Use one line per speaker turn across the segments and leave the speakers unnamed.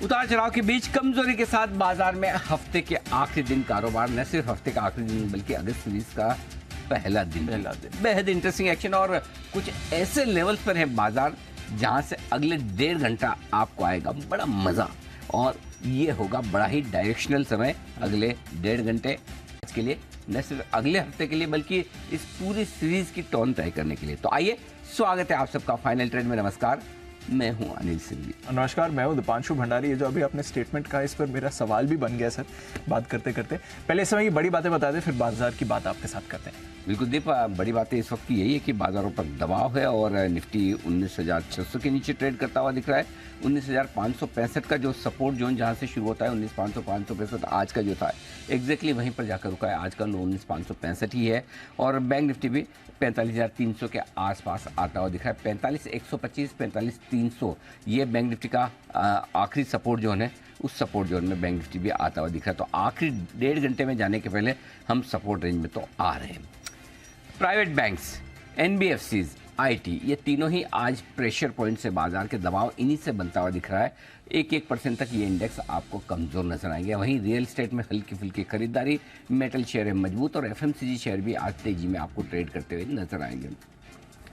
उतार चढ़ाव के बीच कमजोरी के साथ बाजार में हफ्ते के आखिरी दिन कारोबार, न सिर्फ हफ्ते का आखिरी दिन बल्कि अगस्त सीरीज का पहला दिन बेहद इंटरेस्टिंग एक्शन और कुछ ऐसे लेवल्स पर है बाजार जहां से अगले 1.5 घंटा आपको आएगा बड़ा मजा और ये होगा बड़ा ही डायरेक्शनल समय अगले 1.5 घंटे के लिए, न सिर्फ अगले हफ्ते के लिए बल्कि इस पूरी सीरीज की टोन तय करने के लिए। तो आइए, स्वागत है आप सबका फाइनल ट्रेड में। नमस्कार, मैं हूं अनिल सिंह।
नमस्कार, मैं हूं दीपांशु भंडारी। ये जो अभी आपने स्टेटमेंट कहा, इस पर मेरा सवाल भी बन गया सर बात करते करते। पहले इस समय की बड़ी बातें बता दें, फिर बाजार की बात आपके साथ करते हैं।
बिल्कुल दीप, बड़ी बातें इस वक्त की यही है कि बाजारों पर दबाव है और निफ्टी 19,600 के नीचे ट्रेड करता हुआ दिख रहा है। 19,565 का जो सपोर्ट जोन जहां से शुरू होता है 19,565 आज का जो था एग्जैक्टली वहीं पर जाकर रुका है। आज का लो 19,565 ही है और बैंक निफ्टी भी 45,300 के आसपास आता हुआ दिख रहा है। 45,125, 45,300 ये बैंक निफ्टी का आखिरी सपोर्ट जोन है। उस सपोर्ट जोन में बैंक निफ्टी भी आता हुआ दिख रहा है। तो आखिरी 1.5 घंटे में जाने के पहले हम सपोर्ट रेंज में तो आ रहे हैं। प्राइवेट बैंक्स, एनबीएफसीज, आईटी, ये तीनों ही आज प्रेशर पॉइंट से बाजार के दबाव इन्हीं से बनता हुआ दिख रहा है। 1% तक ये इंडेक्स आपको कमजोर नजर आएंगे। वहीं रियल एस्टेट में हल्की फुल्की खरीदारी, मेटल शेयर है मजबूत और एफएमसीजी शेयर भी आज तेजी में आपको ट्रेड करते हुए नजर आएंगे।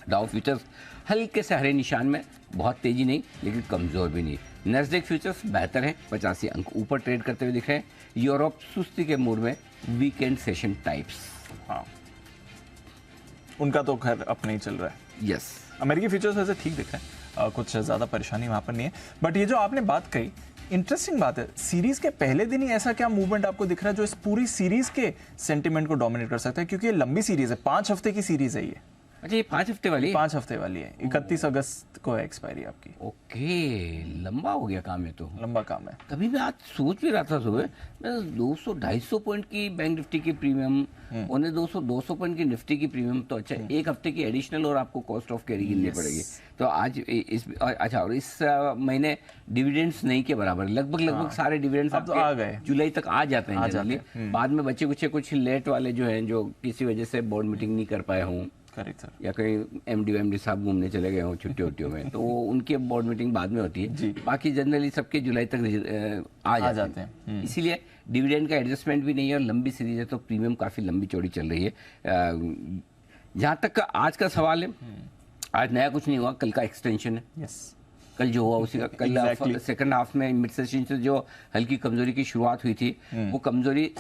डाउ फ्यूचर्स हल्के से हरे निशान में, बहुत तेजी नहीं लेकिन कमजोर भी नहीं। नैस्डैक फ्यूचर्स बेहतर है, 85 अंक ऊपर ट्रेड करते हुए दिख रहे हैं। यूरोप सुस्ती के मूड में, वीकेंड सेशन टाइप्स।
हाँ, उनका तो खैर अपना ही चल रहा है।
यस,
अमेरिकी फ्यूचर्स वैसे ठीक दिख रहे हैं, कुछ ज़्यादा परेशानी वहाँ पर नहीं है। बट ये जो आपने बात कही, इंटरेस्टिंग बात है, सीरीज के पहले दिन ही ऐसा क्या मूवमेंट आपको दिख रहा है जो इस पूरी सीरीज के सेंटिमेंट को डोमिनेट कर सकता है? क्योंकि ये लंबी सीरीज है, 5 हफ्ते की सीरीज है ये।
अच्छा, ये 5 हफ्ते वाली?
5 हफ्ते वाली है। 31 अगस्त को है एक्सपायरी आपकी।
ओके, लंबा हो गया काम है, तो
लंबा काम है।
तभी मैं आज सोच भी रहा था सुबह, 200-250 पॉइंट की बैंक निफ्टी की प्रीमियम, उन्हें 200 पॉइंट की निफ्टी की प्रीमियम, तो अच्छा एक हफ्ते की एडिशनल और आपको कॉस्ट ऑफ कैरी गिननी पड़ेगी। तो आज अच्छा, और इस महीने डिविडेंड्स नहीं के बराबर, लगभग सारे डिविडेंड्स
अब तो आ गए,
जुलाई तक आ जाते हैं जनरली। बाद में बच्चे कुछ लेट वाले जो हैं, जो किसी वजह से बोर्ड मीटिंग नहीं कर पाए हों,
करेक्ट सर,
या कहीं एमडी साहब घूमने चले गए हों छुट्टियों में, तो उनके बोर्ड मीटिंग बाद में होती है। बाकी जनरली सबके जुलाई तक आ जाते हैं। इसीलिए डिविडेंड का एडजस्टमेंट भी नहीं है और लंबी सीरीज है तो प्रीमियम काफ़ी लंबी चौड़ी चल रही है। जहाँ तक आज का सवाल है, आज नया कुछ नहीं हुआ, कल का एक्सटेंशन है।
यस,
कल जो हुआ उसी का कल सेकंड हाफ में मिड सेशन से जो हल्की कमजोरी की शुरुआत हुई थी, वो कमजोरी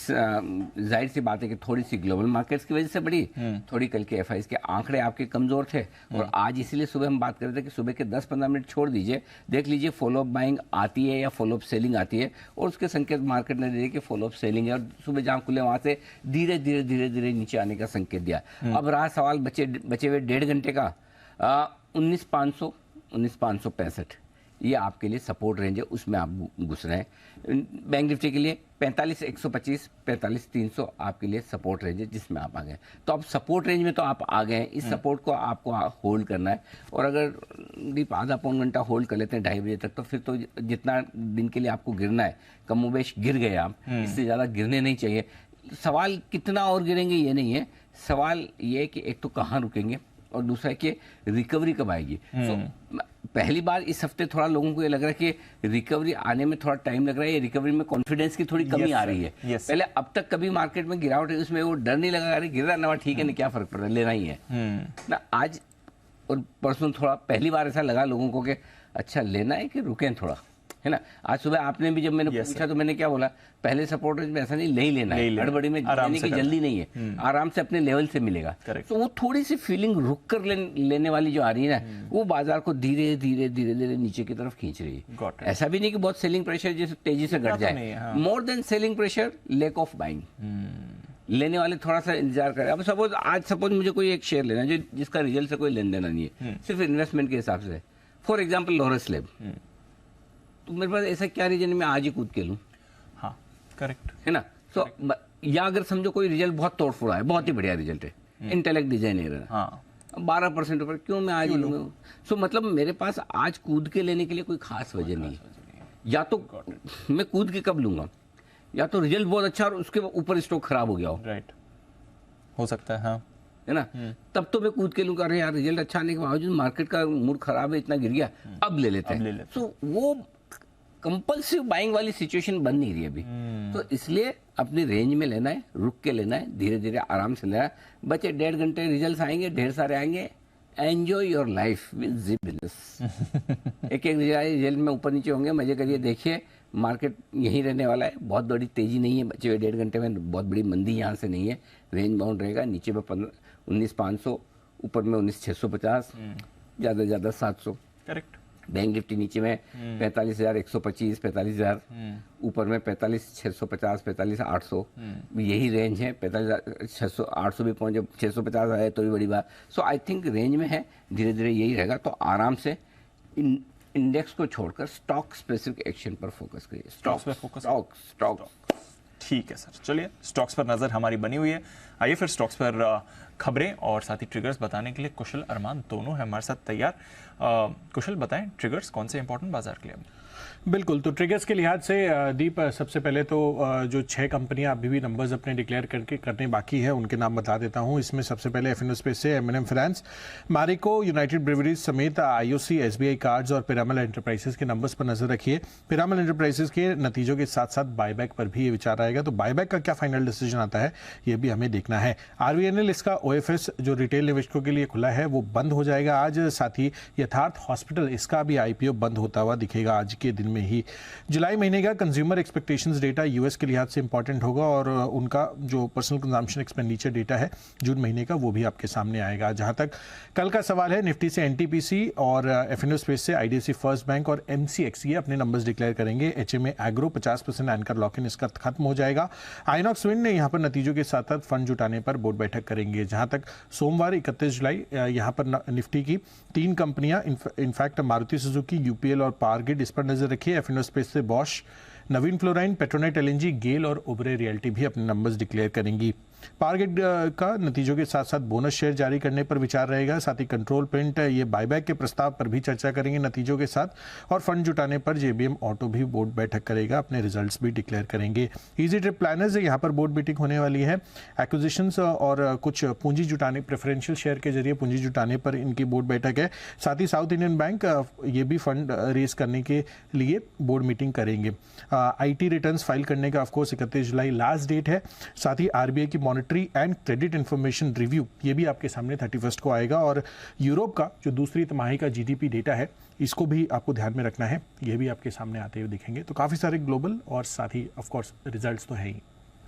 जाहिर सी बात है कि थोड़ी सी ग्लोबल मार्केट्स की वजह से बढ़ी, थोड़ी कल के एफआईज के आंकड़े आपके कमजोर थे और आज इसीलिए सुबह हम बात कर रहे थे कि सुबह के 10-15 मिनट छोड़ दीजिए, देख लीजिए फॉलोअप बाइंग आती है या फॉलोअप सेलिंग आती है, और उसके संकेत मार्केट ने दिए कि फॉलोअप सेलिंग है और सुबह जहां खुले वहां से धीरे धीरे नीचे आने का संकेत दिया। अब रहा सवाल बचे हुए 1.5 घंटे का, 19,565 ये आपके लिए सपोर्ट रेंज है, उसमें आप घुस रहे हैं। बैंक निफ्टी के लिए 45,125, 45,300 आपके लिए सपोर्ट रेंज है जिसमें आप आ गए। तो अब सपोर्ट रेंज में तो आप आ गए हैं, इस सपोर्ट को आपको होल्ड करना है और अगर डीप आधा पौन घंटा होल्ड कर लेते हैं 2:30 बजे तक, तो फिर तो जितना दिन के लिए आपको गिरना है, कमोबेश गिर गए आप, इससे ज़्यादा गिरने नहीं चाहिए। सवाल कितना और गिरेंगे ये नहीं है, सवाल ये है कि एक तो कहाँ रुकेंगे और दूसरा है कि रिकवरी कब आएगी। तो पहली बार इस हफ्ते थोड़ा लोगों को ये लग रहा है कि रिकवरी आने में थोड़ा टाइम लग रहा है, ये रिकवरी में कॉन्फिडेंस की थोड़ी कमी आ रही है। पहले अब तक कभी मार्केट में गिरावट है उसमें वो डर नहीं लगा, अरे गिर रहा ना, ठीक है ना, क्या फर्क पड़ रहा है, लेना ही है ना। आज और परसों थोड़ा पहली बार ऐसा लगा लोगों को कि अच्छा लेना है कि रुकें थोड़ा, है ना। आज सुबह आपने भी जब मैंने पूछा तो मैंने क्या बोला, पहले सपोर्ट रेंज में ऐसा नहीं लेना है, हड़बड़ी में लेने की जल्दी नहीं है, आराम से अपने लेवल से मिलेगा। तो वो थोड़ी सी फीलिंग रुक कर लेने वाली जो आ रही है ना, वो बाजार को धीरे धीरे नीचे की तरफ खींच रही है। ऐसा भी नहीं कि बहुत सेलिंग प्रेशर जैसे तेजी से घट जाए, more than selling pressure, lack of buying. लेने वाले थोड़ा सा इंतजार करें। अब सपोज मुझे कोई एक शेयर लेना है जो जिसका रिजल्ट से कोई लेन देना नहीं है, सिर्फ इन्वेस्टमेंट के हिसाब से, फॉर एग्जाम्पल लॉरेस लैब, तो मेरे पास ऐसा क्या रीजन है मैं आज ही कूद के लूं? हाँ, करेक्ट है ना। तो या अगर समझो कोई रिजल्ट बहुत तोड़फोड़ है, बहुत ही बढ़िया रिजल्ट है, इंटेलेक्ट डिजाइनर है, हाँ, 12% ऊपर, क्यों मैं आज ही लूंगा? सो मतलब मेरे पास आज कूद के लेने के लिए कोई खास वजह नहीं है। या तो मैं कूद के कब लूंगा, या तो रिजल्ट बहुत अच्छा और उसके ऊपर स्टॉक खराब हो गया हो, राइट, हो सकता है, हाँ, है ना। तब तो मैं कूद के लूंगा, अरे यार रिजल्ट अच्छा आने के बावजूद मार्केट का मूड खराब है, इतना गिर गया, अब ले लेते हैं। सो वो कंपल्सिव बाइंग वाली सिचुएशन बन नहीं रही अभी। तो इसलिए अपनी रेंज में लेना है, रुक के लेना है, धीरे धीरे आराम से लेना है। बच्चे 1.5 घंटे रिजल्ट आएंगे, ढेर सारे आएंगे। Enjoy your life with G business. एक एक रिजल्ट में ऊपर नीचे होंगे, मजे करिए, देखिए मार्केट यहीं रहने वाला है, बहुत बड़ी तेजी नहीं है बच्चे। 1.5 घंटे में बहुत बड़ी मंदी यहाँ से नहीं है, रेंज बाउंड रहेगा। नीचे में 19,500, ऊपर में 19,650, ज़्यादा से ज़्यादा 700।
करेक्ट।
बैंक निफ्टी नीचे में 45,125, 45,000, ऊपर में 45,650, 45,800, यही रेंज है। 45,600, 800 भी पहुंचे, 650 आए तो भी बड़ी बात। सो आई थिंक रेंज में है, धीरे धीरे यही रहेगा। तो आराम से इंडेक्स को छोड़कर स्टॉक स्पेसिफिक एक्शन पर फोकस करिए।
स्टॉक्स पे फोकस।
स्टॉक।
ठीक है सर, चलिए स्टॉक्स पर नजर हमारी बनी हुई है। आइए फिर स्टॉक्स पर खबरें और साथ ही ट्रिगर्स बताने के लिए कुशल अरमान दोनों है हमारे साथ तैयार। कुशल बताएं ट्रिगर्स कौन से इंपॉर्टेंट बाजार के लिए?
बिल्कुल, तो ट्रिगर्स के लिहाज से दीप, सबसे पहले तो जो 6 कंपनियां अभी भी नंबर्स अपने डिक्लेयर करने बाकी है उनके नाम बता देता हूं। इसमें सबसे पहले एफ स्पेस से M&M finance, Marico, United breweries समेत IOC, SBI कार्ड्स और पिरामल एंटरप्राइजेस के नंबर्स पर नजर रखिए। पिरामल एंटरप्राइजेस के नतीजों के साथ साथ बायबैक पर भी ये विचार आएगा, तो बायबैक का क्या फाइनल डिसीजन आता है ये भी हमें देखना है। RVNL इसका OFS जो रिटेल निवेशकों के लिए खुला है वो बंद हो जाएगा आज। साथ ही यथार्थ हॉस्पिटल इसका भी IPO बंद होता हुआ दिखेगा आज के दिन में ही। जुलाई महीने का कंज्यूमर एक्सपेक्टेशंस डेटा यूएस के लिहाज से इंपॉर्टेंट होगा और उनका जो पर्सनल कंजम्पशन एक्सपेंडिचर डेटा है जून महीने का वो भी आपके सामने आएगा। जहां तक कल का सवाल है, निफ्टी से NTPC और F&O स्पेस से IDFC फर्स्ट बैंक और MCX ये अपने नंबर्स डिक्लेयर करेंगे। HMA agro 50% anchor lock in इसका खत्म हो जाएगा। आइनॉक्स विंड ने यहाँ पर नतीजों के साथ साथ फंड जुटाने पर बोर्ड बैठक करेंगे। जहां तक सोमवार 31 जुलाई यहाँ पर निफ्टी की 3 कंपनियां इनफैक्ट मारुति सुजुकी, UPL और पावर ग्रिड इस पर नजर रखिए। F&O स्पेस से बॉश, नवीन फ्लोराइन, पेट्रोनेट LNG, गेल और उबरे रियल्टी भी अपने नंबर्स डिक्लेयर करेंगी। पारगेट का नतीजों के साथ साथ बोनस शेयर जारी करने पर विचार रहेगा। साथ ही कंट्रोल प्रिंट ये बायबैक के प्रस्ताव पर भी चर्चा करेंगे नतीजों के साथ, और फंड जुटाने पर JBM ऑटो भी बोर्ड बैठक करेगा, अपने रिजल्ट्स भी डिक्लेयर करेंगे। इजी ट्रिप प्लानर्स यहाँ पर बोर्ड मीटिंग होने वाली है। एक्विजिशंस और कुछ पूंजी जुटाने, प्रेफरेंशियल शेयर के जरिए पूंजी जुटाने पर इनकी बोर्ड बैठक है। साथ ही साउथ इंडियन बैंक ये भी फंड रेज करने के लिए बोर्ड मीटिंग करेंगे। IT रिटर्न्स फाइल करने का ऑफकोर्स 31 जुलाई लास्ट डेट है। साथ ही RBI की monetary and credit information review ये भी आपके सामने 31 को आएगा। और यूरोप का जो दूसरी तिमाही का GDP डेटा है इसको भी आपको ध्यान में रखना है, ये भी आपके सामने आते हुए दिखेंगे। तो काफ़ी सारे ग्लोबल और साथ ही ऑफकोर्स रिजल्ट्स तो है ही।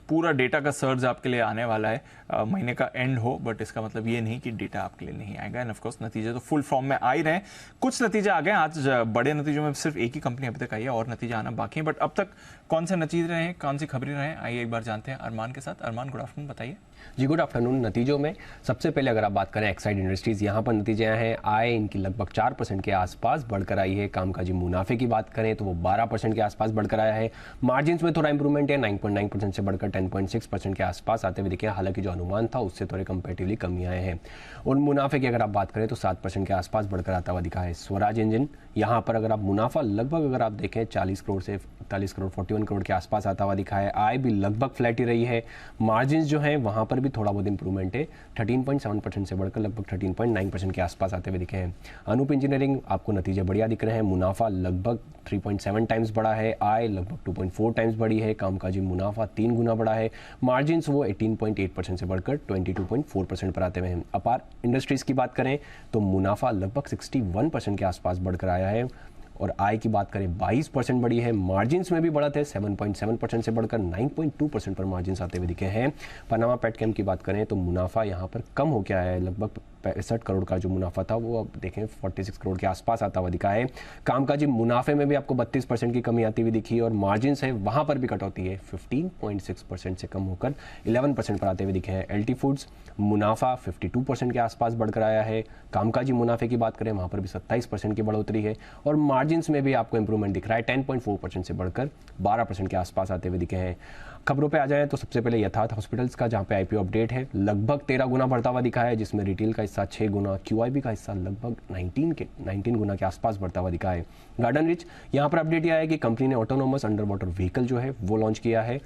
पूरा डेटा का सर्ज आपके लिए आने वाला है, महीने का एंड हो, बट इसका मतलब ये नहीं कि डेटा आपके लिए नहीं आएगा। एंड ऑफ कोर्स नतीजे तो फुल फॉर्म में आ ही रहे हैं। कुछ नतीजे आ गए आज, बड़े नतीजों में सिर्फ एक ही कंपनी अभी तक आई है और नतीजे आना बाकी है। बट अब तक कौन से नतीजे रहे हैं, कौन सी खबरें रहे हैं, आइए एक बार जानते हैं अरमान के साथ। अरमान, गुड आफ्टरनून, बताइए।
जी गुड आफ्टरनून। नतीजों में सबसे पहले अगर आप बात करें एक्साइड इंडस्ट्रीज, यहाँ पर नतीजे आए हैं। आय इनकी लगभग 4% के आसपास बढ़कर आई है। कामकाजी मुनाफे की बात करें तो वो 12% के आसपास बढ़कर आया है। मार्जिन्स में थोड़ा इंप्रूवमेंट है, 9.9% से बढ़कर 10.6% के आसपास आते हुए दिखे। हालांकि जो अनुमान था उससे थोड़े कंपेरेटिवली कमी आए हैं। और मुनाफे की अगर आप बात करें तो 7% के आसपास बढ़कर आता हुआ दिखा है। स्वराज इंजन, यहाँ पर अगर आप मुनाफा लगभग अगर आप देखें 40 करोड़ से 41 करोड़ 41 करोड़ के आसपास आता हुआ दिखा है। आय भी लगभग फ्लैट ही रही है। मार्जिन्स जो है वहाँ पर भी थोड़ा बहुत इंप्रूवमेंट है, 13.7% से बढ़कर लगभग 13.9% के आसपास आते हुए दिखे हैं। अनूप इंजीनियरिंग, आपको नतीजे बढ़िया दिख रहे हैं। मुनाफा लगभग 3.7 टाइम्स बढ़ा है। आय लगभग 2.4 टाइम्स बढ़ी है। कामकाजी मुनाफा 3 गुना बढ़ा है। मार्जिन्स वो 18.8% से बढ़कर 22.4% पर आते हुए हैं। अपार इंडस्ट्रीज की बात करें तो मुनाफा लगभग 61% के आसपास बढ़कर आया है और आय की बात करें 22% बढ़ी है। मार्जिन्स में भी बढ़त है, 7.7% से बढ़कर 9.2% पर मार्जिन्स आते हुए दिखे हैं। पनामा पेटकेम की बात करें तो मुनाफा यहाँ पर कम हो गया है। लगभग 65 करोड़ का जो मुनाफा था वो अब देखें 46 करोड़ के आसपास आता हुआ दिखा है। कामकाजी मुनाफे में भी आपको 32% की कमी आती हुई दिखी और मार्जिन्स है वहाँ पर भी कटौती है, 15.6% से कम होकर 11% पर आते हुए दिखे हैं। LT फूड्स, मुनाफा 52% के आसपास बढ़कर आया है। कामकाजी मुनाफे की बात करें वहाँ पर भी 27% की बढ़ोतरी है और मार्जिन्स में भी आपको इंप्रूवमेंट दिख रहा है, 10.4% से बढ़कर 12% के आसपास आते हुए दिखे हैं। खबरों पे आ जाएं तो सबसे पहले यथार्थ हॉस्पिटल्स का, जहाँ पे IPO अपडेट है, लगभग 13 गुना बढ़ता हुआ दिखा है, जिसमें रिटेल का हिस्सा 6 गुना, QIB का हिस्सा लगभग 19 गुना के आसपास बढ़ता हुआ दिखा है। गार्डन रिच, यहाँ पर अपडेट यह है कि कंपनी ने ऑटोनोमस अंडर वाटर व्हीकल जो है वो लॉन्च किया है।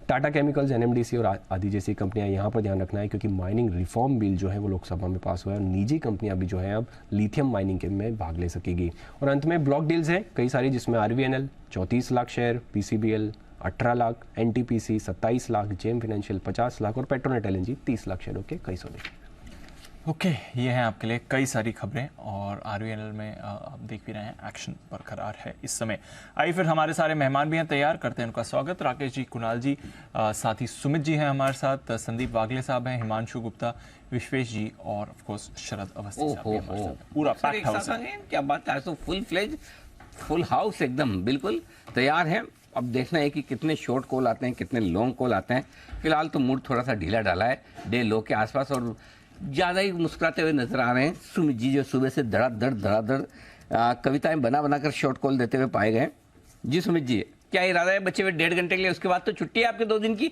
टाटा केमिकल्स, एनएमडीसी और आदि जैसी कंपनियां यहाँ पर ध्यान रखना है, क्योंकि माइनिंग रिफॉर्म बिल जो है वो लोकसभा में पास हुआ है और निजी कंपनियां भी जो है अब लिथियम माइनिंग के में भाग ले सकेगी। और अंत में ब्लॉक डील्स हैं कई सारी, जिसमें RVNL 34 lakh share, PCBL 18 lakh, NTPC 27 lakh, JM financial 50 lakh और पेट्रोनेट एलएनजी 30 लाख शेयरों के कई सौदे।
ओके, ये हैं आपके लिए कई सारी खबरें और आरवीएनएल में आप देख भी रहे हैं एक्शन बरकरार है इस समय। आइए फिर हमारे सारे मेहमान भी हैं तैयार, करते हैं उनका स्वागत। राकेश जी, कुणाल जी, साथ ही सुमित जी हैं हमारे साथ, संदीप वागले साहब हैं, हिमांशु गुप्ता, विश्वेश जी और ऑफ कोर्स शरद अवस्थी साहब भी हमारे साथ। पूरा
सर,
पैक्ड
एक
हाउस
साथ
है।
आ गए, क्या बात है। तो फुल फ्लेज, फुल हाउस एकदम बिल्कुल तैयार है। अब देखना है कि कितने शॉर्ट कॉल आते हैं, कितने लॉन्ग कॉल आते हैं। फिलहाल तो मूड थोड़ा सा ढीला ढाला है डे लो के आसपास और ज़्यादा ही मुस्कुराते हुए नजर आ रहे हैं सुमित जी, जो सुबह से धड़ाधड़ कविताएं बना बनाकर शॉर्ट कॉल देते हुए पाए गए। जी सुमित जी, क्या इरादा है बच्चे हुए 1.5 घंटे के लिए, उसके बाद तो छुट्टी है आपके 2 दिन की?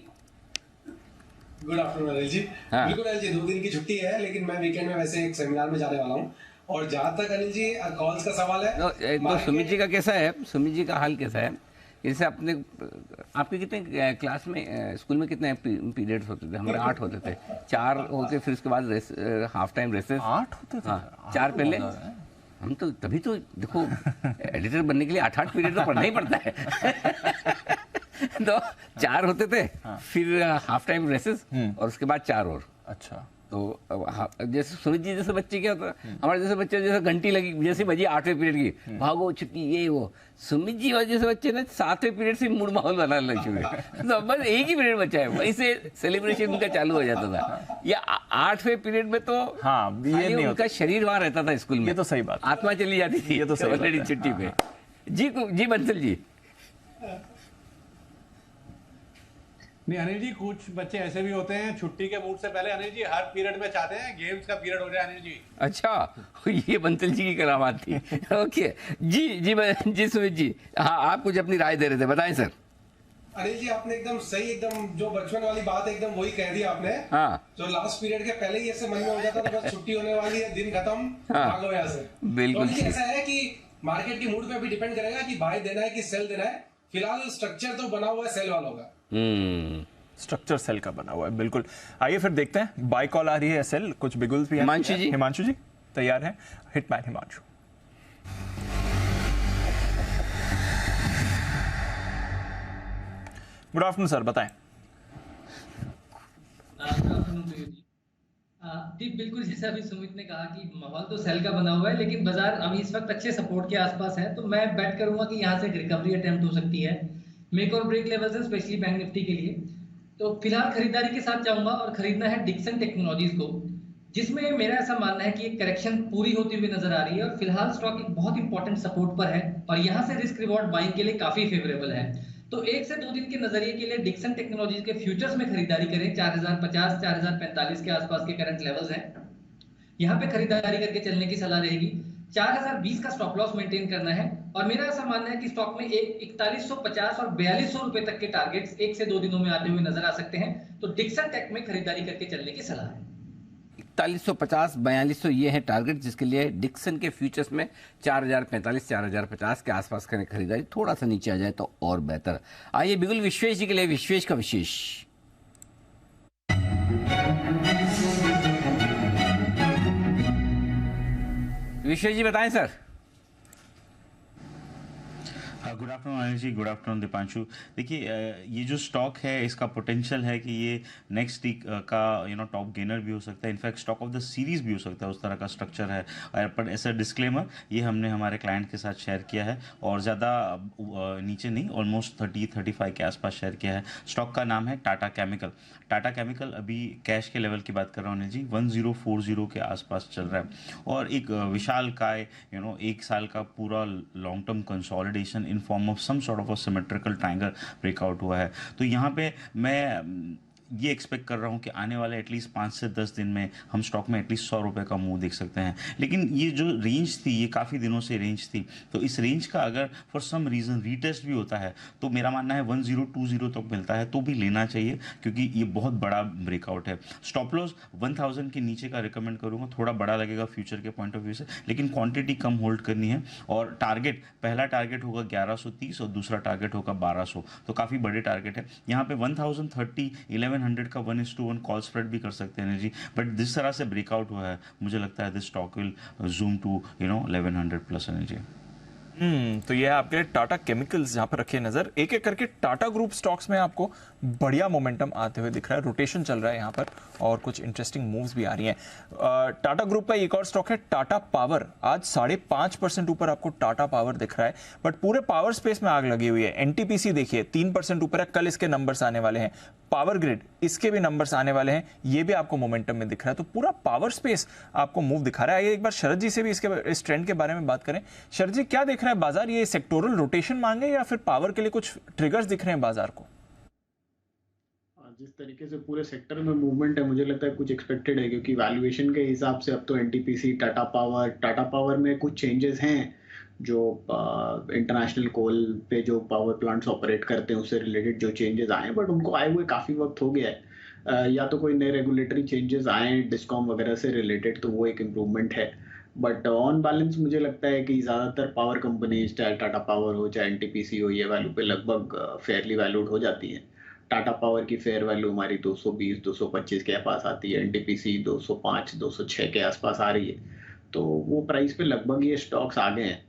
Good afternoon Anil ji.
हाँ।
बिल्कुल अनिल जी, 2 दिन की छुट्टी है, लेकिन मैं वीकेंड में वैसे एक सेमिनार में जाने वाला हूँ। और जहाँ तक अनिल जी कॉल्स का सवाल है,
तो सुमित जी का कैसा है, सुमित जी का हाल कैसा है? जैसे अपने आपके कितने क्लास में स्कूल में कितने पीरियड्स होते थे? हमारे 8 होते थे, 4 होते, फिर उसके बाद हाफ टाइम रेसेस
8 होते थे?
हाँ, 4 पहले। हम तो तभी तो देखो एडिटर बनने के लिए 8 पीरियड तो पढ़ना ही पड़ता है। तो 4 होते थे, फिर हाफ टाइम रेसेस और उसके बाद 4 और।
अच्छा,
तो जैसे सुमित जी जैसे बच्चे क्या होता है, हमारे जैसे बच्चे जैसे घंटी लगी जैसे बजी 8वें पीरियड की, भागो छुट्टी ये वो। सुमित जी वाले जैसे बच्चे ना 7वें पीरियड से मूड माहौल बनाने लग चुके, तो बस एक ही पीरियड बचा है, वहीं से सेलिब्रेशन उनका चालू हो जाता था। या 8वें पीरियड में तो
हाँ, ये
खाली
नहीं
उनका शरीर वहां रहता था स्कूल में,
ये तो सही बात है।
आत्मा चली जाती थी
ये तो सही बात
ऑलरेडी
है।
छुट्टी पे। जी बंसल जी।
नहीं अनिल जी, कुछ बच्चे ऐसे भी होते हैं छुट्टी के मूड से पहले अनिल जी हर पीरियड में चाहते हैं गेम्स का पीरियड हो जाए अनिल जी।
अच्छा, ये बंसल जी की करामात थी। ओके जी सुमित जी, हाँ आप कुछ अपनी राय दे रहे थे, बताएं सर।
अनिल जी आपने एकदम सही, एकदम जो बचपन वाली बात है एकदम वही कह दी आपने।
हाँ
जो लास्ट पीरियड के पहले ही ऐसे मन में हो जाता था बस छुट्टी होने वाली है, दिन खत्म,
हाँ।
भागो यहाँ से।
बिल्कुल
तो अनिल जी
ठीक।
ऐसा है कि मार्केट की मूड पे भी डिपेंड करेगा कि बाय देना है कि सेल देना है। फिलहाल स्ट्रक्चर तो बना हुआ है सेल वालों का।
स्ट्रक्चर सेल का बना हुआ है, बिल्कुल। आइए फिर देखते हैं, बाय कॉल आ रही है सेल, कुछ बिगुल्स भी हैं। हिमांशु जी तैयार हैं? Hitman Himanshu. Good afternoon sir, बताएं।
दीप, बिल्कुल जैसा अभी सुमित ने कहा कि माहौल तो सेल का बना हुआ है, लेकिन बाजार अभी इस वक्त अच्छे सपोर्ट के आसपास है, तो मैं बेट करूंगा कि यहाँ से एक रिकवरी अटेम्प्ट हो सकती है। मेक और ब्रेक लेवल्स है स्पेशली बैंक निफ्टी के लिए, तो फिलहाल खरीदारी के साथ जाऊंगा और खरीदना है डिक्सन टेक्नोलॉजीज को, जिसमें मेरा ऐसा मानना है कि एक करेक्शन पूरी होती हुई नजर आ रही है और फिलहाल स्टॉक एक बहुत इंपॉर्टेंट सपोर्ट पर है और यहाँ से रिस्क रिवॉर्ड बाइंग के लिए काफी फेवरेबल है। तो 1 से 2 दिन के नजरिए के लिए डिक्सन टेक्नोलॉजीज के फ्यूचर्स में खरीदारी करें। 4050 4045 के आसपास के करंट लेवल्स हैं, यहाँ पे खरीदारी करके चलने की सलाह रहेगी। 4020 का स्टॉप लॉस मेंटेन करना है और मेरा ऐसा मानना है कि स्टॉक में 4150 और 4200 रुपए तक के टारगेट्स 1 से 2 दिनों में आते हुए नजर आ सकते हैं, तो डिक्सन टेक में खरीदारी करके चलने की सलाह है।
4150 4200 ये है टारगेट, जिसके लिए डिक्सन के फ्यूचर्स में 4045 4050 के आसपास करें खरीदारी। थोड़ा सा नीचे आ जाए तो और बेहतर। आइए बिल्कुल विश्वेश जी के लिए विश्वेश का विशेष। विश्वेश जी बताएं sir.
Good afternoon Anil ji, good afternoon Deepanshu. देखिए ये जो स्टॉक है इसका पोटेंशियल है कि ये नेक्स्ट वीक का टॉप गेनर भी हो सकता है, in fact stock of the series भी हो सकता है, उस तरह का स्ट्रक्चर है। पर ऐसा डिस्क्लेमर ये हमने हमारे क्लाइंट के साथ शेयर किया है और ज़्यादा नीचे नहीं, ऑलमोस्ट 30-35 के आसपास शेयर किया है। स्टॉक का नाम है टाटा केमिकल। टाटा केमिकल अभी कैश के लेवल की बात कर रहा हूँ अनिल जी, 1040 के आसपास चल रहा है और एक विशाल काय 1 साल का पूरा long term consolidation in form of some sort of a symmetrical triangle breakout हुआ है। तो यहाँ पे मैं ये एक्सपेक्ट कर रहा हूँ कि आने वाले एटलीस्ट 5 से 10 दिन में हम स्टॉक में एटलीस्ट 100 रुपये का मूव देख सकते हैं। लेकिन ये जो रेंज थी ये काफ़ी दिनों से रेंज थी, तो इस रेंज का अगर फॉर सम रीज़न रीटेस्ट भी होता है तो मेरा मानना है 1020 तक मिलता है तो भी लेना चाहिए, क्योंकि ये बहुत बड़ा ब्रेकआउट है। स्टॉप लॉस 1000 के नीचे का रिकमेंड करूँगा, थोड़ा बड़ा लगेगा फ्यूचर के पॉइंट ऑफ व्यू से, लेकिन क्वांटिटी कम होल्ड करनी है। और टारगेट, पहला टारगेट होगा 1130 और दूसरा टारगेट होगा 1200, तो काफ़ी बड़े टारगेट है। यहाँ पे 1030 1100 का 1:1 कॉल स्प्रेड भी कर सकते हैं एनर्जी, बट जिस तरह से ब्रेकआउट हुआ है मुझे लगता है this stock will zoom to 1100 plus energy.
तो ये है आपके टाटा केमिकल्स, जहां पर रखिए नजर। एक एक करके टाटा ग्रुप स्टॉक्स में आपको बढ़िया मोमेंटम आते हुए दिख रहा है, रोटेशन चल रहा है यहाँ पर और कुछ इंटरेस्टिंग मूव्स भी आ रही हैं। टाटा ग्रुप का एक और स्टॉक है टाटा पावर। आज 5.5% ऊपर आपको टाटा पावर दिख रहा है, बट पूरे पावर स्पेस में आग लगी हुई है। एनटीपीसी देखिए 3% ऊपर है, कल इसके नंबर्स आने वाले हैं। पावर ग्रिड, इसके भी नंबर्स आने वाले हैं, ये भी आपको मोमेंटम में दिख रहा है। तो पूरा पावर स्पेस आपको मूव दिखा रहा है। आइए एक बार शरद जी से भी इस ट्रेंड के बारे में बात करें। शरद जी, क्या देख रहा है बाजार? ये सेक्टोरल रोटेशन मांगे या फिर पावर के लिए कुछ ट्रिगर्स दिख रहे हैं बाजार को?
जिस तरीके से पूरे सेक्टर में मूवमेंट है, मुझे लगता है कुछ एक्सपेक्टेड है, क्योंकि वैल्यूएशन के हिसाब से अब तो एनटीपीसी, टाटा पावर में कुछ चेंजेस हैं जो इंटरनेशनल कोल पे जो पावर प्लांट्स ऑपरेट करते हैं उससे रिलेटेड जो चेंजेस आए हैं, बट उनको आए हुए काफ़ी वक्त हो गया है। या तो कोई नए रेगुलेटरी चेंजेस आए डिस्कॉम वगैरह से रिलेटेड, तो वो एक इम्प्रूवमेंट है। बट ऑन बैलेंस मुझे लगता है कि ज़्यादातर पावर कंपनीज, चाहे टाटा पावर हो चाहे एनटीपीसी हो, ये वैल्यू पे लगभग फेयरली वैल्यूड हो जाती है। टाटा पावर की फेयर वैल्यू हमारी 220-225 के पास आती है, एनटीपीसी 205-206 के आसपास आ रही है, तो वो प्राइस पे लगभग ये स्टॉक्स आ गए हैं।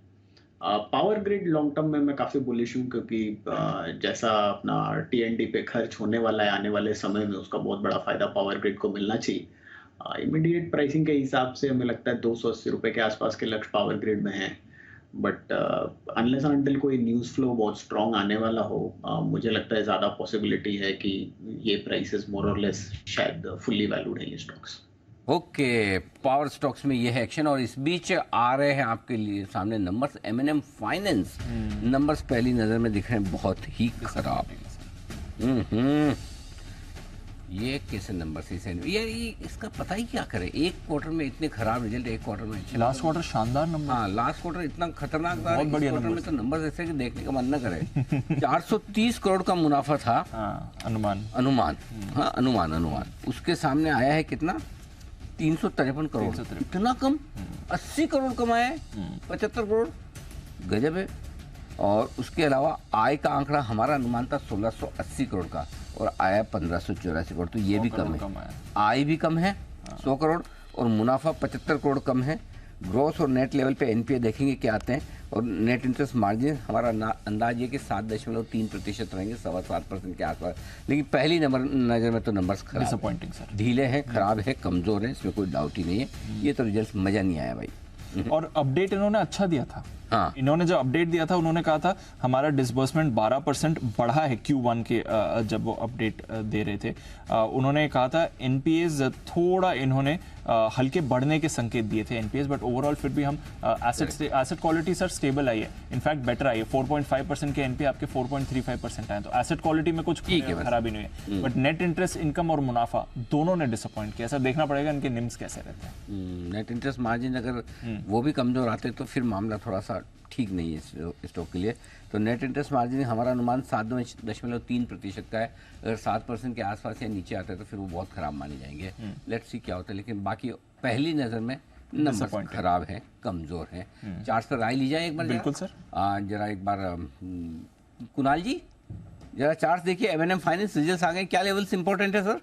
पावर ग्रिड लॉन्ग टर्म में मैं काफ़ी बुलिश हूँ, क्योंकि जैसा अपना टीएनडी पे खर्च होने वाला है आने वाले समय में, उसका बहुत बड़ा फायदा पावर ग्रिड को मिलना चाहिए। इमीडिएट प्राइसिंग के हिसाब से हमें लगता है 280 रुपये के आसपास के लक्ष्य पावर ग्रिड में हैं, बट अनलेस अनटिल कोई न्यूज़ फ्लो बहुत स्ट्रॉन्ग आने वाला हो, मुझे लगता है ज़्यादा पॉसिबिलिटी है कि ये प्राइसेस मोर और लेस शायद फुल्ली वैल्यूड है ये स्टॉक्स।
ओके, पावर स्टॉक्स में ये है एक्शन। और इस बीच आ रहे हैं आपके लिए सामने नंबर्स। एम&एम फाइनेंस नंबर्स पहली नज़र में दिख रहे हैं बहुत ही खराब। ये कैसे नंबर से ये इसका पता ही क्या करें। एक क्वार्टर में इतने खराब रिजल्ट, एक क्वार्टर में
लास्ट क्वार्टर शानदार नंबर।
हाँ, लास्ट क्वार्टर इतना खतरनाक था,
बहुत बढ़िया
क्वार्टर में तो नंबर ऐसे कि देखने का मन न करे। 430 करोड़ का मुनाफा था। अनुमान उसके सामने आया है कितना? 353 करोड़। इतना कम? 80 करोड़ कमाए, 75 करोड़, गजब है। और उसके अलावा आय का आंकड़ा हमारा अनुमान था 1680 करोड़ का और आया 1584 करोड़, तो ये भी कम है। आय भी कम है 100 करोड़ और मुनाफा 75 करोड़ कम है। ग्रॉस और नेट लेवल पे एनपीए देखेंगे क्या आते हैं, और नेट इंटरेस्ट मार्जिन हमारा अंदाज ये कि 7.3% रहेंगे, 7.25% के आसपास। लेकिन पहली नज़र में तो नंबर्स खराब,
डिसअपॉइंटिंग सर,
ढीले हैं, खराब है, कमज़ोर है, इसमें कोई डाउट ही नहीं है। ये तो रिजल्ट मज़ा नहीं आया भाई।
और अपडेट इन्होंने अच्छा दिया था।
हाँ,
इन्होंने जो अपडेट दिया था उन्होंने कहा था हमारा डिसबर्समेंट 12% बढ़ा है Q1 के, जब वो अपडेट दे रहे थे उन्होंने कहा था एनपीएस थोड़ा इन्होंने हल्के बढ़ने के संकेत दिए थे एनपीएस, बट ओवरऑल फिर भी हम एसेट क्वालिटी सर स्टेबल आई है, इनफैक्ट बेटर आई है। 4.5% के एनपी आपके 4.35% आए, तो एसेट क्वालिटी में कुछ खराबी नहीं है। बट नेट इंटरेस्ट इनकम और मुनाफा दोनों ने डिसअपॉइंट किया। सर देखना पड़ेगा इनके निम्स कैसे रहते हैं।
नेट इंटरेस्ट मार्जिन अगर वो भी कमजोर आते तो फिर मामला थोड़ा सा ठीक नहीं है स्टॉक के लिए। तो नेट इंटरेस्ट मार्जिन हमारा अनुमान 7.3% का है। अगर 7% के आसपास या नीचे आता है तो फिर वो बहुत खराब माने जाएंगे। लेट्स सी क्या होता है, लेकिन बाकी पहली नज़र में नंबर खराब है, कमज़ोर है। चार्ट पर राय ली जाए एक बार।
बिल्कुल सर,
जरा एक बार कुणाल जी जरा चार्ट देखिए। एम&एम फाइनेंस रिजल्ट्स आ गए, क्या लेवल्स इंपॉर्टेंट है सर?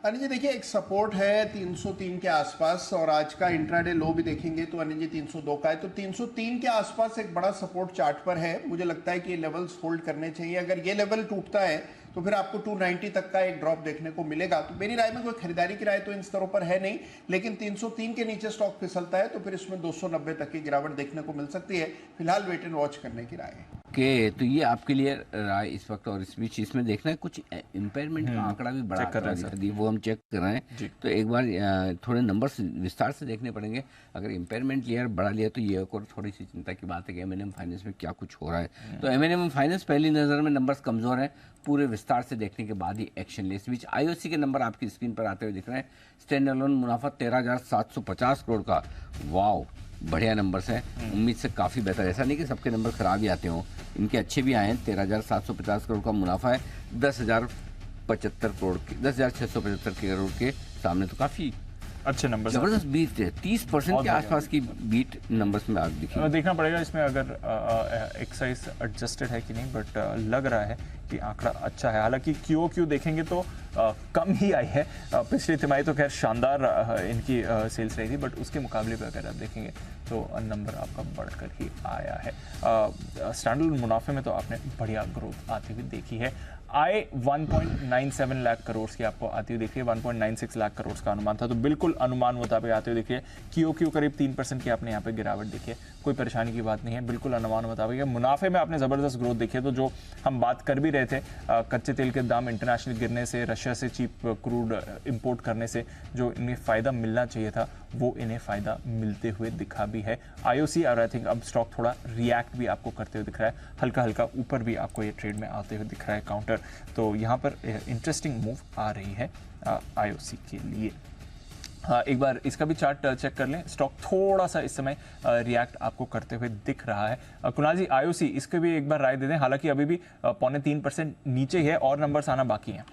अनिल जी देखिए, एक सपोर्ट है 303 के आसपास और आज का इंट्राडे लो भी देखेंगे तो अनिल जी 302 का है, तो 303 के आसपास एक बड़ा सपोर्ट चार्ट पर है। मुझे लगता है कि ये लेवल्स होल्ड करने चाहिए। अगर ये लेवल टूटता है तो फिर आपको 290 तक का एक ड्रॉप देखने को मिलेगा। तो मेरी राय में कोई खरीदारी की राय तो इन स्तरों पर है नहीं, लेकिन 303 के नीचे स्टॉक फिसलता है तो फिर इसमें 290 तक की गिरावट देखने को मिल सकती है। फिलहाल वेट एंड वॉच करने की राय है।
के तो ये आपके लिए राय इस वक्त, और इस बीच इसमें देखना है कुछ इम्पेयरमेंट का आंकड़ा भी बड़ा
कर रहे हैं
दिखा, वो हम चेक कर रहे हैं। तो एक बार थोड़े नंबर्स विस्तार से देखने पड़ेंगे। अगर इम्पेयरमेंट लिया बड़ा लिया तो ये और थोड़ी सी चिंता की बात है कि एमएनएम फाइनेंस में क्या कुछ हो रहा है। तो एमएनएम फाइनेंस पहली नज़र में नंबर्स कमज़ोर हैं, पूरे विस्तार से देखने के बाद ही एक्शन ले। इस बीच आईओसी के नंबर आपकी स्क्रीन पर आते हुए दिख रहे हैं। स्टैंड अलोन मुनाफा 13,750 करोड़ का, वाओ बढ़िया नंबर्स हैं, उम्मीद से काफ़ी बेहतर। ऐसा नहीं कि सबके नंबर खराब ही आते हों, इनके अच्छे भी आए हैं। 13,750 करोड़ का मुनाफा है, 10,075 करोड़ के 10,675 करोड़ के सामने, तो काफ़ी
अच्छे नंबर,
जबरदस्त बीट है। 30% के आसपास की बीट नंबर्स में आप दिखेंगे।
देखना पड़ेगा इसमें अगर एक्साइज एडजस्टेड है कि नहीं, बट लग रहा है कि आंकड़ा अच्छा है। हालांकि क्यू देखेंगे तो कम ही आई है। पिछली तिमाही तो खैर शानदार इनकी सेल्स रही थी, बट उसके मुकाबले पे अगर आप देखेंगे तो नंबर आपका बढ़कर ही आया है। स्टैंडर्ड मुनाफे में तो आपने बढ़िया ग्रोथ आती हुई देखी है। आय 1.97 लाख करोड़ की आपको आती हुई देखिए, 1.96 लाख करोड़ का अनुमान था, तो बिल्कुल अनुमान मुताबिक आते हुए देखिए। क्यू करीब 3% की आपने यहाँ पे गिरावट देखी है, कोई परेशानी की बात नहीं है, बिल्कुल अनुमान मुताबिक है। मुनाफे में आपने ज़बरदस्त ग्रोथ देखी है। तो जो हम बात कर भी रहे थे, कच्चे तेल के दाम इंटरनेशनल गिरने से, रशिया से चीप क्रूड इंपोर्ट करने से जो इन्हें फ़ायदा मिलना चाहिए था, वो इन्हें फ़ायदा मिलते हुए दिखा भी है। आईओसी और आई थिंक अब स्टॉक थोड़ा रिएक्ट भी आपको करते हुए दिख रहा है, हल्का हल्का ऊपर भी आपको ये ट्रेड में आते हुए दिख रहा है काउंटर। तो यहाँ पर इंटरेस्टिंग मूव आ रही है आईओसी के लिए। हाँ, एक बार इसका भी चार्ट चेक कर लें। स्टॉक थोड़ा सा इस समय रिएक्ट आपको करते हुए दिख रहा है। कुणाल जी, आईओसी इसके भी एक बार राय दे दें, हालांकि अभी भी 0.3% नीचे ही है और नंबर्स आना बाकी हैं।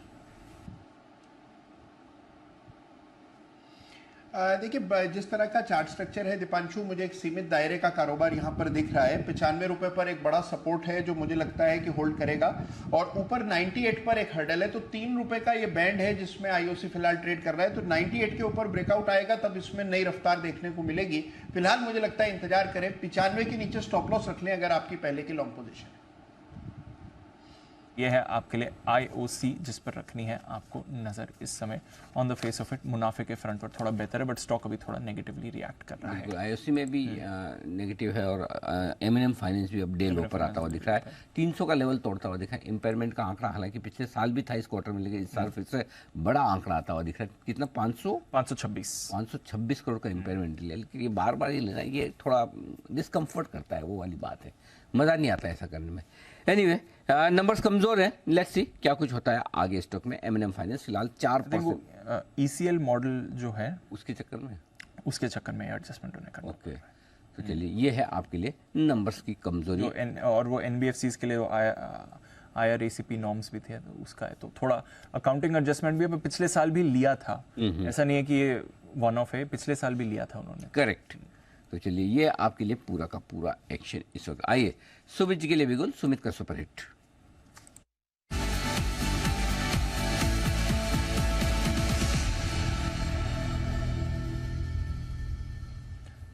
देखिए, जिस तरह का चार्ट स्ट्रक्चर है दीपांशु, मुझे एक सीमित दायरे का कारोबार यहाँ पर दिख रहा है। 95 रुपए पर एक बड़ा सपोर्ट है जो मुझे लगता है कि होल्ड करेगा, और ऊपर 98 पर एक हर्डल है। तो 3 रुपए का ये बैंड है जिसमें आईओसी फिलहाल ट्रेड कर रहा है। तो 98 के ऊपर ब्रेकआउट आएगा तब इसमें नई रफ्तार देखने को मिलेगी। फिलहाल मुझे लगता है इंतजार करें, 95 के नीचे स्टॉप लॉस रख लें अगर आपकी पहले की लॉन्ग पोजीशन है।
यह है आपके लिए आईओसी जिस पर रखनी है आपको नजर इस समय। On the face of it मुनाफे के फ्रंट पर थोड़ा बेहतर है, बट स्टॉक अभी थोड़ा नेगेटिवली रिएक्ट कर रहा है।
आईओसी में भी नेगेटिव है, और एमएनएम फाइनेंस भी अब डे लो पर आता हुआ दिख रहा है। 300 का लेवल तोड़ता हुआ दिखा है। इम्पेयरमेंट का आंकड़ा हालांकि पिछले साल भी था इस क्वार्टर में, लेकिन इस साल फिर से बड़ा आंकड़ा आता हुआ दिख रहा है। कितना? 526 करोड़ का इम्पेयरमेंट लिया, लेकिन ये बार बार ये लेना, ये थोड़ा डिस्कम्फर्ट करता है, वो वाली बात है, मज़ा नहीं आता ऐसा करने में। एनीवे, नंबर्स कमजोर हैं, लेट्स सी क्या कुछ होता है आगे स्टॉक में। एमएनएम फाइनेंस फिलहाल 4%
ईसीएल मॉडल जो है
उसके चक्कर में
एडजस्टमेंट होने का।
ओके, तो चलिए, ये है आपके लिए नंबर्स की कमजोरी।
और वो एनबीएफसीज के लिए IRACP नॉर्म्स भी थे, तो उसका है, तो थोड़ा अकाउंटिंग एडजस्टमेंट भी पिछले साल भी लिया था। ऐसा नहीं है कि ये वन ऑफ है, पिछले साल भी लिया था उन्होंने।
करेक्ट। तो चलिए, ये आपके लिए पूरा का पूरा एक्शन इस वक्त। आइए सुमित जी के लिए बिगुल, सुमित का सुपरहिट।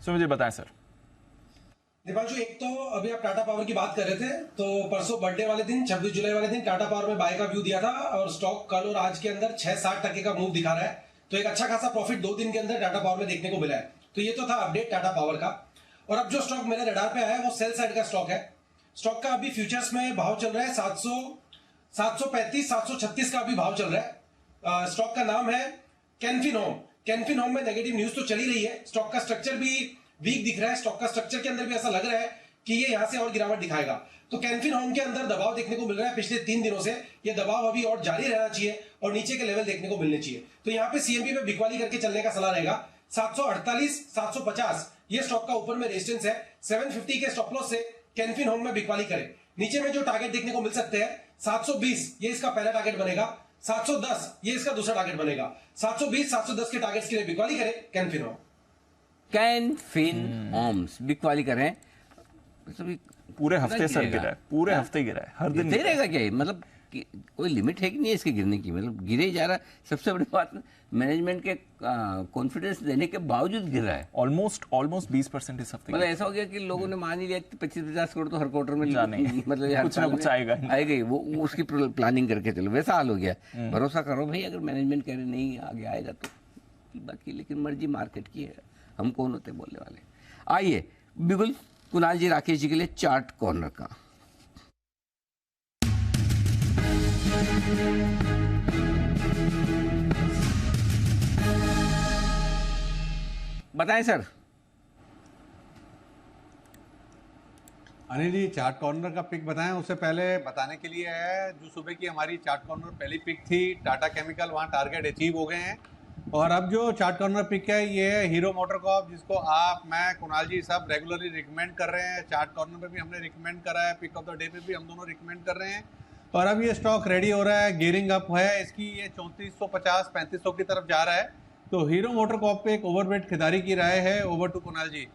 सुमित जी बताएं सर।
दीपांशु, एक तो अभी आप टाटा पावर की बात कर रहे थे, तो परसों बर्थडे वाले दिन 26 जुलाई वाले दिन टाटा पावर में बाय का व्यू दिया था, और स्टॉक कल और आज के अंदर 6-7% का मूव दिखा रहा है। तो एक अच्छा खासा प्रॉफिट 2 दिन के अंदर टाटा पावर में देखने को मिला है। तो ये तो था अपडेट टाटा पावर का। और अब जो स्टॉक मेरे रडार पे आया है वो सेल साइड का स्टॉक है। स्टॉक का अभी फ्यूचर्स में भाव चल रहा है 735, 736 का अभी भाव चल रहा है। स्टॉक का नाम है कैनफिन होम। कैनफिन होम में नेगेटिव न्यूज तो चली रही है, स्टॉक का स्ट्रक्चर भी वीक दिख रहा है। स्टॉक का स्ट्रक्चर के अंदर भी ऐसा लग रहा है कि ये यहां से और गिरावट दिखाएगा। तो कैनफिन होम के अंदर दबाव देखने को मिल रहा है पिछले 3 दिनों से। ये दबाव अभी और जारी रहना चाहिए और नीचे के लेवल देखने को मिलने चाहिए। तो यहाँ पे सीएमपी पे बिकवाली करके चलने का सलाह रहेगा। 748, 750 ये स्टॉक का ऊपर में रेजिस्टेंस है। 750 के स्टॉप लॉस से कैनफिन होम में बिकवाली करें। नीचे में जो टारगेट देखने को मिल सकते हैं 720, ये इसका पहला टारगेट बनेगा। 710 ये इसका दूसरा टारगेट बनेगा। 720, 710 के टारगेट्स के लिए बिकवाली करें कैनफिन होम।
कैनफिन होम्स बिकवाली करें,
पूरे हफ्ते सर गिरा है, पूरे हफ्ते गिरा है, हर दिन
रहेगा क्या? मतलब कोई लिमिट है कि नहीं है इसके गिरने की, मतलब गिरे ही जा रहा है। सबसे बड़ी बात मैनेजमेंट के कॉन्फिडेंस देने के बावजूद गिर रहा है।
ऑलमोस्ट 20% इस हफ्ते
मतलब ऐसा हो गया कि लोगों ने मान ही लिया कि 25-50 करोड़ तो हर क्वार्टर में
जाने ही।
मतलब हर
कुछ ना
साल
कुछ
में
आएगा ही।
वो उसकी प्लानिंग करके चलो, वैसा हाल हो गया। भरोसा करो भाई, अगर मैनेजमेंट कह रहे नहीं आगे आएगा तो बाकी, लेकिन मर्जी मार्केट की है, हम कौन होते बोलने वाले। आइए बिल्कुल कुणाल जी राकेश जी के लिए चार्ट कॉर्नर का। बताएं sir.
Anil ji, chart corner का पिक बताएं। उससे पहले बताने के लिए है, जो सुबह की हमारी चार्ट कॉर्नर पहली पिक थी टाटा केमिकल, वहाँ टारगेट अचीव हो गए हैं। और अब जो चार्ट कॉर्नर पिक है ये है हीरो मोटरकॉर्प, जिसको आप, मैं, कुणाल जी सब रेगुलरली रिकमेंड कर रहे हैं। चार्ट कॉर्नर पे भी हमने रिकमेंड करा है, पिक ऑफ द डे पे भी हम दोनों रिकमेंड कर रहे हैं। और अब ये स्टॉक रेडी हो रहा है, गियरिंग अप है इसकी, ये 3450-3500 की तरफ जा रहा है। तो हीरो मोटरकॉर्प पे एक ओवरवेट खरीदारी की राय है। ओवर टू कुणाल जी।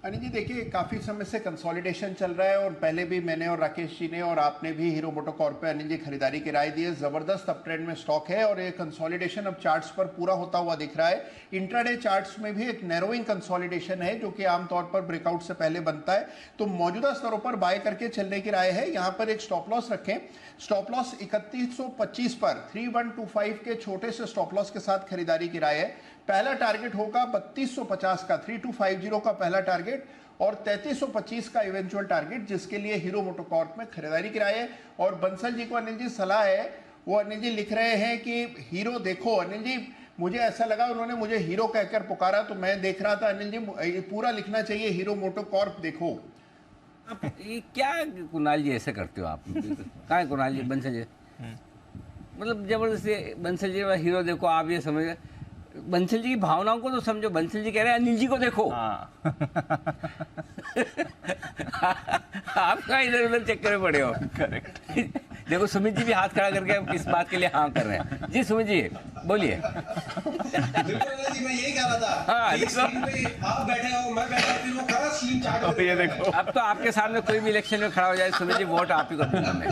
अनिल जी देखिए, काफ़ी समय से कंसोलिडेशन चल रहा है और पहले भी मैंने और राकेश जी ने और आपने भी हीरो मोटोकॉर्प पे अनिल जी खरीदारी की राय दी है। ज़बरदस्त अप ट्रेंड में स्टॉक है और ये कंसोलिडेशन अब चार्ट्स पर पूरा होता हुआ दिख रहा है। इंट्राडे चार्ट्स में भी एक नैरोइंग कंसोलिडेशन है जो कि आमतौर पर ब्रेकआउट से पहले बनता है। तो मौजूदा स्तरों पर बाय करके चलने की राय है। यहाँ पर एक स्टॉप लॉस रखें। स्टॉप लॉस 3125 पर 3125 के छोटे से स्टॉप लॉस के साथ खरीदारी की राय है। पहला टारगेट होगा 3250 का, 3250 का पहला टारगेट, और 3325 का इवेंचुअल टारगेट, जिसके लिए हीरो मोटोकॉर्प में खरीदारी की राय है। और बंसल जी को अनिल जी सलाह है, वो अनिल जी लिख रहे हैं कि हीरो देखो। अनिल जी मुझे ऐसा लगा उन्होंने मुझे हीरो कहकर पुकारा, तो मैं देख रहा था अनिल जी पूरा लिखना चाहिए हीरो मोटोकॉर्प देखो।
आप ये क्या कुणाल जी ऐसे करते हो आप? कहाँ है कुणाल जी? बंसल जी मतलब जबरदस्ती बंसल जी हीरो देखो, आप ये समझ गए। बंसल जी की भावनाओं को तो समझो। बंसल जी कह रहे हैं अनिल जी को देखो। आप कहाँ इधर उधर चक्कर में पड़े हो?
करेक्ट।
देखो सुमित जी भी हाथ खड़ा करके इस बात के लिए हाँ कर रहे हैं। जी सुमित जी बोलिए।
बिल्कुल जी, मैं यही कह रहा था।
हाँ,
एक स्क्रीन पे आप बैठे हो, मैं बैठा, फिर वो खड़ा स्क्रीन चार्ट।
ये देखो,
अब तो आपके सामने कोई भी इलेक्शन में खड़ा हो जाए सुमित जी, वोट आप ही को दूंगा मैं,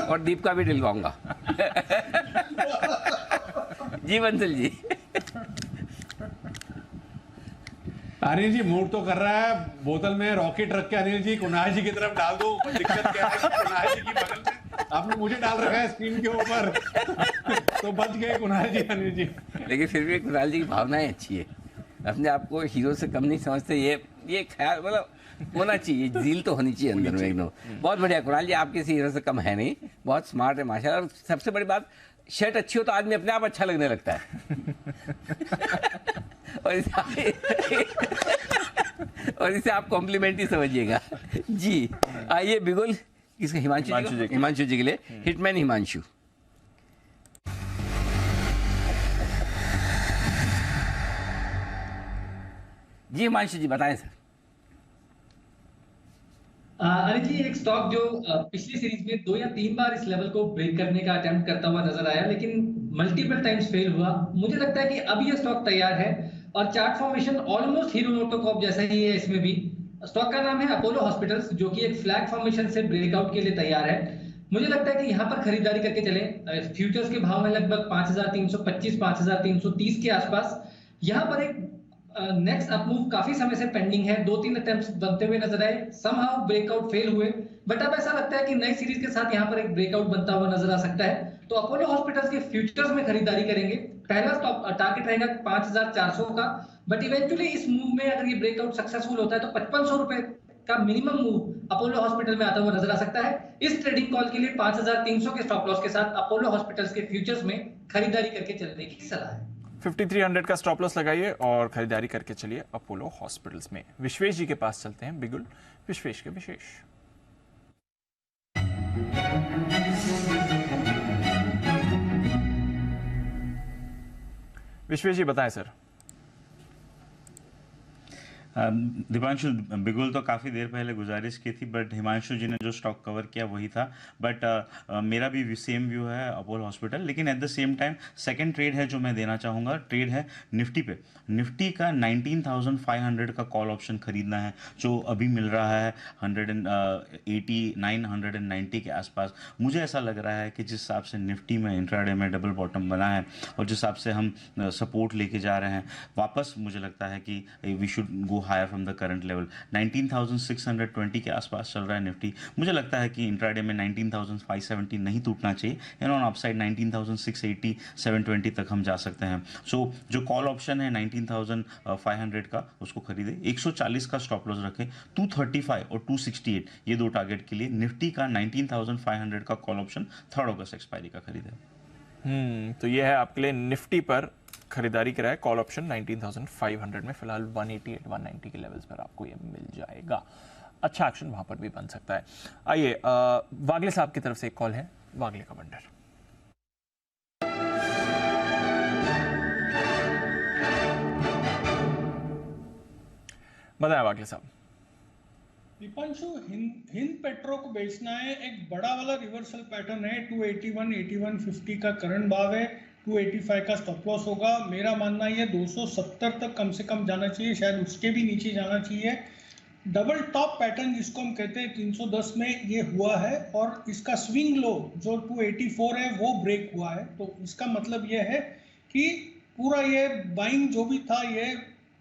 और दीप का भी दिलवाऊंगा। जी बंसल जी।
अनिल जी मूड तो कर रहा है, बोतल में रॉकेट रख के अनिल जी कुणाल जी की तरफ डाल दो। दिक्कत क्या है, कुणाल जी की बगल में आपने मुझे डाल रखा है स्क्रीन के ऊपर। तो बच गए कुणाल जी, अनिल जी।
लेकिन फिर भी कुणाल जी की भावनाएं अच्छी है, अपने आप को हीरो से कम नहीं समझते। ये ख्याल मतलब होना चाहिए, झील तो होनी चाहिए अंदर में एकदम। बहुत बढ़िया कुणाल जी, आप किसी हीरो से कम है नहीं, बहुत स्मार्ट है माशाल्लाह। और सबसे बड़ी बात, शर्ट अच्छी हो तो आदमी अपने आप अच्छा लगने लगता है। और इसे आप कॉम्प्लीमेंट ही समझिएगा। जी आइए बिगुल, किसके? हिमांशु जी के लिए हिटमैन हिमांशु। जी हिमांशु जी बताएं सर।
अनिल जी, एक स्टॉक जो पिछली सीरीज में 2 या 3 बार इस लेवल को ब्रेक करने का अटेम्प्ट करता हुआ नजर आया, लेकिन मल्टीपल टाइम्स फेल हुआ। मुझे लगता है कि अब ये स्टॉक तैयार है और chart formation almost hero MotoCorp जैसा ही है। इसमें भी स्टॉक का नाम है अपोलो हॉस्पिटल्स, जो कि एक फ्लैग फॉर्मेशन से ब्रेकआउट के लिए तैयार है। मुझे लगता है कि यहाँ पर खरीदारी करके चले। फ्यूचर्स के भाव में लगभग 5325 5330 के आसपास। यहाँ पर एक नेक्स्ट अपमूव काफी समय से पेंडिंग है, 2-3 अटेम्प्ट्स बनते हुए नजर आए, समहाउ ब्रेकआउट फेल हुए, बट अब ऐसा लगता है कि नई सीरीज के साथ यहाँ पर एक ब्रेकआउट बनता हुआ नजर आ सकता है। तो अपोलो हॉस्पिटल्स के फ्यूचर्स में खरीदारी करेंगे। पहला टारगेट रहेगा 5400 का, बट इवेंचुअली इस मूव में अगर ये ब्रेकआउट सक्सेसफुल होता है तो 5500 रुपए का मिनिमम मूव अपोलो हॉस्पिटल में आता हुआ नजर आ सकता है। इस ट्रेडिंग कॉल के लिए 5300 के स्टॉप लॉस के साथ अपोलो हॉस्पिटल्स के फ्यूचर्स में खरीदारी करके चलने की सलाह है।
5300 का स्टॉप लॉस लगाइए और खरीदारी करके चलिए अपोलो हॉस्पिटल्स में। विश्वेश जी के पास चलते हैं, बिगुल विश्वेश के विशेष। विश्वेश जी बताएं सर।
दीपांशु, बिगुल तो काफ़ी देर पहले गुजारिश की थी, बट हिमांशु जी ने जो स्टॉक कवर किया वही था। बट मेरा भी सेम व्यू है अपोलो हॉस्पिटल, लेकिन at the same time second trade है जो मैं देना चाहूँगा, ट्रेड है निफ्टी पे। निफ्टी का 19,500 का कॉल ऑप्शन खरीदना है, जो अभी मिल रहा है 189 के आसपास। मुझे ऐसा लग रहा है कि जिस हिसाब से निफ्टी में इंट्राडे में डबल बॉटम बना है और जिस हिसाब से हम सपोर्ट लेके जा रहे हैं वापस, मुझे लगता है कि we should go higher from the current level. 19,620 के आसपास चल रहा है निफ्टी। मुझे लगता है कि इंट्राडे में 19,570 नहीं टूटना चाहिए, एंड ऑन अपसाइड 19,680 720 तक हम जा सकते हैं। सो जो कॉल ऑप्शन है 19,500 का, उसको खरीदे। 140 का स्टॉप लॉस रखें। 235 और 268 ये दो टारगेट के लिए निफ्टी का 19,500 का कॉल ऑप्शन 3 अगस्त एक्सपायरी का खरीदे।
तो ये है आपके लिए निफ्टी पर खरीदारी करा है कॉल ऑप्शन 19,500 में। फिलहाल 188 190 के लेवल्स पर आपको ये मिल जाएगा। अच्छा एक्शन वहां पर भी बन सकता है। आइए वागले साहब की तरफ से एक कॉल है, वागले का बंडर। बताएं वागले साहब।
दीपांशु, हिंद पेट्रो को बेचना है। एक बड़ा वाला रिवर्सल पैटर्न है। 281 8150 का करंट भाव है, 285 का स्टॉप लॉस होगा। मेरा मानना ये 270 तक कम से कम जाना चाहिए, शायद उसके भी नीचे जाना चाहिए। डबल टॉप पैटर्न जिसको हम कहते हैं 310 में ये हुआ है, और इसका स्विंग लो जो 284 है वो ब्रेक हुआ है। तो इसका मतलब ये है कि पूरा ये बाइंग जो भी था ये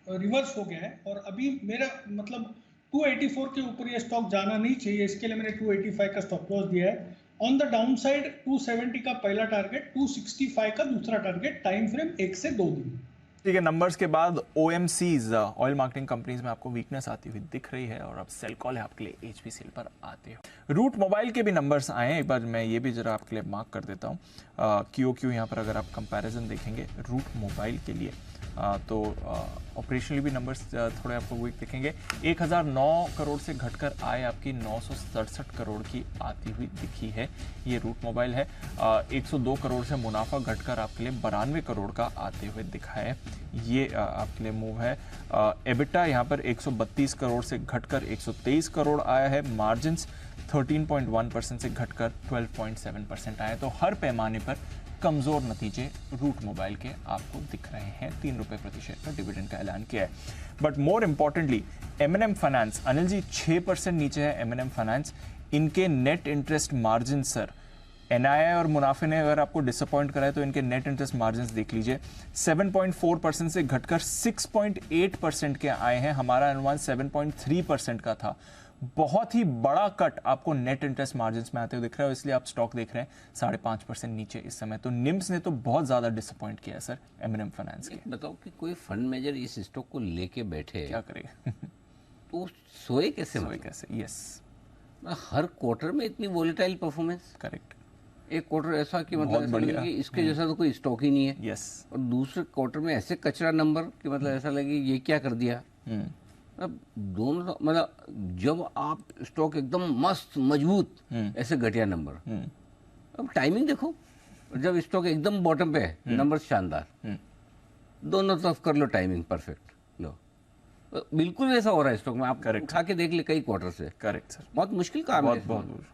रिवर्स हो गया है, और अभी मेरा मतलब 284 के ऊपर ये स्टॉक जाना नहीं चाहिए। इसके लिए मैंने 285 का स्टॉप लॉस दिया है। ऑन द डाउन साइड 270 का पहला टारगेट, 265 का दूसरा टारगेट, टाइम फ्रेम 1 से 2 दिन।
ठीक है, नंबर्स के बाद OMCs ऑयल मार्केटिंग कंपनीज में आपको वीकनेस आती हुई दिख रही है, और अब सेल कॉल है आपके लिए HPCL पर आते हो। रूट मोबाइल के भी नंबर्स आए हैं, एक बार मैं ये भी जरा आपके लिए मार्क कर देता हूँ। QOQ यहाँ पर अगर आप कंपैरिजन देखेंगे रूट मोबाइल के लिए, तो ऑपरेशनली भी नंबर्स थोड़े आपको वीक दिखेंगे। 1009 करोड़ से घटकर आय आपकी 967 करोड़ की आती हुई दिखी है, ये रूट मोबाइल है। 102 करोड़ से मुनाफा घटकर आपके लिए 92 करोड़ का आते हुए दिखा है, ये आपके लिए मूव है। एबिटा यहाँ पर 132 करोड़ से घटकर 123 करोड़ आया है। मार्जिन्स 13.1% से घटकर 12.7% आए। तो हर पैमाने पर कमजोर नतीजे रूट मोबाइल के आपको दिख रहे हैं। 3 रुपए प्रति शेयर का डिविडेंड का ऐलान किया है। But more importantly M&M finance, Anil ji 6% नीचे है M&M फाइनेंस। इनके net interest margin sir, NII और मुनाफे ने अगर आपको डिसअपॉइंट कराए तो इनके नेट इंटरेस्ट मार्जिन देख लीजिए, 7.4% से घटकर 6.8% के आए हैं। हमारा अनुमान 7.3% का था। बहुत ही बड़ा कट आपको नेट इंटरेस्ट मार्जिन्स में आते हुए दिख रहा है, इसलिए आप स्टॉक देख रहे हैं 5.5% नीचे इस समय। तो निम्स ने तो बहुत ज्यादा डिसअपॉइंट किया सर M&M फाइनेंस के।
बताओ कि कोई फंड मैनेजर इस स्टॉक को लेके बैठे,
क्या करेगा?
तो सोए कैसे?
यस,
हर क्वार्टर में इतनी वोलेटाइल परफॉर्मेंस।
करेक्ट।
एक क्वार्टर ऐसा कि मतलब ऐसा लगे कि इसके जैसा तो कोई स्टॉक ही नहीं है।
यस।
और दूसरे क्वार्टर में ऐसे कचरा नंबर कि मतलब ऐसा लगे ये क्या कर दिया। अब दोनों मतलब जब आप स्टॉक एकदम मस्त मजबूत, ऐसे घटिया नंबर। अब टाइमिंग देखो, जब स्टॉक एकदम बॉटम पे है, नंबर शानदार, दोनों तरफ कर लो टाइमिंग परफेक्ट लो। बिल्कुल ऐसा हो रहा है स्टॉक में, आप उठा के देख ले कई क्वार्टर से।
करेक्ट सर,
बहुत मुश्किल काम है।
बहुत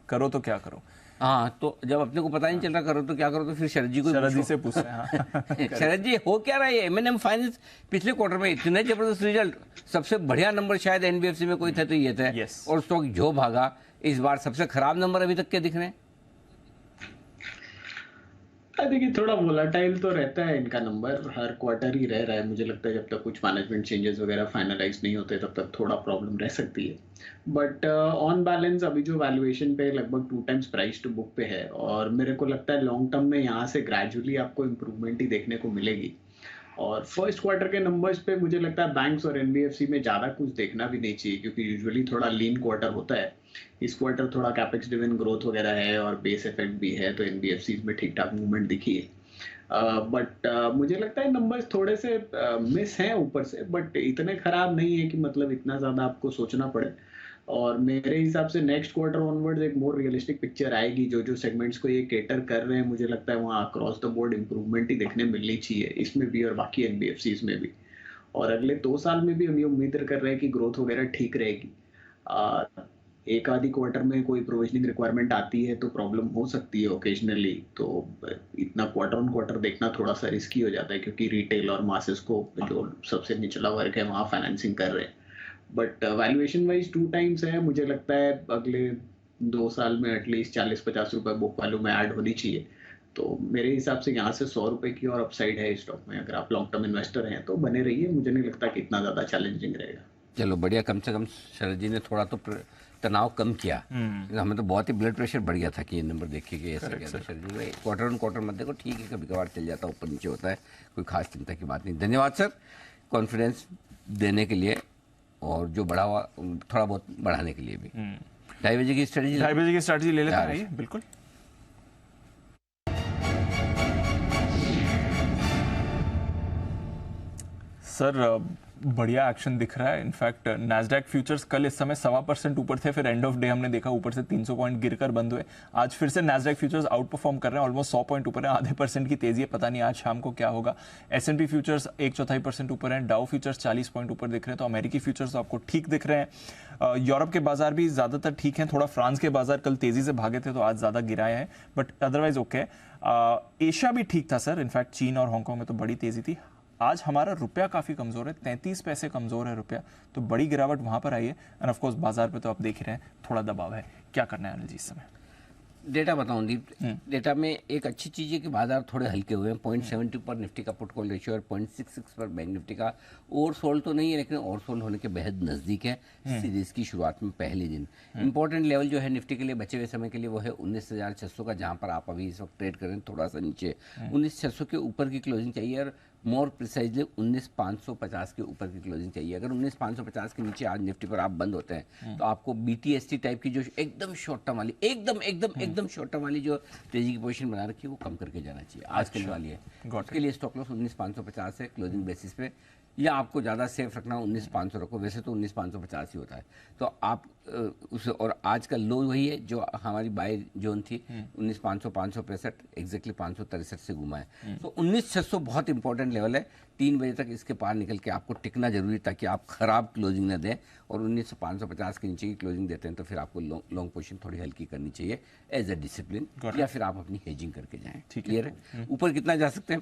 करो तो क्या करो।
हाँ, तो जब अपने को पता नहीं चल रहा करो तो क्या करो, तो फिर शरद जी को
से पूछ रहे हैं।
शरद जी हो क्या रहा है? M&M फाइनेंस पिछले क्वार्टर में इतने जबरदस्त रिजल्ट, सबसे बढ़िया नंबर शायद NBFC में कोई थे तो ये थे। और स्टॉक जो भागा, इस बार सबसे खराब नंबर अभी तक के दिख रहे हैं।
देखिए थोड़ा वोलाटाइल तो रहता है इनका नंबर, हर क्वार्टर ही रह रहा है। मुझे लगता है जब तक कुछ मैनेजमेंट चेंजेस वगैरह फाइनलाइज नहीं होते तब तक थोड़ा प्रॉब्लम रह सकती है। बट ऑन बैलेंस अभी जो वैल्यूएशन पे लगभग 2 टाइम्स प्राइस टू बुक पे है, और मेरे को लगता है लॉन्ग टर्म में यहाँ से ग्रेजुअली आपको इम्प्रूवमेंट ही देखने को मिलेगी। और फर्स्ट क्वार्टर के नंबर्स पे मुझे लगता है बैंक्स और NBFC में ज़्यादा कुछ देखना भी नहीं चाहिए, क्योंकि यूजुअली थोड़ा लीन क्वार्टर होता है। इस क्वार्टर थोड़ा कैपेक्स ड्रिवन ग्रोथ वगैरह है और बेस इफेक्ट भी है, तो NBFCs में ठीक ठाक मूवमेंट दिखी है। बट मुझे लगता है नंबर्स थोड़े से मिस हैं ऊपर से, बट इतने खराब नहीं है कि मतलब इतना ज़्यादा आपको सोचना पड़े। और मेरे हिसाब से नेक्स्ट क्वार्टर ऑनवर्ड्स एक मोर रियलिस्टिक पिक्चर आएगी। जो सेगमेंट्स को ये केटर कर रहे हैं, मुझे लगता है वहाँ अक्रॉस द बोर्ड इंप्रूवमेंट ही देखने मिलनी चाहिए, इसमें भी और बाकी NBFCs में भी। और अगले 2 साल में भी हम ये उम्मीद कर रहे हैं कि ग्रोथ वगैरह ठीक रहेगी। एक आधी क्वार्टर में कोई प्रोविजनिंग रिक्वायरमेंट आती है तो प्रॉब्लम हो सकती है ओकेजनली, तो इतना क्वार्टर ऑन क्वार्टर देखना थोड़ा सा रिस्की हो जाता है, क्योंकि रिटेल और मासेस को जो सबसे निचला वर्ग है वहाँ फाइनेंसिंग कर रहे हैं। बट वैल्यूएशन वाइज 2 टाइम्स है, मुझे लगता है अगले 2 साल में एटलीस्ट 40-50 रुपए बुक वैल्यू में ऐड होनी चाहिए। तो मेरे हिसाब से यहाँ से 100 रुपए की और अपसाइड है इस स्टॉक में। अगर आप लॉन्ग टर्म इन्वेस्टर हैं तो बने रहिए, मुझे नहीं लगता कि इतना ज़्यादा चैलेंजिंग रहेगा।
चलो बढ़िया, कम से कम शरद जी ने थोड़ा तो तनाव कम किया। हमें तो बहुत ही ब्लड प्रेशर बढ़ गया था कि ये नंबर देखे कि ऐसा क्या था। शरद जी भाई क्वार्टर ऑन क्वार्टर मत देखो, ठीक है, कभी कभार चल जाता है, ऊपर नीचे होता है, कोई खास चिंता की बात नहीं। धन्यवाद सर कॉन्फिडेंस देने के लिए और जो बढ़ा हुआ थोड़ा बहुत बढ़ाने के लिए भी। 2:30 बजे की स्ट्रेटेजी,
2:30 बजे की स्ट्रेटेजी ले लेते हैं, बिल्कुल। सर बढ़िया एक्शन दिख रहा है। इनफैक्ट नैस्डैक फ्यूचर्स कल इस समय 1.25% ऊपर थे, फिर एंड ऑफ डे हमने देखा ऊपर से 300 पॉइंट गिरकर बंद हुए। आज फिर से नैस्डैक फ्यूचर्स आउट परफॉर्म कर रहे हैं, ऑलमोस्ट 100 पॉइंट ऊपर है, आधे % की तेजी है। पता नहीं आज शाम को क्या होगा। S&P फ्यूचर्स 1/4% ऊपर है, डाउ फ्यूचर्स 40 पॉइंट ऊपर दिख रहे हैं। तो अमेरिकी फ्यूचर्स आपको ठीक दिख रहे हैं। यूरोप के बाजार भी ज्यादातर ठीक हैं, थोड़ा फ्रांस के बाजार कल तेजी से भागे थे तो आज ज्यादा गिराए हैं, बट अदरवाइज ओके। एशिया भी ठीक था सर, इनफैक्ट चीन और हांगकांग में तो बड़ी तेजी थी। आज हमारा रुपया काफी कमजोर है, 33 पैसे कमजोर है रुपया, तो बड़ी गिरावट वहां पर आई है। एंड ऑफ कोर्स बाजार पे तो आप देख ही रहे हैं थोड़ा दबाव है। क्या करना है अनिल जी इस समय?
डेटा बताऊं दीप, डेटा में एक अच्छी चीज़ है कि बाजार थोड़े हल्के हुए हैं। 0.72 पर निफ्टी का पुट कॉल रेशियो और 0.66 पर बैंक निफ्टी का। ओवर सोल्ड तो नहीं है, लेकिन ओवर सोल्ड होने के बेहद नज़दीक है सीरीज की शुरुआत में पहले दिन। इंपॉर्टेंट लेवल जो है निफ्टी के लिए बचे हुए समय के लिए वो है 19,600 का, जहां पर आप अभी इस वक्त ट्रेड करें थोड़ा सा नीचे 19,600 के ऊपर की क्लोजिंग चाहिए और मोर प्रिसाइजली 19,550 के ऊपर की क्लोजिंग चाहिए। अगर 19,550 के नीचे आज निफ्टी पर आप बंद होते हैं तो आपको BTST टाइप की जो एकदम शॉर्ट टर्म वाली एकदम शॉर्ट टर्म वाली जो तेजी की पोजीशन बना रखी है वो कम करके जाना चाहिए। आज कल वाली है, उसके लिए स्टॉप लॉस 19,550 है क्लोजिंग बेसिस पे, या आपको ज़्यादा सेफ रखना 19,500 रखो, वैसे तो 19,550 ही होता है। तो आप उस और आज का लो वही है जो हमारी बाय जोन थी 19,500 565 एग्जैक्टली 563 से घुमा है। तो 19,600 बहुत इंपॉर्टेंट लेवल है। 3 बजे तक इसके पार निकल के आपको टिकना जरूरी, ताकि आप खराब क्लोजिंग न दें, और 19,550 के नीचे की क्लोजिंग देते हैं तो फिर आपको लॉन्ग पोजीशन थोड़ी हल्की करनी चाहिए एज ए डिसिप्लिन, या फिर आप अपनी हेजिंग करके जाएं। क्लियर है? ऊपर कितना जा सकते हैं?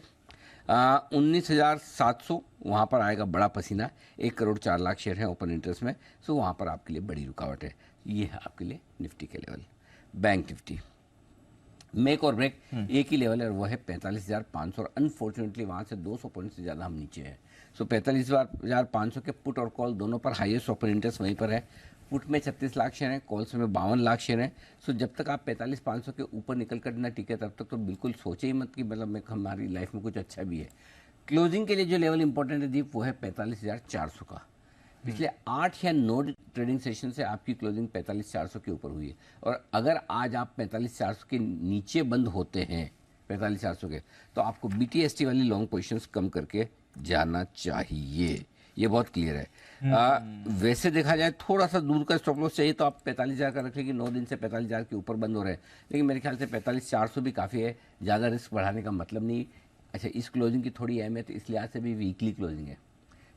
19,700 वहाँ पर आएगा बड़ा पसीना। 1 करोड़ 4 लाख शेयर हैं ओपन इंटरेस्ट में, सो वहाँ पर आपके लिए बड़ी रुकावट है। ये है आपके लिए निफ्टी के लेवल। बैंक निफ्टी मेक और ब्रेक एक ही लेवल है और वो है 45,500, और अनफॉर्चुनेटली वहाँ से 200 पॉइंट से ज़्यादा हम नीचे हैं। सो 45,500 के पुट और कॉल दोनों पर हाईएस्ट ओपन इंटरेस्ट वहीं पर है। पुट में 36 लाख शेयर हैं, कॉल्स में 52 लाख शेयर हैं। सो जब तक आप 45,500 के ऊपर निकल कर ना टिके तब तक तो बिल्कुल सोचे ही मत कि मतलब हमारी लाइफ में कुछ अच्छा भी है। क्लोजिंग के लिए जो लेवल इंपॉर्टेंट है दीप वो है 45,400 का। पिछले 8 या 9 ट्रेडिंग सेशन से आपकी क्लोजिंग 45,400 के ऊपर हुई है, और अगर आज आप 45,400 के नीचे बंद होते हैं 45,400 के, तो आपको BTST वाली लॉन्ग पोजीशंस कम करके जाना चाहिए। ये बहुत क्लियर है। वैसे देखा जाए थोड़ा सा दूर का स्टॉप लॉस चाहिए तो आप 45,000 का रखें कि 9 दिन से 45,000 के ऊपर बंद हो रहे हैं, लेकिन मेरे ख्याल से 45,400 भी काफ़ी है, ज़्यादा रिस्क बढ़ाने का मतलब नहीं। अच्छा, इस क्लोजिंग की थोड़ी अहमियत इस लिहाज से भी वीकली क्लोजिंग है,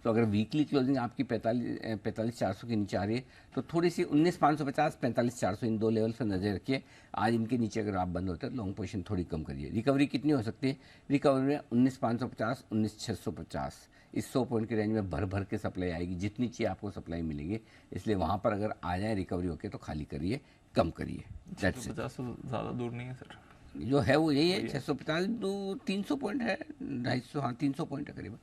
तो अगर वीकली क्लोजिंग आपकी 45,400 के नीचे आ रही है तो थोड़ी सी 19,550 45,400 इन 2 लेवल पर नजर रखिए। आज इनके नीचे अगर आप बंद होते हैं लॉन्ग पोजीशन थोड़ी कम करिए। रिकवरी कितनी हो सकती है? रिकवरी में 19,550 19,650 इस 100 पॉइंट की रेंज में भर भर के सप्लाई आएगी, जितनी चाहिए आपको सप्लाई मिलेगी। इसलिए वहाँ पर अगर आ जाए रिकवरी होके तो खाली करिए, कम करिए।
650 तो ज़्यादा दूर नहीं है सर,
जो है वो यही है। 650 तो 300 पॉइंट है, 250, हाँ 300 पॉइंट है करीब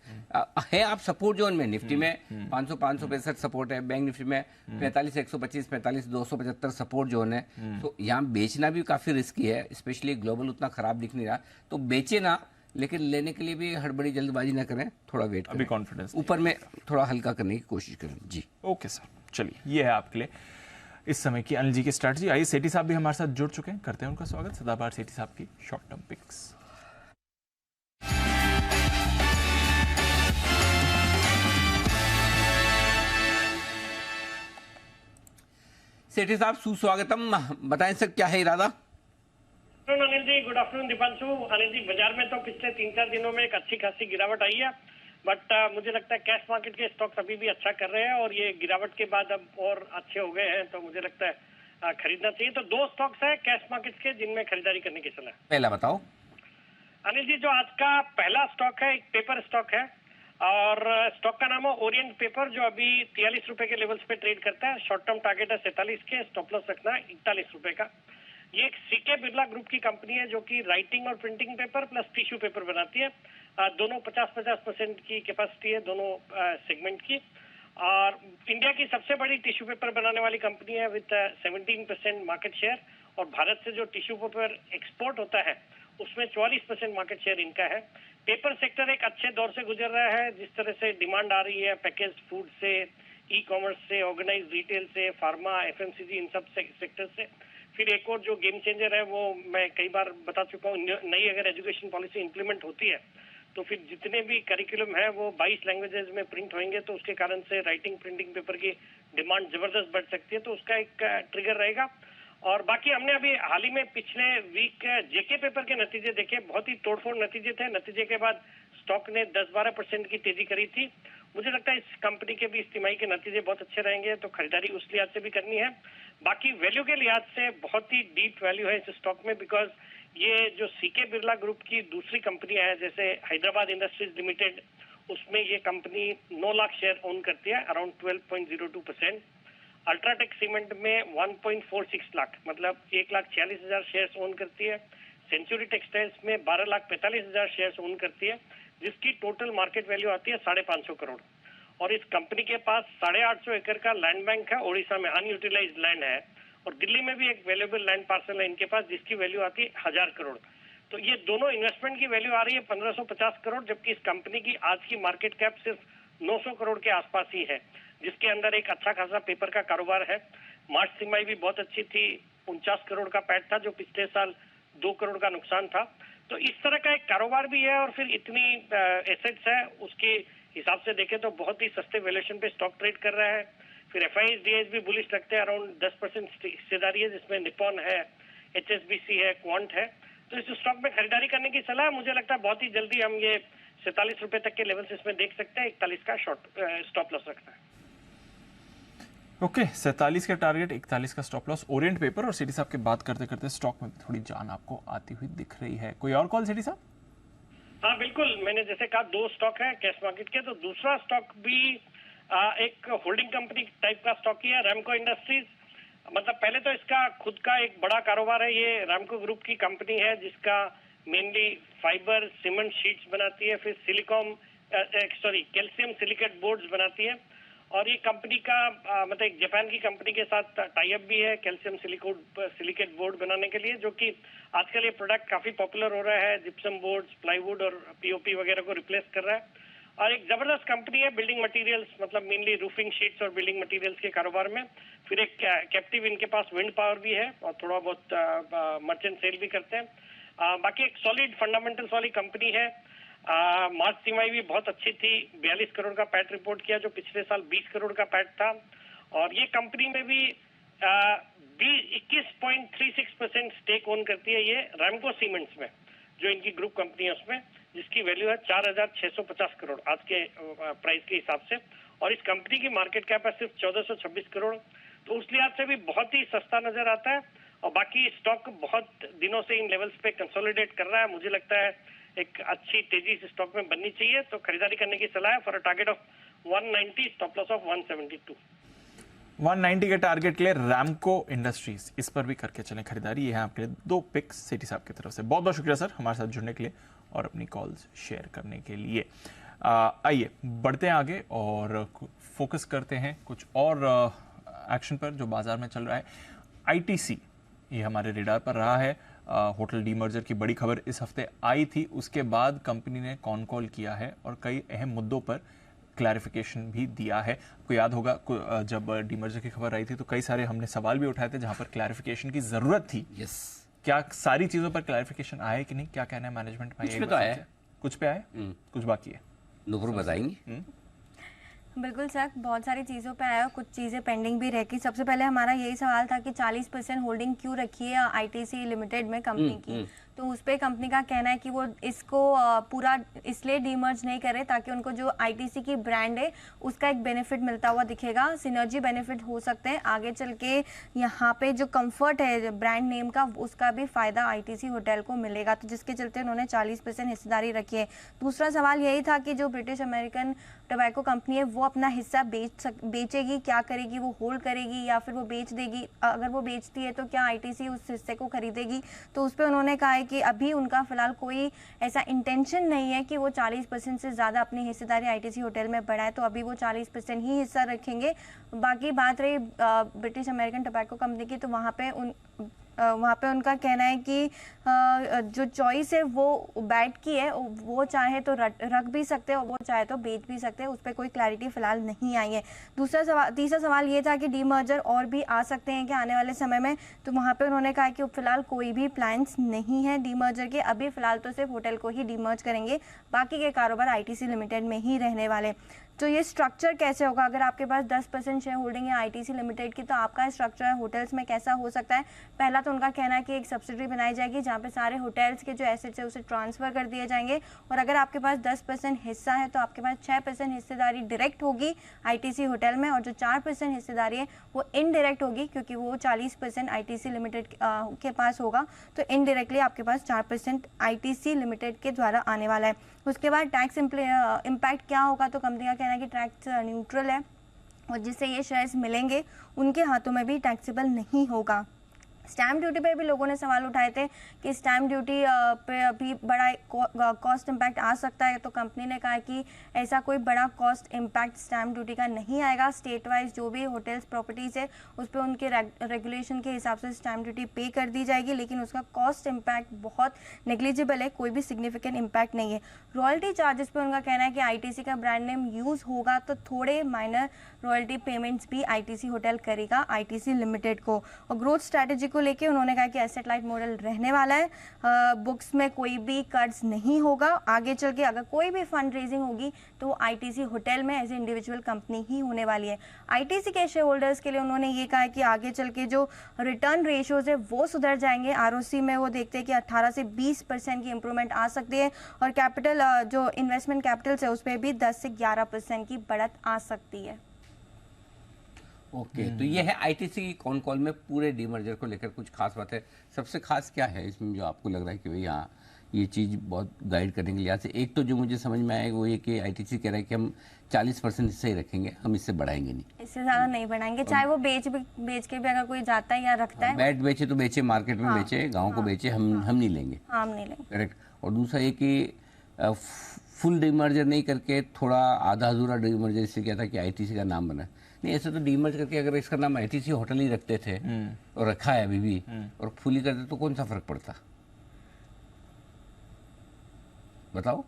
है। आप सपोर्ट जोन में निफ्टी में 500 565 सपोर्ट है, बैंक निफ्टी में 45,125 45,275 सपोर्ट जोन है। तो यहाँ बेचना भी काफ़ी रिस्की है, स्पेशली ग्लोबल उतना खराब दिख नहीं रहा, तो बेचे ना, लेकिन लेने के लिए भी हड़बड़ी जल्दबाजी ना करें, थोड़ा वेट करें,
अभी कॉन्फिडेंस
ऊपर में थोड़ा हल्का करने की कोशिश करें जी।
ओके सर, चलिए ये है आपके लिए इस समय की अनिल जी की स्ट्रैटेजी। आइए सेठी साहब भी हमारे साथ जुड़ चुके हैं, करते हैं उनका स्वागत। सदाबहार सेठी साहब की शॉर्ट टर्म पिक्स।
सेठी साहब सुस्वागतम, बताएं सर क्या है इरादा?
Anil ji, good afternoon Deepanshu. अनिल जी, बाजार में तो पिछले 3-4 दिनों में एक अच्छी खासी गिरावट आई है। बट मुझे लगता है कैश मार्केट के स्टॉक्स अभी भी अच्छा कर रहे हैं और ये गिरावट के बाद अब और अच्छे हो गए हैं, तो मुझे लगता है खरीदना चाहिए। तो 2 स्टॉक्स है कैश मार्केट के जिनमें खरीदारी करने की सलाह।
पहला बताओ
अनिल जी, जो आज का पहला स्टॉक है एक पेपर स्टॉक है और स्टॉक का नाम है ओरिएंट पेपर, जो अभी 43 रुपए के लेवल्स पे ट्रेड करता है। शॉर्ट टर्म टारगेट है 47 के, स्टॉप लॉस रखना है 41 रुपए का। ये एक सीके बिरला ग्रुप की कंपनी है जो कि राइटिंग और printing paper plus tissue paper बनाती है। दोनों 50-50% की कैपेसिटी है दोनों सेगमेंट की, और इंडिया की सबसे बड़ी टिश्यू पेपर बनाने वाली कंपनी है विद 17% मार्केट शेयर, और भारत से जो टिश्यू पेपर एक्सपोर्ट होता है उसमें 44% मार्केट शेयर इनका है। पेपर सेक्टर एक अच्छे दौर से गुजर रहा है, जिस तरह से डिमांड आ रही है पैकेज फूड से, ई कॉमर्स से, ऑर्गेनाइज रिटेल से, फार्मा, एफएमसीजी, इन सब सेक्टर से। फिर एक और जो गेम चेंजर है वो मैं कई बार बता चुका हूँ, नई अगर एजुकेशन पॉलिसी इंप्लीमेंट होती है तो फिर जितने भी करिकुलम है वो 22 लैंग्वेजेस में प्रिंट होंगे, तो उसके कारण से राइटिंग प्रिंटिंग पेपर की डिमांड जबरदस्त बढ़ सकती है, तो उसका एक ट्रिगर रहेगा। और बाकी हमने अभी हाल ही में पिछले वीक जेके पेपर के नतीजे देखे, बहुत ही तोड़फोड़ नतीजे थे। नतीजे के बाद स्टॉक ने 10-12% की तेजी करी थी। मुझे लगता है इस कंपनी के भी इस तिमाही के नतीजे बहुत अच्छे रहेंगे, तो खरीदारी उस लिहाज से भी करनी है। बाकी वैल्यू के लिहाज से बहुत ही डीप वैल्यू है इस स्टॉक में, बिकॉज ये जो सीके बिरला ग्रुप की दूसरी कंपनियां है जैसे हैदराबाद इंडस्ट्रीज लिमिटेड, उसमें ये कंपनी 9 लाख शेयर ओन करती है, अराउंड 12.02%। अल्ट्राटेक सीमेंट में 1.46 लाख मतलब 1,46,000 शेयर्स ओन करती है। सेंचुरी टेक्सटाइल्स में 12,45,000 शेयर्स ओन करती है, जिसकी टोटल मार्केट वैल्यू आती है 550 करोड़। और इस कंपनी के पास 850 एकड़ का लैंड बैंक है, ओडिशा में अनयूटिलाइज्ड लैंड है, और दिल्ली में भी एक वैल्यूएबल लैंड पार्सल है इनके पास जिसकी वैल्यू आती है 1000 करोड़। तो ये दोनों इन्वेस्टमेंट की वैल्यू आ रही है 1550 करोड़, जबकि इस कंपनी की आज की मार्केट कैप सिर्फ 900 करोड़ के आसपास ही है, जिसके अंदर एक अच्छा खासा पेपर का कारोबार है। मार्च तिमाही भी बहुत अच्छी थी, 49 करोड़ का पैट था जो पिछले साल 2 करोड़ का नुकसान था। तो इस तरह का एक कारोबार भी है, और फिर इतनी एसेट्स है, उसके हिसाब से देखें तो बहुत ही सस्ते वैल्यूएशन पे स्टॉक ट्रेड कर रहा है। फिर एफआईएस डीएस भी बुलिश लगते हैं, अराउंड 10% हिस्सेदारी है, जिसमें निपॉन है, एचएसबीसी है, क्वांट है। तो इस स्टॉक में खरीदारी करने की सलाह है। मुझे लगता है बहुत ही जल्दी हम ये 47 रुपए तक के लेवल्स इसमें देख सकते हैं। 41 का स्टॉप लॉस रखना है।
ओके 47 का टारगेट, 41 का स्टॉप लॉस, ओरिएंट पेपर। और सिटी साहब की बात करते करते स्टॉक में थोड़ी जान आपको आती हुई दिख रही है। कोई और कॉल सिटी साहब?
हाँ बिल्कुल, मैंने जैसे कहा 2 स्टॉक है कैश मार्केट के, तो दूसरा स्टॉक भी एक होल्डिंग कंपनी टाइप का स्टॉक ही है, रैमको इंडस्ट्रीज। मतलब पहले तो इसका खुद का एक बड़ा कारोबार है। ये रैमको ग्रुप की कंपनी है जिसका मेनली फाइबर सीमेंट शीट्स बनाती है, फिर कैल्शियम सिलिकेट बोर्ड्स बनाती है। और ये कंपनी का मतलब एक जापान की कंपनी के साथ टाई अप भी है कैल्शियम सिलिकेट बोर्ड बनाने के लिए, जो कि आजकल ये प्रोडक्ट काफी पॉपुलर हो रहा है। जिप्सम बोर्ड्स, प्लाईवुड और पीओपी वगैरह को रिप्लेस कर रहा है। और एक जबरदस्त कंपनी है बिल्डिंग मटेरियल्स, मतलब मेनली रूफिंग शीट्स और बिल्डिंग मटेरियल्स के कारोबार में। फिर एक कैप्टिव इनके पास विंड पावर भी है और थोड़ा बहुत मर्चेंट सेल भी करते हैं। बाकी एक सॉलिड फंडामेंटल्स वाली कंपनी है। मार्च तिमाही भी बहुत अच्छी थी, 42 करोड़ का पैट रिपोर्ट किया जो पिछले साल 20 करोड़ का पैट था। और ये कंपनी में भी 21.36% स्टेक ओन करती है ये रैमको सीमेंट्स में, जो इनकी ग्रुप कंपनी है उसमें, जिसकी वैल्यू है 4,650 करोड़ आज के प्राइस के हिसाब से। और इस कंपनी की मार्केट कैप है सिर्फ 1426 करोड़, तो उस लिहाज से भी बहुत ही सस्ता नजर आता है। और बाकी स्टॉक बहुत दिनों से इन लेवल्स पे कंसोलिडेट कर रहा है। मुझे लगता है एक अच्छी तेजी इस स्टॉक में बननी चाहिए, तो खरीदारी करने की सलाह है for a target of 190, stop loss of 172।
190 के टारगेट के लिए रैमको इंडस्ट्रीज, इस पर भी करके चलें खरीदारी। ये है आपके लिए 2 पिक्स सिटी साहब की तरफ से। बहुत बहुत शुक्रिया सर हमारे साथ जुड़ने के लिए और अपनी कॉल्स शेयर करने के लिए। आइए बढ़ते हैं आगे और फोकस करते हैं कुछ और एक्शन पर जो बाजार में चल रहा है। आईटीसी ये हमारे रेडार पर रहा है। होटल डीमर्जर की बड़ी खबर इस हफ्ते आई थी, उसके बाद कंपनी ने कॉन कॉल किया है और कई अहम मुद्दों पर क्लैरिफिकेशन भी दिया है। आपको याद होगा जब डीमर्जर की खबर आई थी तो कई सारे हमने सवाल भी उठाए थे जहां पर क्लैरिफिकेशन की जरूरत थी।
यस,
क्या सारी चीजों पर क्लैरिफिकेशन आया कि नहीं? क्या कहना है मैनेजमेंट का?
कुछ पे तो आया है,
कुछ पे आया, कुछ बाकी है।
नूपुर बताएंगे।
बिल्कुल सर, बहुत सारी चीज़ों पे आया, कुछ चीज़ें पेंडिंग भी रह गई। सबसे पहले हमारा यही सवाल था कि 40% होल्डिंग क्यों रखी है आईटीसी लिमिटेड में कंपनी की। तो उस पर कंपनी का कहना है कि वो इसको पूरा इसलिए डीमर्ज नहीं करे ताकि उनको जो आईटीसी की ब्रांड है उसका एक बेनिफिट मिलता हुआ दिखेगा, सिनर्जी बेनिफिट हो सकते हैं आगे चल के। यहाँ पे जो कंफर्ट है ब्रांड नेम का उसका भी फायदा आईटीसी होटल को मिलेगा, तो जिसके चलते उन्होंने 40% हिस्सेदारी रखी है। दूसरा सवाल यही था कि जो ब्रिटिश अमेरिकन टोबैको कंपनी है वो अपना हिस्सा बेचेगी, क्या करेगी, वो होल्ड करेगी या फिर वो बेच देगी। अगर वो बेचती है तो क्या आईटीसी उस हिस्से को खरीदेगी, तो उस पर उन्होंने कहा है कि अभी उनका फिलहाल कोई ऐसा इंटेंशन नहीं है कि वो 40% से ज़्यादा अपनी हिस्सेदारी आईटीसी होटल में बढ़ाए, तो अभी वो 40% ही हिस्सा रखेंगे। बाकी बात रही ब्रिटिश अमेरिकन टोबैको कंपनी की, तो वहाँ पे उनका कहना है कि जो चॉइस है वो बैट की है, वो चाहे तो रख भी सकते हैं और वो चाहे तो बेच भी सकते हैं, उस पर कोई क्लैरिटी फिलहाल नहीं आई है। तीसरा सवाल ये था कि डीमर्जर और भी आ सकते हैं कि आने वाले समय में, तो वहाँ पे उन्होंने कहा कि फिलहाल कोई भी प्लान्स नहीं है डीमर्जर के, अभी फिलहाल तो सिर्फ होटल को ही डीमर्ज करेंगे, बाकी के कारोबार आईटीसी लिमिटेड में ही रहने वाले। तो ये स्ट्रक्चर कैसे होगा, अगर आपके पास 10% शेयर होल्डिंग है आईटीसी लिमिटेड की, तो आपका स्ट्रक्चर होटल्स में कैसा हो सकता है। पहला तो उनका कहना है कि एक सब्सिडरी बनाई जाएगी जहाँ पे सारे होटल्स के जो एसेट्स है उसे ट्रांसफर कर दिए जाएंगे, और अगर आपके पास 10% हिस्सा है तो आपके पास 6% हिस्सेदारी डायरेक्ट होगी आईटीसी होटल में, और जो 4% हिस्सेदारी है वो इनडायरेक्ट होगी क्योंकि वो 40% आईटीसी लिमिटेड के पास होगा, तो इनडायरेक्टली आपके पास 4% आईटीसी लिमिटेड के द्वारा आने वाला है। उसके बाद टैक्स इम्पैक्ट क्या होगा, तो कंपनी का कहना है कि टैक्स न्यूट्रल है और जिससे ये शेयर्स मिलेंगे उनके हाथों में भी टैक्सेबल नहीं होगा। स्टैम्प ड्यूटी पे भी लोगों ने सवाल उठाए थे कि स्टैम्प ड्यूटी पे अभी बड़ा कॉस्ट इम्पैक्ट आ सकता है, तो कंपनी ने कहा कि ऐसा कोई बड़ा कॉस्ट इम्पैक्ट स्टैम्प ड्यूटी का नहीं आएगा। स्टेट वाइज जो भी होटल्स प्रॉपर्टीज़ है उस पर उनके रेगुलेशन के हिसाब से स्टैम्प ड्यूटी पे कर दी जाएगी, लेकिन उसका कॉस्ट इम्पैक्ट बहुत नेग्लिजिबल है, कोई भी सिग्निफिकेंट इम्पैक्ट नहीं है। रॉयल्टी चार्जेस पे उनका कहना है कि आईटीसी का ब्रांड नेम यूज़ होगा तो थोड़े माइनर रॉयल्टी पेमेंट्स भी आईटीसी होटल करेगा आईटीसी लिमिटेड को। और ग्रोथ स्ट्रैटेजी को लेके उन्होंने कहा कि एसेट लाइट मॉडल रहने वाला है, बुक्स में कोई भी कर्ज नहीं होगा। आगे चल के अगर कोई भी फंड रेजिंग होगी तो आईटीसी होटल में एज ए इंडिविजुअल कंपनी ही होने वाली है। आईटीसी के शेयर होल्डर्स के लिए उन्होंने ये कहा कि आगे चल के जो रिटर्न रेशियोज है वो सुधर जाएंगे। आरओसी में वो देखते हैं कि 18 से 20% की इंप्रूवमेंट आ सकती है, और कैपिटल जो इन्वेस्टमेंट कैपिटल है उस पर भी 10 से 11% की बढ़त आ सकती है।
ओके तो ये है आईटीसी की कॉन कॉल में पूरे डीमर्जर को लेकर कुछ खास बात है। सबसे खास क्या है इसमें जो आपको लग रहा है कि भाई हाँ ये चीज़ बहुत गाइड करने के लिहाज से? एक तो जो मुझे समझ में आया वो ये कि आईटीसी कह रहा है कि हम 40% हिस्से ही रखेंगे, हम इससे बढ़ाएंगे नहीं,
इससे ज़्यादा नहीं बढ़ाएंगे, चाहे वो बेच के भी अगर कोई जाता है या रखता है।
बैट बेचे तो बेचे, मार्केट में बेचे, गाँव को बेचे, हम नहीं लेंगे,
हम नहीं लेंगे।
करेक्ट। और दूसरा ये कि फुल डीमर्जर नहीं करके थोड़ा आधा अधूरा डीमर्जर, इससे क्या था कि आईटीसी का नाम बना। नहीं, ऐसे तो डीमर्ज करके अगर इसका नाम आईटीसी होटल ही रखते थे और रखा है अभी भी, और फुली करते तो कौन सा फर्क पड़ता, बताओ?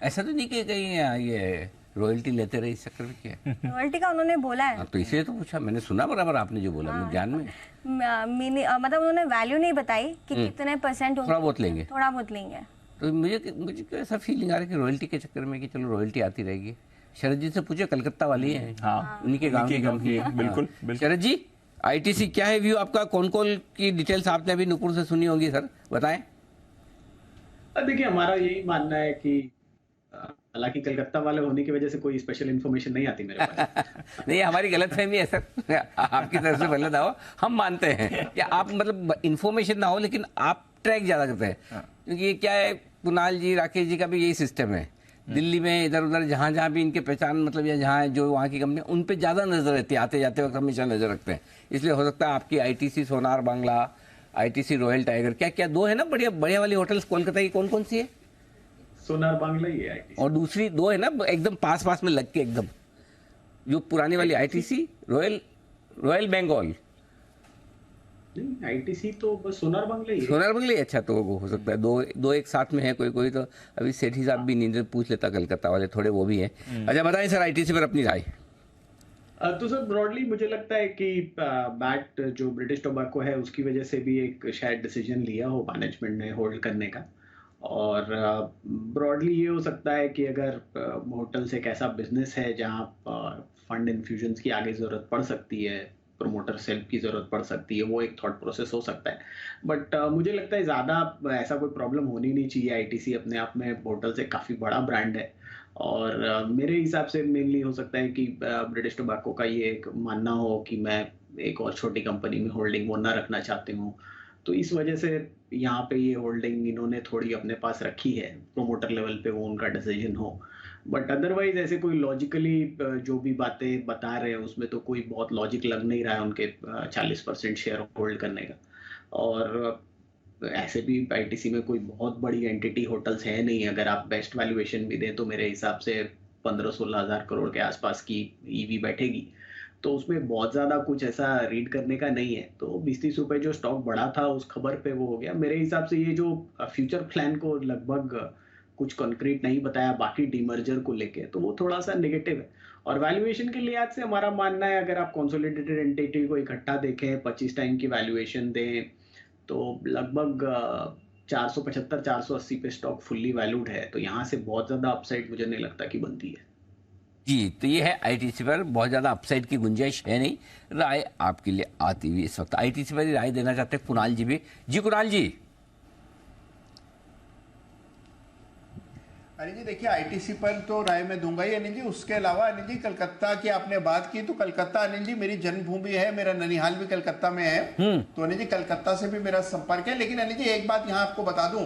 ऐसा तो नहीं कि कहीं ये रॉयल्टी लेते रहे इस चक्कर में क्या?
रॉयल्टी का उन्होंने बोला है,
तो इसलिए तो पूछा, मैंने सुना बराबर आपने जो बोला, मेरे ध्यान में।
मतलब उन्होंने वैल्यू नहीं बताई कि कितने परसेंट,
थोड़ा बहुत लेंगे,
थोड़ा बहुत लेंगे।
तो मुझे ऐसा फीलिंग आ रहा है कि रॉयल्टी के चक्कर में कि चलो रॉयल्टी आती रहेगी। शरद जी से पूछे, कलकत्ता वाली है,
हाँ,
उन्हीं के गांव की कंपनी है।
बिल्कुल।
शरद जी, आईटीसी क्या है व्यू आपका? कौन कौन की डिटेल्स आपने अभी नुपुर से सुनी होंगी, सर बताएं।
देखिए हमारा यही मानना है कि हालांकि कलकत्ता वाले होने की वजह से कोई स्पेशल इन्फॉर्मेशन नहीं आती मेरे पास।
नहीं, हमारी गलतफहमी है सर, आपकी तरफ से गलत हो, हम मानते हैं कि आप मतलब इन्फॉर्मेशन ना हो लेकिन आप ट्रैक ज्यादा करते हैं, क्योंकि ये क्या है, कुणाल जी, राकेश जी का भी यही सिस्टम है। दिल्ली में इधर उधर जहाँ भी इनके पहचान मतलब या जहाँ जो वहाँ की कंपनी, उन पे ज़्यादा नज़र रहती है, आते जाते वक्त हमेशा नज़र रखते हैं। इसलिए हो सकता है आपकी ITC Sonar Bangla, ITC royal tiger, क्या क्या दो है ना बढ़िया बढ़िया वाली होटल्स कोलकाता की, कौन कौन सी है?
सोनार बांग्ला ही है आईटीसी,
और दूसरी दो है ना एकदम पास पास में लग के, एकदम जो पुरानी वाली आईटीसी रॉयल बंगाल।
नहीं, आईटीसी तो बस सोनार बांग्ला ही है।
सोनार बांग्ला, अच्छा तो वो हो सकता है दो एक साथ में है, कोई तो अभी सेठी साहब भी नींद पूछ लेता, कलकत्ता वाले थोड़े वो भी है। अच्छा बताएं सर, आईटीसी पर अपनी राय।
तो सर ब्रॉडली मुझे लगता है कि बैट जो ब्रिटिश टोबैको है उसकी वजह से भी एक शायद डिसीजन लिया हो मैनेजमेंट ने होल्ड करने का, और ब्रॉडली ये हो सकता है कि अगर होटल्स एक ऐसा बिजनेस है जहां फंड इन्फ्यूजन्स की आगे ज़रूरत पड़ सकती है, प्रोमोटर सेल्फ की ज़रूरत पड़ सकती है, वो एक थॉट प्रोसेस हो सकता है। बट मुझे लगता है ज़्यादा ऐसा कोई प्रॉब्लम होनी नहीं चाहिए। आईटीसी अपने आप में होटल से काफ़ी बड़ा ब्रांड है और मेरे हिसाब से मेनली हो सकता है कि ब्रिटिश टोबैको का ये एक मानना हो कि मैं एक और छोटी कंपनी में होल्डिंग वो ना रखना चाहती हूँ, तो इस वजह से यहाँ पे ये होल्डिंग इन्होंने थोड़ी अपने पास रखी है, प्रोमोटर लेवल पे वो उनका डिसीजन हो। बट अदरवाइज ऐसे कोई लॉजिकली जो भी बातें बता रहे हैं उसमें तो कोई बहुत लॉजिक लग नहीं रहा है उनके 40% शेयर होल्ड करने का। और ऐसे भी आईटीसी में कोई बहुत बड़ी एंटिटी होटल्स है नहीं, अगर आप बेस्ट वैल्यूएशन भी दें तो मेरे हिसाब से 15-16 हज़ार करोड़ के आसपास की ईवी बैठेगी, तो उसमें बहुत ज़्यादा कुछ ऐसा रीड करने का नहीं है। तो 20-30 रुपए जो स्टॉक बढ़ा था उस खबर पे वो हो गया। मेरे हिसाब से ये जो फ्यूचर प्लान को लगभग कुछ कॉन्क्रीट नहीं बताया बाकी डीमर्जर को लेके, तो वो थोड़ा सा नेगेटिव है। और वैल्यूएशन के लिहाज से हमारा मानना है अगर आप कंसोलिडेटेड एंटिटी को इकट्ठा देखें, 25 टाइम की वैल्यूएशन दें, तो लगभग 475-480 पे स्टॉक फुल्ली वैल्यूड है। तो यहाँ से बहुत ज़्यादा अपसाइड मुझे नहीं लगता कि बनती है।
जी, तो ये है आईटीसी पर बहुत ज़्यादा अपसाइड की गुंजाइश है नहीं। राय आपके लिए आती हुई इस वक्त आईटीसी पर राय देना चाहते हैं कुणाल जी भी। जी कुणाल जी।
अनिल जी देखिए, आईटीसी पर तो राय मैं दूंगा ही अनिल जी। उसके अलावा अनिल जी कलकत्ता की आपने बात की, तो कलकत्ता अनिल जी मेरी जन्मभूमि है, मेरा ननिहाल भी कलकत्ता में है, तो अनिल जी कलकत्ता से भी मेरा संपर्क है। लेकिन अनिल जी एक बात यहाँ आपको बता दूं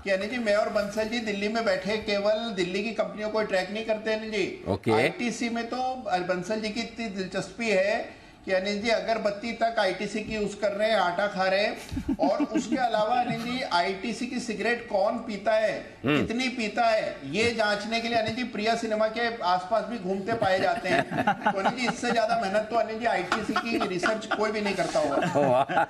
कि अनिल जी मैं और बंसल जी दिल्ली में बैठे केवल दिल्ली की कंपनियों को ट्रैक नहीं करते अनिल जी। आईटीसी में तो बंसल जी की इतनी दिलचस्पी है कि अनिल जी अगरबत्ती तक आईटीसी की यूज कर रहे हैं, आटा खा रहे हैं। और उसके अलावा अनिल जी आईटीसी की सिगरेट कौन पीता है, कितनी पीता है, ये जांचने के लिए अनिल जी प्रिया सिनेमा के आसपास भी घूमते पाए जाते हैं। तो अनिल जी इससे ज्यादा मेहनत तो अनिल जी आईटीसी की रिसर्च कोई भी नहीं करता होगा।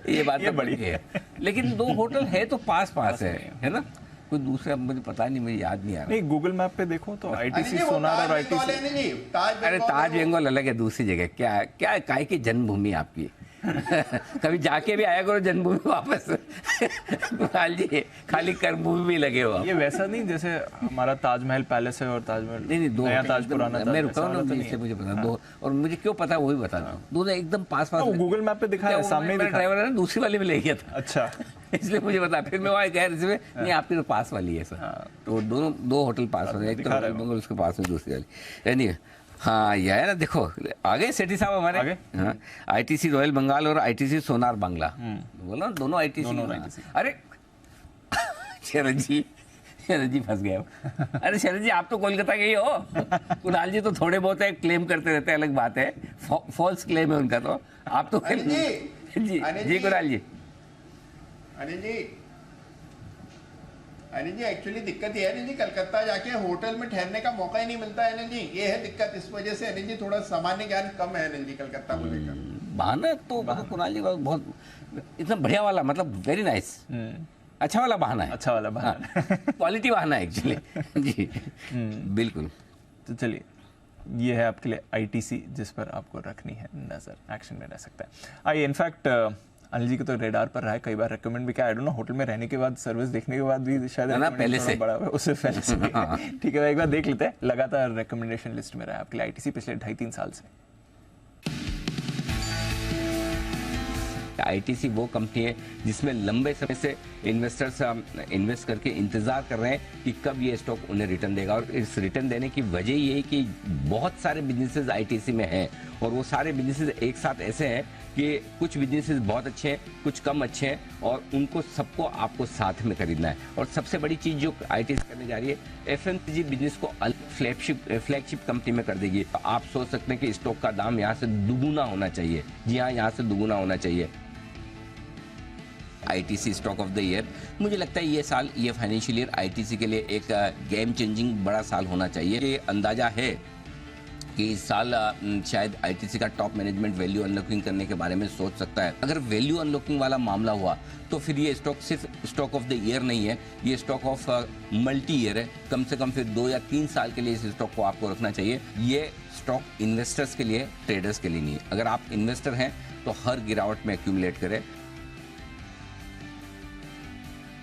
ये बात तो बड़ी है, लेकिन 2 होटल है तो पास है ना? कोई दूसरा मुझे पता नहीं, मुझे याद नहीं आ रहा।
नहीं, गूगल मैप पे देखो तो आईटीसी सोनार और आईटीसी।
अरे ताज बेंगल अलग है, दूसरी जगह। क्या क्या काय की जन्मभूमि आपकी। कभी जाके भी आया करो जन्मभूमि वापस। कुणाल जी खाली कर्मभूमि भी लगे हो।
ये वैसा नहीं जैसे हमारा ताजमहल पैलेस है और ताजमहल
नहीं, दो
नया ताज पुराना ताज।
मैं रुका हूँ ना, इससे मुझे पता। दो, और मुझे क्यों पता वही बता दूं, दोनों एकदम पास
गूगल मैप पे दिखा है, सामने दिखा।
ड्राइवर है ना, दूसरी वाली में ले गया था।
अच्छा,
इसलिए मुझे पता। फिर मैं वहाँ गया, इसमें नहीं आपकी तो पास वाली है सर। तो दोनों 2 होटल पास वाले, एक तो उसके पास में दूसरी वाली। यानी हाँ ये है ना, देखो आ गए सेठी साहब हमारे। हाँ, आईटीसी रॉयल बंगाल और आईटीसी सोनार बांग्ला, बोला दोनों आईटीसी। अरे शरद जी फंस गए। अरे शरद जी आप तो कोलकाता के ही हो। कुणाल जी तो थोड़े बहुत है क्लेम करते रहते हैं, अलग बात है, फॉल्स क्लेम है उनका। तो आप तो जी कुणाल जी।
अनिल जी एक्चुअली दिक्कत ये है अनिल जी, कलकत्ता जाके होटल में ठहरने का मौका ही नहीं मिलता है अनिल जी, ये है दिक्कत। इस वजह से अनिल जी थोड़ा सामान्य ज्ञान कम है अनिल जी कलकत्ता को लेकर।
बहाना तो कुणाल जी का बहुत इतना बढ़िया वाला, मतलब वेरी नाइस, अच्छा वाला बहाना है।
अच्छा वाला बहाना,
क्वालिटी बहाना है एक्चुअली। जी बिल्कुल।
तो चलिए, ये है आपके लिए आईटीसी जिस पर आपको रखनी है नजर, एक्शन में रह सकता है। आइए, इनफैक्ट अनिल जी को तो रेडार पर रहा है, कई बार रेकमेंड भी किया। आई डोंट नो, होटल में रहने के बाद, सर्विस देखने के बाद भी शायद
ना पहले से
बड़ा है, उससे पहले से भी। ठीक है, एक बार देख लेते हैं। लगातार रिकमेंडेशन लिस्ट में रहा है आपके लिए आईटीसी पिछले 2.5-3 साल से।
आईटीसी वो कंपनी है जिसमें लंबे समय से इन्वेस्टर्स इन्वेस्ट करके इंतजार कर रहे हैं कि कब ये स्टॉक उन्हें रिटर्न देगा। और इस रिटर्न देने की वजह ये है कि बहुत सारे बिजनेसेस आईटीसी में हैं, और वो सारे बिजनेसेस एक साथ ऐसे हैं कि कुछ बिजनेसेस बहुत अच्छे हैं, कुछ कम अच्छे हैं, और उनको सबको आपको साथ में खरीदना है। और सबसे बड़ी चीज जो आईटीसी करने जा रही है, एफएमसीजी बिजनेस को फ्लैगशिप कंपनी में कर देगी। तो आप सोच सकते हैं कि स्टॉक का दाम यहाँ से दुगुना होना चाहिए। जी हाँ, यहाँ से दुगुना होना चाहिए। ITC stock of the year, मुझे लगता है ये साल, ये फाइनेंशियल ईयर आईटीसी के लिए एक गेम चेंजिंग बड़ा साल होना चाहिए। ये अंदाजा है कि इस साल शायद आईटीसी का टॉप मैनेजमेंट वैल्यू अनलॉकिंग करने के बारे में सोच सकता है। अगर वैल्यू अनलॉकिंग वाला मामला हुआ तो फिर ये स्टॉक सिर्फ स्टॉक ऑफ द ईयर नहीं है, ये स्टॉक ऑफ मल्टी ईयर है। कम से कम फिर 2 या 3 साल के लिए इस स्टॉक को आपको रखना चाहिए। ये स्टॉक इन्वेस्टर्स के लिए, ट्रेडर्स के लिए नहीं है। अगर आप इन्वेस्टर हैं तो हर गिरावट में एक्यूमुलेट करें।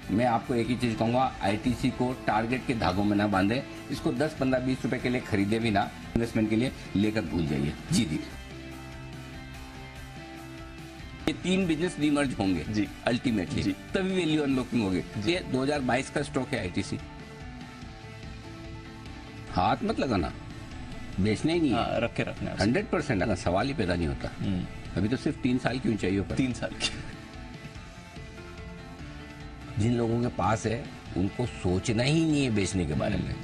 मैं आपको एक ही चीज कहूंगा, आईटीसी को टारगेट के धागों में ना बांधे। इसको 10, 15, 20 रुपए के लिए खरीदे भी ना, इन्वेस्टमेंट के लिए लेकर भूल जाइए। जी। ये 3 बिजनेस डीमर्ज होंगे
जी।
अल्टीमेटली,
जी।
तभी वैल्यू अनलॉकिंग होगी। ये 2022 का स्टॉक है आईटीसी, हाथ मत लगाना, बेचना ही नहीं है,
रख के रखना है।
100% अगर सवाल ही पैदा नहीं होता। अभी तो सिर्फ 3 साल की ऊंचाइयों पर।
3 साल की।
जिन लोगों के पास है उनको सोचना ही नहीं है बेचने के बारे में,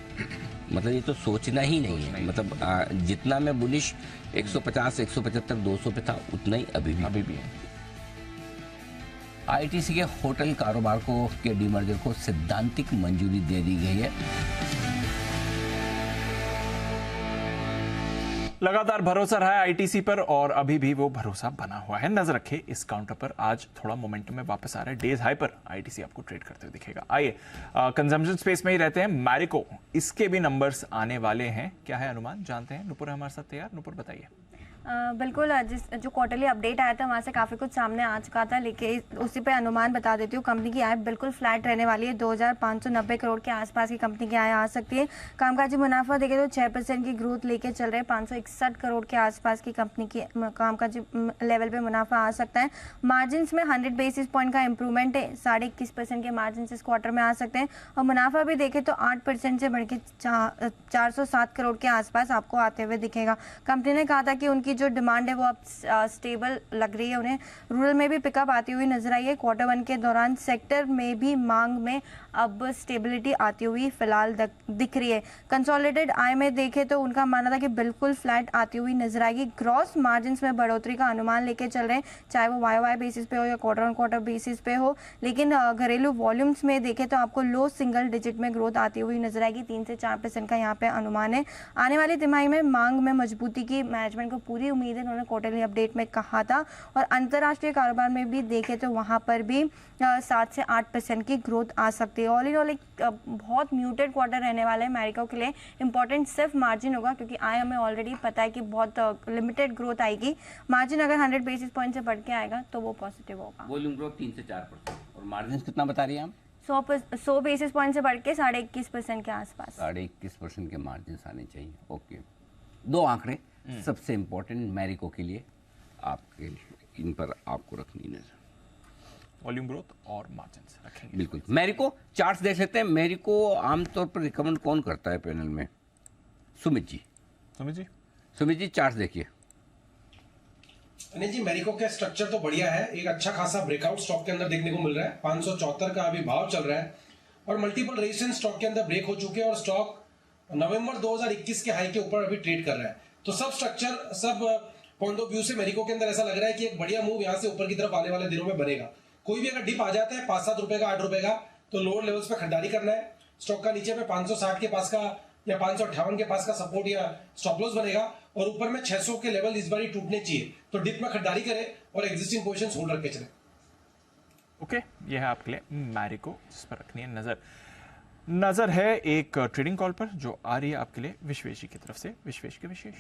मतलब ये तो सोचना ही नहीं है। मतलब जितना मैं बुलिश 150, 175, 200 पे था, उतना ही अभी भी है। आईटीसी के होटल कारोबार को के डीमर्जर को सैद्धांतिक मंजूरी दे दी गई है।
लगातार भरोसा रहा है आईटीसी पर और अभी भी वो भरोसा बना हुआ है। नजर रखे इस काउंटर पर, आज थोड़ा मोमेंटम में वापस आ रहा है। डेज हाई पर आईटीसी आपको ट्रेड करते हुए दिखेगा। आइए कंजम्पशन स्पेस में ही रहते हैं। मैरिको, इसके भी नंबर्स आने वाले हैं, क्या है अनुमान जानते हैं। नुपुर है हमारे साथ तैयार। नुपुर बताइए।
बिल्कुल, जो क्वार्टरली अपडेट आया था वहाँ से काफ़ी कुछ सामने आ चुका था, लेकिन उसी पे अनुमान बता देती हूँ। कंपनी की आय बिल्कुल फ्लैट रहने वाली है, 2590 करोड़ के आसपास की कंपनी की आय आ सकती है। कामकाजी मुनाफा देखें तो 6% की ग्रोथ लेके चल रहे हैं, 561 करोड़ के आसपास की कंपनी की कामकाजी लेवल पे मुनाफा आ सकता है। मार्जिन में 100 बेसिस पॉइंट का इंप्रूवमेंट है, 21.5% के मार्जिन इस क्वार्टर में आ सकते हैं। और मुनाफा भी देखें तो 8% से बढ़ के 407 करोड़ के आसपास आपको आते हुए दिखेगा। कंपनी ने कहा था कि उनकी जो डिमांड है वो अब स्टेबल लग रही है, उन्हें रूरल में भी पिकअप आती हुई नजर आई है। क्वार्टर 1 के दौरान सेक्टर में भी मांग में अब स्टेबिलिटी आती हुई फिलहाल दिख रही है। कंसोलिडेटेड आय में देखें तो उनका मानना था कि बिल्कुल फ्लैट आती हुई नजर आएगी। ग्रॉस मार्जिन में बढ़ोतरी का अनुमान लेके चल रहे हैं, चाहे वो वाई बेसिस पे हो या क्वार्टर ऑन क्वार्टर बेसिस पे हो। लेकिन घरेलू वॉल्यूम्स में देखें तो आपको लो सिंगल डिजिट में ग्रोथ आती हुई नजर आएगी, 3 से 4% का यहाँ पे अनुमान है। आने वाली तिमाही में मांग में मजबूती की मैनेजमेंट को पूरी उम्मीद है, उन्होंने क्वार्टरली अपडेट में कहा था। और अंतर्राष्ट्रीय कारोबार में भी देखें तो वहां पर भी 7 से 8% की ग्रोथ आ सकती है। ऑल इन ऑल एक बहुत म्यूटेड क्वार्टर रहने वाला है मैरिको के लिए। इंपॉर्टेंट सिर्फ मार्जिन होगा, क्योंकि आय हमें ऑलरेडी पता है कि बहुत लिमिटेड ग्रोथ आएगी। मार्जिन अगर 100 बेसिस पॉइंट से बढ़ के आएगा तो वो पॉजिटिव होगा।
वॉल्यूम ग्रोथ 3 से 4% और मार्जिन कितना बता रही हैं आप?
100 बेसिस पॉइंट से बढ़ के 21.5% के आसपास,
21.5% के मार्जिन आने चाहिए। ओके, 2 आंकड़े सबसे इंपॉर्टेंट मैरिको के लिए, आपके लिए इन पर आपको रखनी नजर।
वॉल्यूम ग्रोथ और मार्जिन्स रखेंगे।
बिल्कुल। मैरिको चार्ट्स देख लेते हैं। मैरिको आमतौर पर रिकमेंड कौन करता है पैनल में? सुमित जी। सुमित जी चार्ट्स देखिए।
अनिल जी, मैरिको का स्ट्रक्चर तो बढ़िया है, एक अच्छा खासा ब्रेकआउट स्टॉक के अंदर देखने को मिल रहा है। 574 का अभी भाव चल रहा है और मल्टीपल रेजिस्टेंस स्टॉक के अंदर ब्रेक हो चुके हैं और स्टॉक नवंबर 2021 के हाई के ऊपर अभी ट्रेड कर रहा है। तो सब स्ट्रक्चर, सब पॉइंट ऑफ व्यू से मैरिको के अंदर ऐसा लग रहा है कि एक बढ़िया मूव यहाँ से ऊपर की तरफ आने वाले दिनों में बनेगा। कोई भी अगर डिप आ जाता है 5-7 रुपए का, 8 रुपए का, तो लोअर लेवल्स पे खरीदारी करना है। स्टॉक का नीचे पे 560 के पास का या 558 के पास का सपोर्ट या स्टॉप लॉस बनेगा और ऊपर में 600 के लेवल इस बार ही टूटने चाहिए। तो डिप में खरीदारी करें और एग्जिस्टिंग पोजीशंस होल्ड रख के चलें।
ओके, ये है आपके लिए मैरिको, जिस पर रखनी है नजर है एक ट्रेडिंग कॉल पर जो आ रही है आपके लिए विश्वेश जी की तरफ से। विश्वेश के विशेष।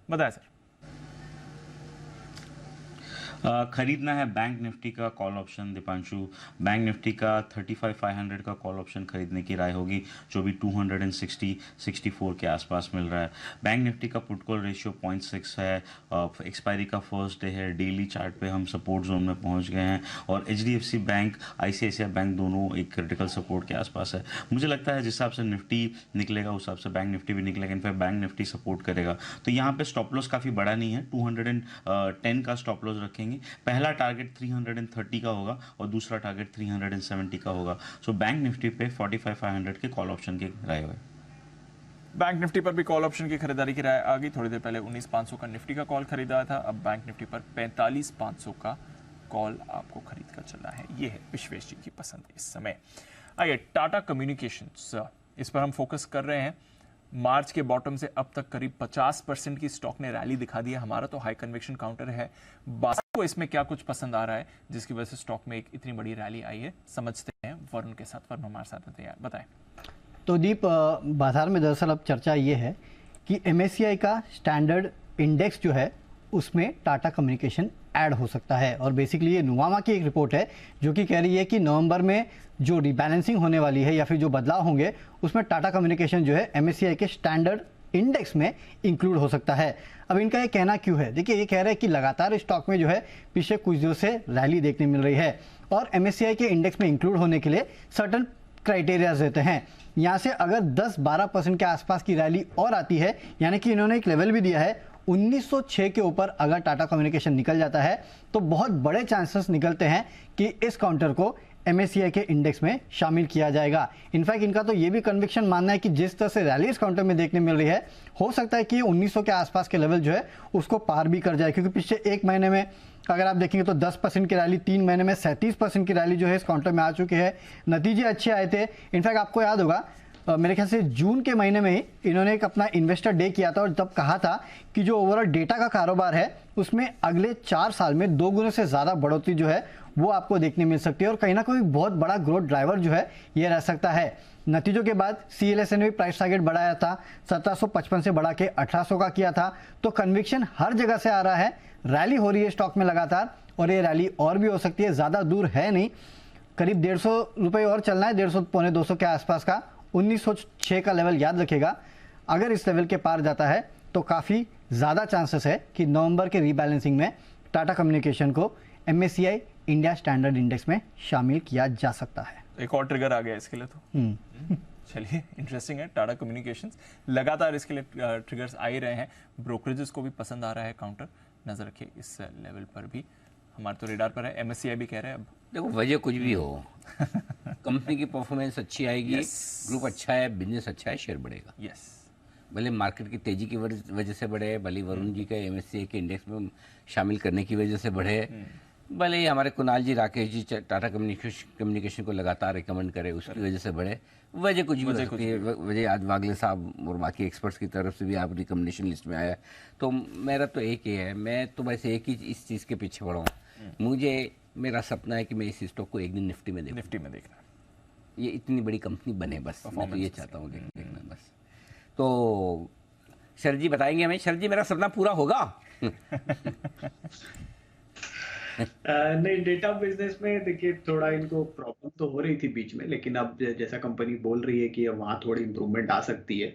बताएं सर।
खरीदना है बैंक निफ्टी का call option Deepanshu. Bank Nifty का 35,500 का कॉल ऑप्शन खरीदने की राय होगी, जो भी 260-64 के आसपास मिल रहा है। बैंक निफ्टी का पुट कॉल रेशियो 0.6 है। एक्सपायरी का फर्स्ट डे है। डेली चार्ट पे हम सपोर्ट जोन में पहुंच गए हैं और HDFC बैंक, ICICI बैंक दोनों एक क्रिटिकल सपोर्ट के आसपास है। मुझे लगता है जिस हिसाब से निफ्टी निकलेगा उस हिसाब से बैंक निफ्टी भी निकलेगा। इनफैक्ट बैंक निफ्टी सपोर्ट करेगा। तो यहाँ पे स्टॉप लॉस काफ़ी बड़ा नहीं है, 210 का स्टॉप लॉस रखेंगे। पहला टारगेट 330 का होगा और दूसरा टारगेट 370 का होगा। सो बैंक निफ्टी पे 45,500 के कॉल ऑप्शन की राय है।
बैंक निफ्टी पर भी कॉल ऑप्शन की खरीदारी की राय आ गई। थोड़ी देर पहले 19,500 का निफ्टी का कॉल खरीदा था, अब बैंक निफ्टी पर 45,500 का कॉल आपको खरीद कर चलना है। ये है विश्वेश जी की पसंद इस समय। आइए टाटा कम्युनिकेशंस, इस पर हम फोकस कर रहे हैं। मार्च के बॉटम से अब तक करीब 50% की स्टॉक ने रैली दिखा दी है। हमारा तो हाई कन्विक्शन काउंटर है, बाजार को इसमें क्या कुछ पसंद आ रहा है जिसकी वजह से स्टॉक में एक इतनी बड़ी रैली आई है, समझते हैं वरुण के साथ। वरुण हमारे साथ तैयार, बताएं।
तो दीप, बाजार में दरअसल अब चर्चा ये है कि MSCI का स्टैंडर्ड इंडेक्स जो है उसमें टाटा कम्युनिकेशन ऐड हो सकता है। और बेसिकली ये नुवामा की एक रिपोर्ट है जो कि कह रही है कि नवंबर में जो रिबैलेंसिंग होने वाली है या फिर जो बदलाव होंगे उसमें टाटा कम्युनिकेशन जो है MSCI के स्टैंडर्ड इंडेक्स में इंक्लूड हो सकता है। अब इनका ये कहना क्यों है? देखिए, ये कह रहे हैं कि लगातार स्टॉक में जो है पिछले कुछ दिनों से रैली देखने मिल रही है और MSCI के इंडेक्स में इंक्लूड होने के लिए सर्टन क्राइटेरियाज रहते हैं। यहाँ से अगर 10-12% के आसपास की रैली और आती है, यानी कि इन्होंने एक लेवल भी दिया है 1906 के ऊपर अगर टाटा कम्युनिकेशन निकल जाता है तो बहुत बड़े चांसेस निकलते हैं कि इस काउंटर को MSCI के इंडेक्स में शामिल किया जाएगा। इनफैक्ट इनका तो ये भी कन्विक्शन मानना है कि जिस तरह से रैली इस काउंटर में देखने मिल रही है, हो सकता है कि 1900 के आसपास के लेवल जो है उसको पार भी कर जाए, क्योंकि पिछले एक महीने में अगर आप देखेंगे तो 10% की रैली, 3 महीने में 37% की रैली जो है इस काउंटर में आ चुकी है। नतीजे अच्छे आए थे। इनफैक्ट आपको याद होगा मेरे ख्याल से जून के महीने में ही इन्होंने एक अपना इन्वेस्टर डे किया था और तब कहा था कि जो ओवरऑल डेटा का कारोबार है उसमें अगले 4 साल में 2 गुने से ज़्यादा बढ़ोतरी जो है वो आपको देखने मिल सकती है और कहीं ना कोई बहुत बड़ा ग्रोथ ड्राइवर जो है ये रह सकता है। नतीजों के बाद CLSA ने भी प्राइस टारगेट बढ़ाया था, 1755 से बढ़ा के 1800 का किया था। तो कन्विक्शन हर जगह से आ रहा है, रैली हो रही है स्टॉक में लगातार और ये रैली और भी हो सकती है, ज़्यादा दूर है नहीं, करीब 150 रुपये और चलना है, 150 पौने 200 के आसपास का। 1906 का लेवल याद रखेगा, अगर इस लेवल के पार जाता है तो काफ़ी ज़्यादा चांसेस है कि नवंबर के रीबैलेंसिंग में टाटा कम्युनिकेशन को MSCI इंडिया स्टैंडर्ड इंडेक्स में शामिल किया जा सकता है।
एक और ट्रिगर आ गया इसके लिए तो चलिए, इंटरेस्टिंग है। टाटा कम्युनिकेशंस लगातार इसके लिए ट्रिगर्स आ ही रहे हैं। ब्रोकरेजेस को भी पसंद आ रहा है काउंटर, नजर रखिए इस लेवल पर भी। हमारे तो रेडार पर है, MSCI भी कह रहे हैं। अब
देखो, वजह कुछ भी हो कंपनी की परफॉर्मेंस अच्छी आएगी, ग्रुप अच्छा है, बिजनेस अच्छा है, शेयर बढ़ेगा।
यस,
भले मार्केट की तेजी की वजह से बढ़े, भले वरुण जी का MSCI के इंडेक्स में शामिल करने की वजह से बढ़े, भले ही हमारे कुणाल जी, राकेश जी टाटा कम्युनिकेशन को लगातार रिकमेंड करे उसकी वजह से बढ़े, वजह कुछ भी हो सकती है। वजह आज वागले साहब और बाकी एक्सपर्ट्स की तरफ से भी आप रिकमेंडेशन लिस्ट में आया। तो मेरा तो एक ही है, मैं तो बस एक ही इस चीज़ के पीछे बढ़ा हूँ। मेरा सपना है कि मैं इस स्टॉक को एक दिन निफ्टी में देखना, ये इतनी बड़ी कंपनी बने, बस मैं तो ये चाहता हूँ देखना बस। तो सर जी बताएंगे हमें, सर जी मेरा सपना पूरा होगा?
नहीं, डेटा बिजनेस में देखिए थोड़ा इनको प्रॉब्लम तो हो रही थी बीच में, लेकिन अब जैसा कंपनी बोल रही है कि वहाँ थोड़ी इम्प्रूवमेंट आ सकती है।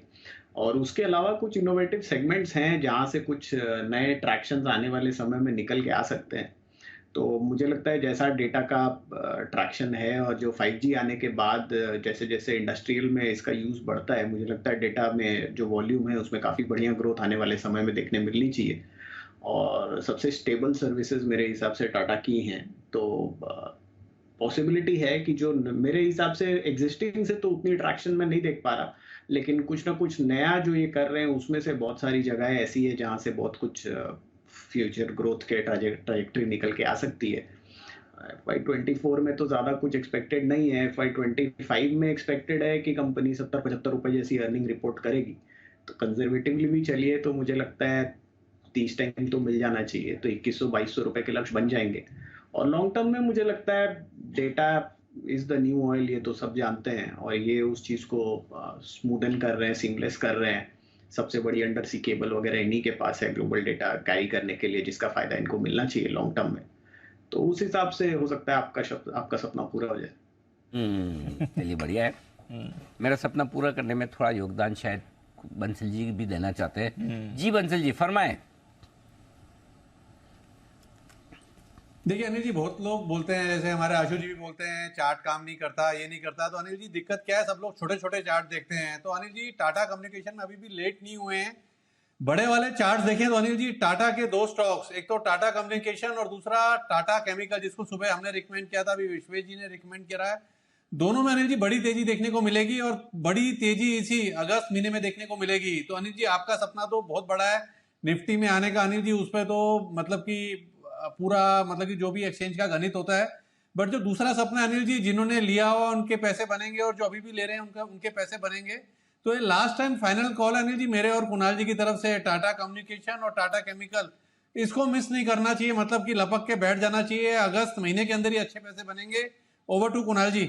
और उसके अलावा कुछ इनोवेटिव सेगमेंट्स हैं जहाँ से कुछ नए ट्रैक्शंस आने वाले समय में निकल के आ सकते हैं। तो मुझे लगता है जैसा डेटा का ट्रैक्शन है और जो 5G आने के बाद जैसे जैसे इंडस्ट्रियल में इसका यूज़ बढ़ता है, मुझे लगता है डेटा में जो वॉल्यूम है उसमें काफ़ी बढ़िया ग्रोथ आने वाले समय में देखने मिलनी चाहिए। और सबसे स्टेबल सर्विसेज मेरे हिसाब से टाटा की हैं। तो पॉसिबिलिटी है कि जो मेरे हिसाब से एग्जिस्टिंग से तो उतनी ट्रैक्शन में नहीं देख पा रहा, लेकिन कुछ ना कुछ नया जो ये कर रहे हैं उसमें से बहुत सारी जगह ऐसी है जहाँ से बहुत कुछ फ्यूचर ग्रोथ के ट्रैजेक्टरी निकल के आ सकती है। FY24 में तो ज़्यादा कुछ एक्सपेक्टेड नहीं है। FY25 में एक्सपेक्टेड है कि कंपनी 70-75 रुपये जैसी अर्निंग रिपोर्ट करेगी। तो कंजर्वेटिवली भी चलिए तो मुझे लगता है 30 टाइम तो मिल जाना चाहिए, तो 2100-2200 रुपये के लक्ष्य बन जाएंगे। और लॉन्ग टर्म में मुझे लगता है data is the new oil, ये तो सब जानते हैं, और ये उस चीज़ को स्मूदन कर रहे हैं, सीमलेस कर रहे हैं। सबसे बड़ी अंडर सी केबल वगैरह इन्हीं के पास है ग्लोबल डेटा कैरी करने के लिए, जिसका फायदा इनको मिलना चाहिए लॉन्ग टर्म में। तो उस हिसाब से हो सकता है आपका सपना पूरा हो जाए।
चलिए, बढ़िया है। मेरा सपना पूरा करने में थोड़ा योगदान शायद बंसल जी भी देना चाहते हैं। जी बंसल जी फरमाएं।
देखिए अनिल जी, बहुत लोग बोलते हैं, जैसे हमारे आशु जी भी बोलते हैं चार्ट काम नहीं करता, ये नहीं करता। तो अनिल जी दिक्कत क्या है, सब लोग छोटे छोटे चार्ट देखते हैं। तो अनिल जी टाटा कम्युनिकेशन में अभी भी लेट नहीं हुए हैं, बड़े वाले चार्ट देखें तो अनिल जी टाटा के 2 स्टॉक्स, एक तो टाटा कम्युनिकेशन और दूसरा टाटा केमिकल, जिसको सुबह हमने रिकमेंड किया था, अभी विश्वेश जी ने रिकमेंड किया है। दोनों में अनिल जी बड़ी तेजी देखने को मिलेगी और बड़ी तेजी इसी अगस्त महीने में देखने को मिलेगी। तो अनिल जी आपका सपना तो बहुत बड़ा है निफ्टी में आने का अनिल जी, उस पर तो मतलब कि पूरा मतलब कि जो भी एक्सचेंज का गणित होता है। बट जो दूसरा सपना अनिल जी, जिन्होंने लिया हुआ उनके पैसे बनेंगे और जो अभी भी ले रहे हैं उनके पैसे बनेंगे। तो ये last time final call Anil ji मेरे और कुणाल जी की तरफ से, टाटा कम्युनिकेशन और टाटा केमिकल, इसको मिस नहीं करना चाहिए, मतलब कि लपक के बैठ जाना चाहिए। अगस्त महीने के अंदर ही अच्छे पैसे बनेंगे। ओवर टू कुणाल जी।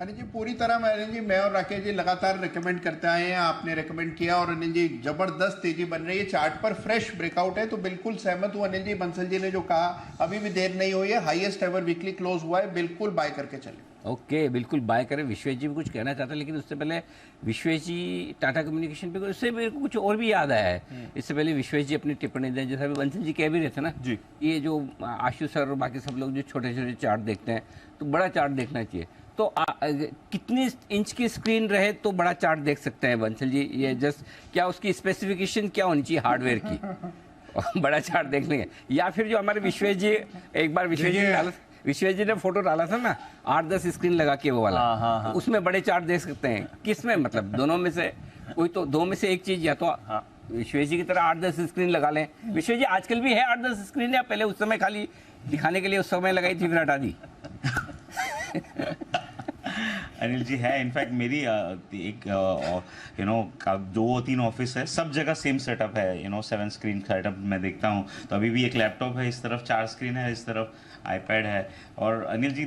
अनिल जी पूरी तरह अनिल जी मैं और राकेश जी लगातार रिकमेंड करते आए हैं, आपने रिकमेंड किया और अनिल जी जबरदस्त तेजी बन रही है, चार्ट पर फ्रेश ब्रेकआउट है, तो बिल्कुल सहमत हूं अनिल जी, बंसल जी ने जो कहा, अभी भी देर नहीं हुई है, हाईएस्ट एवर वीकली क्लोज हुआ है, बिल्कुल बाय करके चले।
ओके बिल्कुल बाय करें। विश्वेश जी भी कुछ कहना चाहते हैं, लेकिन उससे पहले विश्वेश जी टाटा कम्युनिकेशन पे उससे मेरे को कुछ और भी याद आया है। इससे पहले विश्वेश जी अपनी टिप्पणी दें, जैसा भी बंसल जी कह भी रहे थे ना
जी,
ये जो आशु सर और बाकी सब लोग जो छोटे छोटे चार्ट देखते हैं तो बड़ा चार्ट देखना चाहिए। तो कितनी इंच की स्क्रीन रहे तो बड़ा चार्ट देख सकते हैं बंसल जी? ये जस्ट क्या उसकी स्पेसिफिकेशन क्या होनी चाहिए हार्डवेयर की बड़ा चार्ट देख लेंगे, या फिर जो हमारे विश्वेश जी एक बार विश्वेश जी ने फोटो डाला था ना 8-10 स्क्रीन लगा के वो वाला, तो उसमें बड़े चार्ट देख सकते हैं। किस में मतलब दोनों में से कोई तो दो में से एक चीज, या तो विश्वेश जी की तरह 8-10 स्क्रीन लगा लें। विश्वेश जी आजकल भी है 8-10 स्क्रीन, या पहले उस समय खाली दिखाने के लिए उस समय लगाई थी फिर हटा दी?
अनिल जी है, इनफैक्ट मेरी एक 2-3 ऑफिस है, सब जगह सेम सेटअप है, 7 स्क्रीन सेटअप मैं देखता हूँ। तो अभी भी एक लैपटॉप है, इस तरफ 4 स्क्रीन है, इस तरफ आईपैड है। और अनिल जी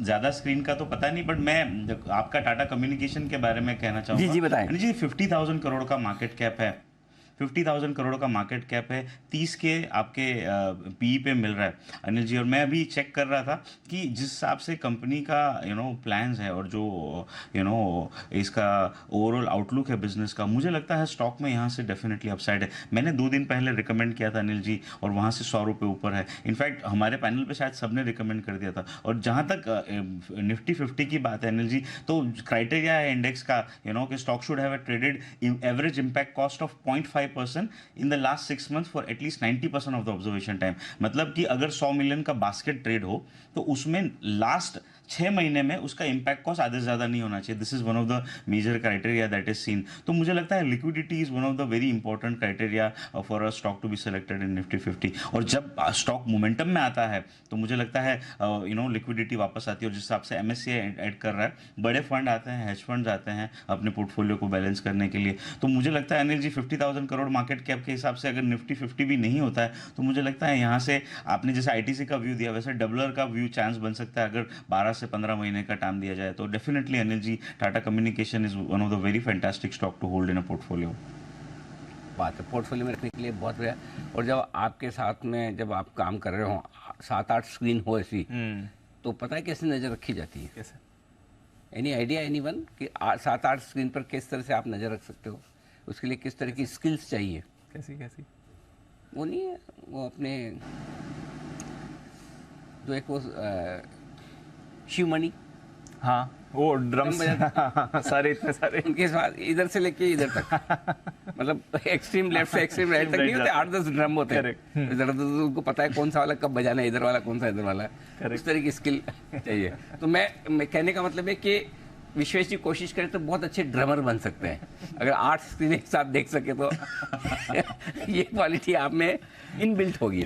ज़्यादा स्क्रीन का तो पता नहीं, बट मैं आपका टाटा कम्युनिकेशन के बारे में कहना चाहूँगा।
जी बताएं।
अनिल जी 50,000 करोड़ का मार्केट कैप है, 50,000 करोड़ का मार्केट कैप है, 30 के आपके पीई पे मिल रहा है अनिल जी। और मैं अभी चेक कर रहा था कि जिस हिसाब से कंपनी का प्लान्स है और जो इसका ओवरऑल आउटलुक है बिजनेस का, मुझे लगता है स्टॉक में यहाँ से डेफिनेटली अपसाइड है। मैंने 2 दिन पहले रिकमेंड किया था अनिल जी, और वहाँ से 100 रुपये ऊपर है। इनफैक्ट हमारे पैनल पे शायद सबने रिकमेंड कर दिया था। और जहाँ तक निफ्टी 50 की बात है अनिल जी, तो क्राइटेरिया है इंडेक्स का कि stock should have traded average impact cost of 0.5% in the last 6 months for at least 90% of the observation time। मतलब कि अगर 100 मिलियन का बास्केट ट्रेड हो तो उसमें लास्ट 6 महीने में उसका इम्पैक्ट कॉस्ट आधे से ज़्यादा नहीं होना चाहिए। This is one of the major criteria that is seen. तो मुझे लगता है liquidity is one of the very important criteria for a stock to be selected in Nifty 50। और जब स्टॉक मोमेंटम में आता है तो मुझे लगता है लिक्विडिटी वापस आती है। और जिस हिसाब से MSCI ऐड कर रहा है, बड़े फंड आते हैं, हेज फंड आते हैं अपने पोर्टफोलियो को बैलेंस करने के लिए। तो मुझे लगता है अनिल जी 50,000 करोड़ मार्केट कैप के हिसाब से अगर निफ्टी 50 भी नहीं होता है तो मुझे लगता है यहाँ से आपने जैसे ITC का व्यू दिया वैसे डबलर का व्यू चांस बन सकता है अगर 12 से 15 महीने का टाइम दिया जाए। तो definitely Anil ji Tata communication is one of the very fantastic stock to hold in a portfolio.
बात है पोर्टफोलियो में रखने के लिए बहुत बढ़िया। और जब आपके साथ में जब आप काम कर रहे हो 7-8 स्क्रीन हो ऐसी, तो पता है कैसे नज़र रखी जाती है? कैसे? एनी आइडिया एनीवन कि 7-8 स्क्रीन पर किस तरह से आप नज़र रख सकते हो? उसके लिए किस तरह की स्किल्स चाहिए?
कैसी
वो नहीं है, वो अपने जो एक वो शिवमणि,
हाँ वो ड्रम्स सारे इतने सारे
उनके साथ इधर से लेके इधर तक मतलब एक्सट्रीम लेफ्ट से एक्सट्रीम राइट तक नहीं होते, 8-10 ड्रम होते हैं। इधर उनको पता है कौन सा वाला कब बजाना है, इधर वाला कौन सा इधर वाला है, उस तरह की स्किल चाहिए। तो मैं कहने का मतलब है कि विश्वेश जी कोशिश करें तो बहुत अच्छे ड्रमर बन सकते हैं अगर 8 स्क्रीन एक साथ देख सके तो ये क्वालिटी आप में इनबिल्ट होगी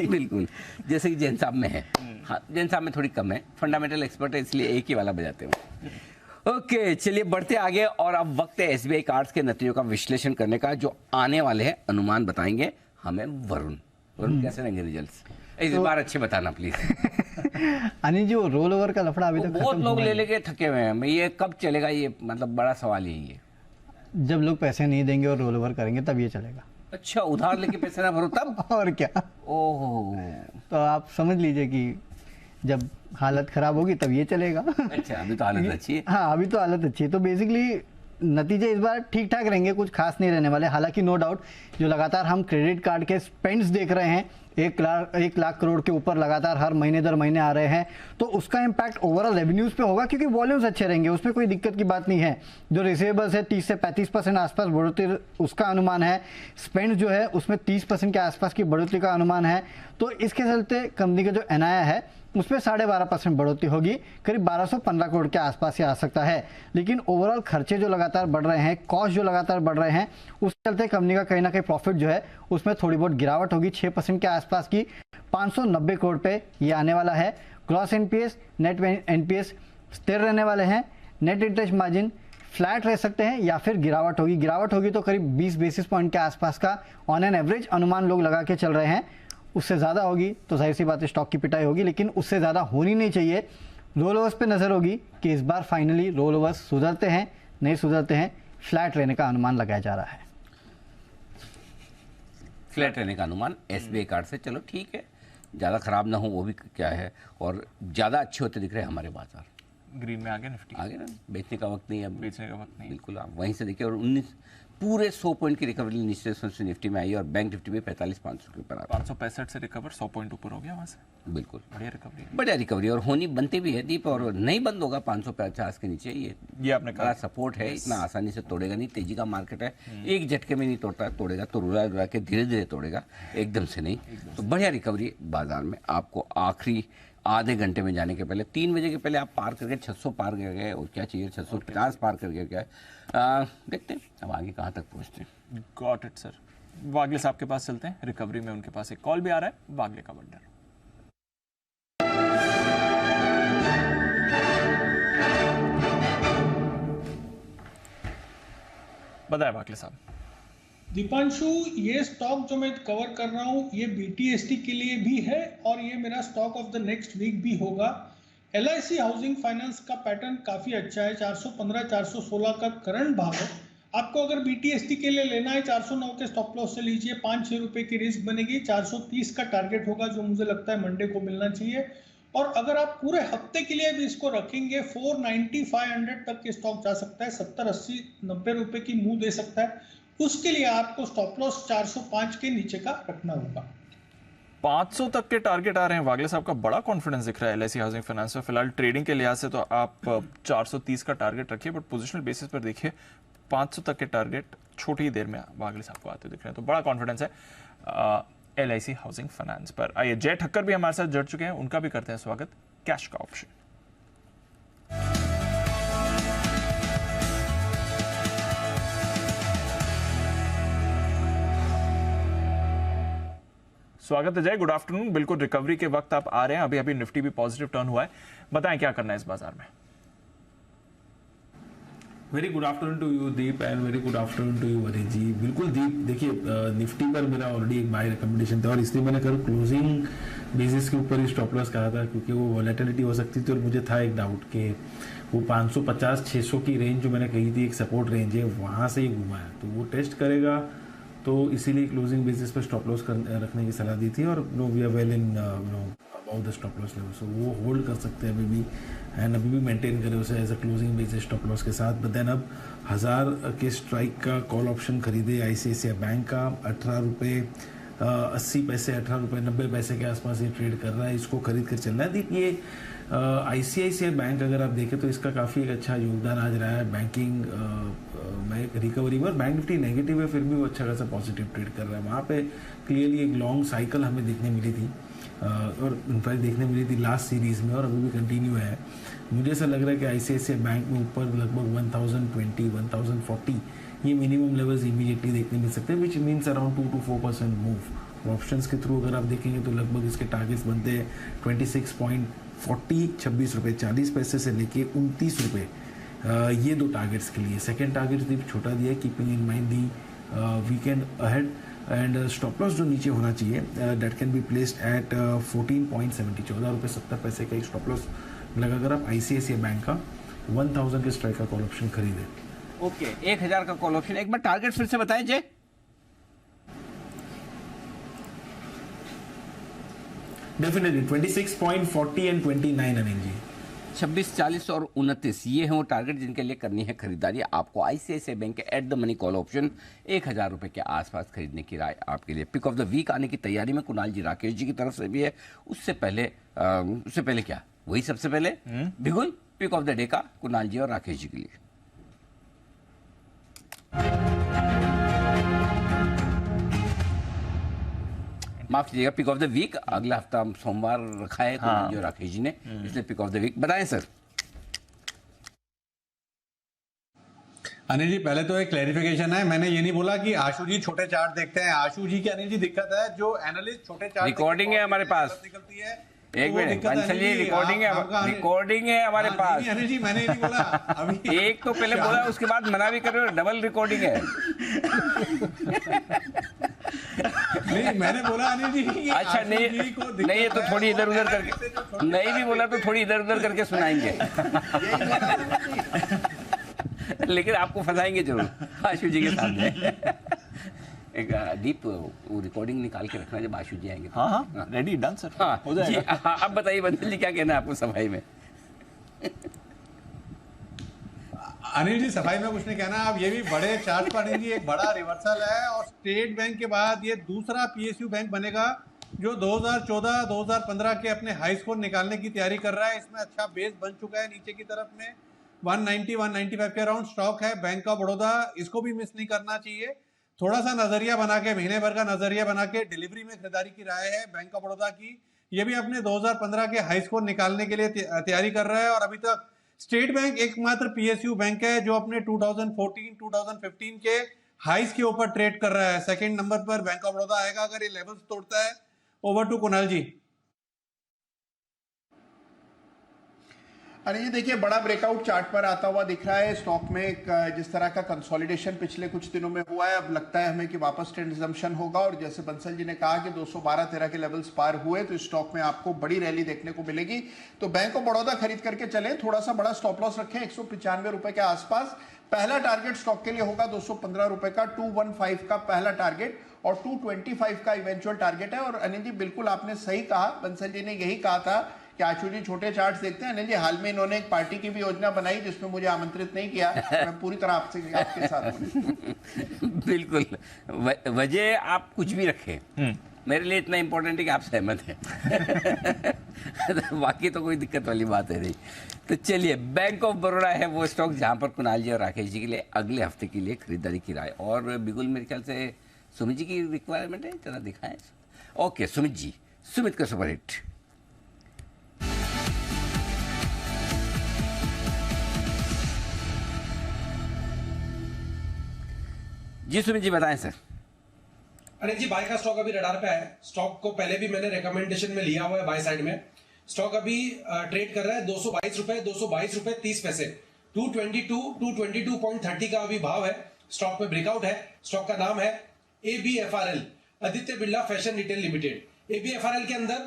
बिल्कुल, जैसे कि जैन साहब में है। हाँ, जैन साहब में थोड़ी कम है, फंडामेंटल एक्सपर्ट है इसलिए एक ही वाला बजाते हो। ओके चलिए बढ़ते आगे, और अब वक्त है SBI कार्ड्स के नतीजों का विश्लेषण करने का। जो आने वाले हैं अनुमान बताएंगे हमें वरुण कैसे रहेंगे रिजल्ट्स इस बार? अच्छे बताना प्लीज।
अनिल जी वो रोल ओवर का लफड़ा अभी तक
बहुत लोग ले लेके थके हुए हैं, ये कब चलेगा? ये मतलब बड़ा सवाल यही है।
जब लोग पैसे नहीं देंगे और रोल ओवर करेंगे तब ये चलेगा।
अच्छा, उधार लेके पैसे ना भरो तब?
और क्या।
ओहो,
तो आप समझ लीजिए कि जब हालत खराब होगी तब ये चलेगा।
अच्छा, अभी तो हालत अच्छी है।
हाँ अभी तो हालत अच्छी है, तो बेसिकली नतीजे इस बार ठीक ठाक रहेंगे, कुछ खास नहीं रहने वाले। हालांकि नो डाउट जो लगातार हम क्रेडिट कार्ड के स्पेंड्स देख रहे हैं, 1 लाख करोड़ के ऊपर लगातार हर महीने दर महीने आ रहे हैं, तो उसका इम्पैक्ट ओवरऑल रेवेन्यूज पे होगा क्योंकि वॉल्यूम्स अच्छे रहेंगे, उसमें कोई दिक्कत की बात नहीं है। जो रिसीवेबल्स है 30 से 35% आसपास बढ़ोतरी उसका अनुमान है, स्पेंड जो है उसमें 30% के आसपास की बढ़ोतरी का अनुमान है। तो इसके चलते कंपनी का जो NII है उसमें 12.5% बढ़ोतरी होगी, करीब 1215 करोड़ के आसपास ही आ सकता है। लेकिन ओवरऑल खर्चे जो लगातार बढ़ रहे हैं, कॉस्ट जो लगातार बढ़ रहे हैं, उसके चलते कंपनी का कहीं ना कहीं प्रॉफिट जो है उसमें थोड़ी बहुत गिरावट होगी, 6% के आसपास की 590 करोड़ पे ये आने वाला है। ग्रॉस NPS, नेट NPS स्थिर रहने वाले हैं। नेट इंटरेस्ट मार्जिन फ्लैट रह सकते हैं या फिर गिरावट होगी तो करीब 20 बेसिस पॉइंट के आसपास का ऑन एन एवरेज अनुमान लोग लगा के चल रहे हैं। उससे ज़्यादा होगी तो जाहिर सी बात है स्टॉक की पिटाई होगी, लेकिन उससे ज़्यादा होनी नहीं चाहिए। रोल ओवर्स पे नज़र होगी कि इस बार फाइनली रोल ओवर्स सुधरते हैं नहीं सुधरते हैं, फ्लैट रहने का अनुमान लगाया जा रहा है।
फ्लैट रहने का अनुमान SBI कार्ड से, चलो ठीक है, ज़्यादा खराब ना हो वो भी क्या है, और ज़्यादा अच्छे होते दिख रहे हैं हमारे बाजार।
ग्रीन में आगे निफ्टी,
आगे ना, बेचने का वक्त नहीं है अब,
बेचने का वक्त नहीं।
बिल्कुल आप वहीं से देखिए। और 19 पूरे 100 पॉइंट की रिकवरी नीचे से निफ्टी में आई और बैंक निफ्टी में 45,500 के ऊपर आ
565 से रिकवर 100 पॉइंट ऊपर हो गया वहाँ से।
बिल्कुल
बढ़िया रिकवरी,
बढ़िया रिकवरी, और होनी बनती भी है दीप, और नहीं बंद होगा 550 के नीचे।
ये आपने
बड़ा सपोर्ट है, इतना आसानी से तोड़ेगा नहीं, तेजी का मार्केट है, एक झटके में नहीं तोड़ता, तोड़ेगा तो रुला के धीरे धीरे तोड़ेगा, एकदम से नहीं। तो बढ़िया रिकवरी बाजार में। आपको आखिरी आधे घंटे में जाने के पहले 3 बजे के पहले आप पार करके 600 पार कर गए, और क्या चाहिए, 650 पार कर गए क्या। देखते हैं अब आगे कहाँ तक पहुँचते हैं।
Got it sir. वागले साहब के पास चलते हैं, रिकवरी में उनके पास एक कॉल भी आ रहा है, वागले का बंडर। बताए वागले साहब।
दीपांशु, ये स्टॉक जो मैं कवर कर रहा हूँ ये BTST के लिए भी है और ये मेरा stock of the next week भी होगा। LIC हाउसिंग फाइनेंस का पैटर्न काफी अच्छा है, 415 416 का करंट भाव है। आपको अगर BTST के लिए लेना है 409 के स्टॉप लॉस से लीजिए, 5-6 रुपए की रिस्क बनेगी, 430 का टारगेट होगा जो मुझे लगता है मंडे को मिलना चाहिए। और अगर आप पूरे हफ्ते के लिए भी इसको रखेंगे 490 500 तक के स्टॉक जा सकता है, 70 80 90 रुपए की मुंह दे सकता है। उसके लिए आपको स्टॉप लॉस 405 के नीचे का रखना होगा।
500 तक के टारगेट आ रहे हैं। वागले साहब का बड़ा कॉन्फिडेंस दिख रहा है LIC हाउसिंग फाइनेंस में। फिलहाल ट्रेडिंग के लिहाज से तो आप 430 का टारगेट रखिए, बट पोजिशनल बेसिस पर देखिए 500 तक के टारगेट छोटी ही देर में वागले साहब को आते दिख रहे हैं। तो बड़ा कॉन्फिडेंस है LIC हाउसिंग फाइनेंस पर। आइए, जय ठक्कर भी हमारे साथ जुड़ चुके हैं, उनका भी करते हैं स्वागत। कैश का ऑप्शन। स्वागत है जय, गुड आफ्टरनून। बिल्कुल रिकवरी के वक्त आप आ रहे हैं, अभी अभी निफ्टी भी पॉजिटिव टर्न हुआ है, बताएं क्या करना है इस बाजार में।
Very good afternoon to you Deep and very good afternoon to you Varin ji. बिल्कुल दीप, देखिए निफ्टी पर मेरा ऑलरेडी एक बाय रिकमेंडेशन था और इसलिए मैंने कल क्लोजिंग बेसिस के ऊपर ही स्टॉप लॉस कहा था, क्योंकि वो वॉलेटिलिटी हो सकती थी और मुझे था एक डाउट कि वो 550-600 की रेंज जो मैंने कही थी एक सपोर्ट रेंज है, वहाँ से ही घुमा है, तो वो टेस्ट करेगा, तो इसीलिए क्लोजिंग बेसिस पर स्टॉप लॉस रखने की सलाह दी थी। और no we are well in about the stop loss level, so वो होल्ड कर सकते हैं अभी भी, एंड अभी भी मेंटेन करें उसे as a closing basis stop loss के साथ। बट देन अब 1000 के स्ट्राइक का कॉल ऑप्शन खरीदे ICICI बैंक का, 18 रुपये 80 पैसे 18 रुपये 90 पैसे के आसपास ये ट्रेड कर रहा है, इसको खरीद कर चलना है। देखिए ICICI बैंक अगर आप देखें तो इसका काफ़ी एक अच्छा योगदान आज रहा है बैंकिंग में रिकवरी में, और बैंक निफ्टी नेगेटिव है फिर भी वो अच्छा खासा पॉजिटिव ट्रेड कर रहा है। वहाँ पे क्लियरली एक लॉन्ग साइकिल हमें देखने मिली थी, और इनफैक्ट देखने मिली थी लास्ट सीरीज़ में, और अभी भी कंटिन्यू है। मुझे ऐसा लग रहा है कि ICICI बैंक में ऊपर लगभग 1020 1040 ये मिनिमम लेवल्स इमीडिएटली देखने मिल सकते हैं, which means around 2 to 4% move. Options के थ्रू अगर आप देखेंगे तो लगभग इसके टारगेट्स बनते हैं 26.40 26 रुपये 40 पैसे से लेके 29 रुपये, ये दो टारगेट्स के लिए। सेकेंड टारगेट भी छोटा दिया है, keeping in mind the weekend ahead, and stop loss जो नीचे होना चाहिए that can be placed at 14.70 14 रुपये 70 पैसे का एक स्टॉप लॉस लगाकर आप ICICI बैंक का 1000 के स्ट्राइक का कॉल ऑप्शन खरीदें।
ओके, 1000 का कॉल ऑप्शन। एक बार टारगेट फिर से बताएं जय।
Definitely 26.40 and 29 Anil ji.
26, 40 और 29 ये हैं वो टारगेट जिनके लिए करनी है खरीदारी। आपको ICICI बैंक के at the money call option 1000 रुपये के आसपास खरीदने की राय आपके लिए। पिक ऑफ द वीक आने की तैयारी में कुणाल जी राकेश जी की तरफ से भी है। उससे पहले क्या, वही सबसे पहले बिल्कुल पिक ऑफ द डे का कुणाल जी और राकेश जी के लिए। माफ कीजिएगा, पिक ऑफ द वीक अगला हफ्ता सोमवार रखा है कुणाल जी और राकेश जी ने, इसलिए पिक ऑफ द वीक बताएं सर।
अनिल जी, पहले तो एक क्लैरिफिकेशन है, मैंने ये नहीं बोला कि आशु जी छोटे चार्ट देखते हैं। आशु जी की अनिल जी दिक्कत है, जो एनालिस्ट छोटे चार्ट
रिकॉर्डिंग है हमारे पास,
निकलती है
एक मिनट बंसल जी, रिकॉर्डिंग है हमारे पास।
अनिल जी मैंने नहीं बोला अभी,
एक तो पहले बोला उसके बाद मना भी कर रहे हो, डबल रिकॉर्डिंग है।
नहीं, मैंने बोला अनिल जी कि
अच्छा नहीं, नहीं ये तो थोड़ी इधर उधर करके नहीं भी बोला तो थोड़ी इधर उधर करके सुनाएंगे। लेकिन आपको फंसाएंगे जरूर आशु जी के सामने। एक दीप वो रिकॉर्डिंग निकाल के रखना जब आशु जी आएंगे।
हाँ हाँ रेडी डन सर।
हाँ
हो जाएगा।
जी, हाँ, अब बताइए बंसल जी क्या कहना है आपको सफाई में।
अनिल जी सफाई में कुछ नहीं कहना। अब ये भी बड़े चार्ट पर अनिल जी एक बड़ा रिवर्सल है और स्टेट बैंक के बाद ये दूसरा PSU बैंक बनेगा जो 2014-2015 के अपने हाई स्कोर निकालने की तैयारी कर रहा है। इसमें अच्छा बेस बन चुका है। नीचे की तरफ में 190-195 के अराउंड स्टॉक है बैंक ऑफ बड़ौदा, इसको भी मिस नहीं करना चाहिए। थोड़ा सा नजरिया बना के, महीने भर का नजरिया बना के डिलीवरी में खरीदारी की राय है बैंक ऑफ बड़ौदा की। ये भी अपने 2015 के हाई स्कोर निकालने के लिए तैयारी कर रहा है और अभी तक स्टेट बैंक एकमात्र PSU बैंक है जो अपने 2014-2015 के हाइस के ऊपर ट्रेड कर रहा है। सेकंड नंबर पर बैंक ऑफ बड़ौदा आएगा अगर ये लेवल्स तोड़ता है। ओवर टू कुणाल जी।
अरे ये देखिए बड़ा ब्रेकआउट चार्ट पर आता हुआ दिख रहा है स्टॉक में। एक जिस तरह का कंसोलिडेशन पिछले कुछ दिनों में हुआ है, अब लगता है हमें कि वापस ट्रेंड रिजम्पशन होगा और जैसे बंसल जी ने कहा कि 212-13 के लेवल्स पार हुए तो स्टॉक में आपको बड़ी रैली देखने को मिलेगी। तो बैंक ऑफ बड़ौदा खरीद करके चले, थोड़ा सा बड़ा स्टॉप लॉस रखें 195 रुपए के आसपास। पहला टारगेट स्टॉक के लिए होगा 215 रुपए का, 215 का पहला टारगेट और 225 का इवेंचुअल टारगेट है। और अनिल जी बिल्कुल आपने सही कहा, बंसल जी ने यही कहा था कि आशु जी छोटे चार्ट्स देखते हैं। अनिल जी हाल में इन्होंने एक पार्टी की भी योजना बनाई जिसमें मुझे आमंत्रित नहीं किया। मैं पूरी तरह आपके साथ हूं।
बिल्कुल वजह आप कुछ भी रखें, मेरे लिए इतना इंपॉर्टेंट है कि आप सहमत हैं। बाकी तो कोई दिक्कत वाली बात है नहीं। तो चलिए बैंक ऑफ बड़ौदा है वो स्टॉक जहां पर कुणाल जी और राकेश जी के लिए अगले हफ्ते के लिए खरीदारी की राय। और बिगुल मेरे ख्याल से सुमित जी की रिक्वायरमेंट है, जरा दिखाएं। ओके सुमित जी, सुमित का सुपरहिट। जी सुमित जी बताएं सर।
अनिल जी बाय का स्टॉक अभी रडार पे है। स्टॉक को पहले भी मैंने रिकमेंडेशन में लिया हुआ है बाय साइड में। स्टॉक अभी ट्रेड कर रहा है 222 रुपए 30 पैसे। 222.30 का अभी भाव है। स्टॉक में ब्रेकआउट है। स्टॉक का नाम है ABFRL, Aditya Birla fashion retail limited. ABFRL के अंदर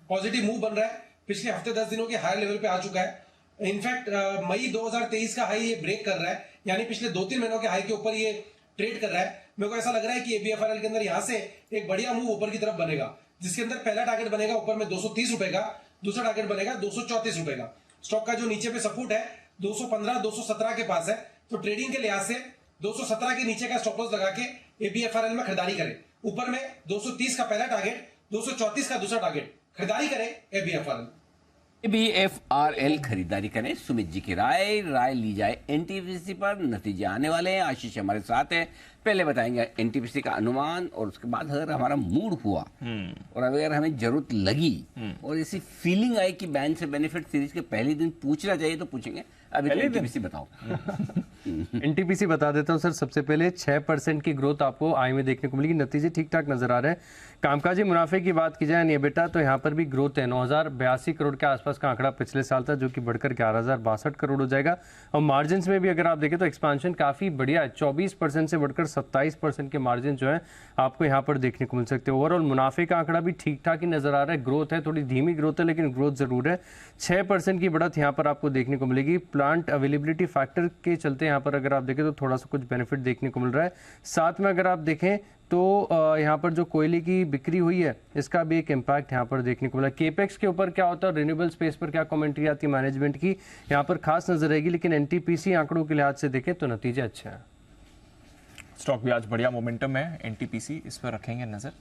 पॉजिटिव मूव बन रहा है। पिछले हफ्ते 10 दिनों के हायर लेवल पे आ चुका है। इनफैक्ट मई 2023 का हाई ये ब्रेक कर रहा है, यानी पिछले 2-3 महीनों के हाई के ऊपर ये ट्रेड कर रहा है। मेरे को ऐसा लग रहा है कि ABFRL के अंदर यहां से एक बढ़िया मूव ऊपर की तरफ बनेगा, जिसके अंदर पहला टारगेट बनेगा ऊपर में 230 रुपए का, दूसरा टारगेट बनेगा 234 रुपए का। स्टॉक का जो नीचे पे सपोर्ट है 215-217 के पास है। तो ट्रेडिंग के लिहाज से 217 के नीचे का स्टॉप लॉस लगा के ABFRL में खरीदारी करें। ऊपर में 230 का पहला टारगेट, 234 का दूसरा टारगेट, खरीदारी करें ABFRL।
ABFRL खरीदारी करें। सुमित जी की राय ली जाए NTPC पर। नतीजे आने वाले हैं। आशीष हमारे साथ है, पहले बताएंगे NTPC का अनुमान और उसके बाद अगर हमारा मूड हुआ और अगर हमें जरूरत लगी और ऐसी फीलिंग आई कि बैंक से बेनिफिट सीरीज के पहले दिन पूछना चाहिए तो पूछेंगे। अभी NTPC बताओ।
NTPC बता देता हूं सर। सबसे पहले 6% की ग्रोथ आपको आय में देखने को मिलेगी। नतीजे ठीक ठाक नजर आ रहे हैं। कामकाजी मुनाफे की बात की जाए नहीं बेटा तो यहाँ पर भी ग्रोथ है। 9,082 करोड़ के आसपास का आंकड़ा पिछले साल था, जो कि बढ़कर 11,062 करोड़ हो जाएगा। और मार्जिन में भी अगर आप देखें तो एक्सपांशन काफी बढ़िया है। 24% से बढ़कर 27% के मार्जिन जो है आपको यहाँ पर देखने को मिल सकते हैं। ओवरऑल मुनाफे का आंकड़ा भी ठीक ठाक ही नजर आ रहा है। ग्रोथ है, थोड़ी धीमी ग्रोथ है लेकिन ग्रोथ जरूर है। 6% की बढ़त यहाँ पर आपको देखने को मिलेगी। प्लांट अवेलेबिलिटी फैक्टर के चलते यहाँ पर अगर आप देखें तो थोड़ा सा कुछ बेनिफिट देखने को मिल रहा है। साथ में अगर आप देखें तो यहाँ पर जो कोयले की बिक्री हुई है इसका भी एक इम्पैक्ट यहाँ पर देखने को मिला। केपेक्स के ऊपर क्या होता है, रिन्यूएबल स्पेस पर क्या कमेंट्री आती है मैनेजमेंट की, यहाँ पर खास नजर रहेगी। लेकिन NTPC आंकड़ों के लिहाज से देखें तो नतीजे अच्छे हैं।
स्टॉक भी आज बढ़िया मोमेंटम है। NTPC इस पर रखेंगे नजर।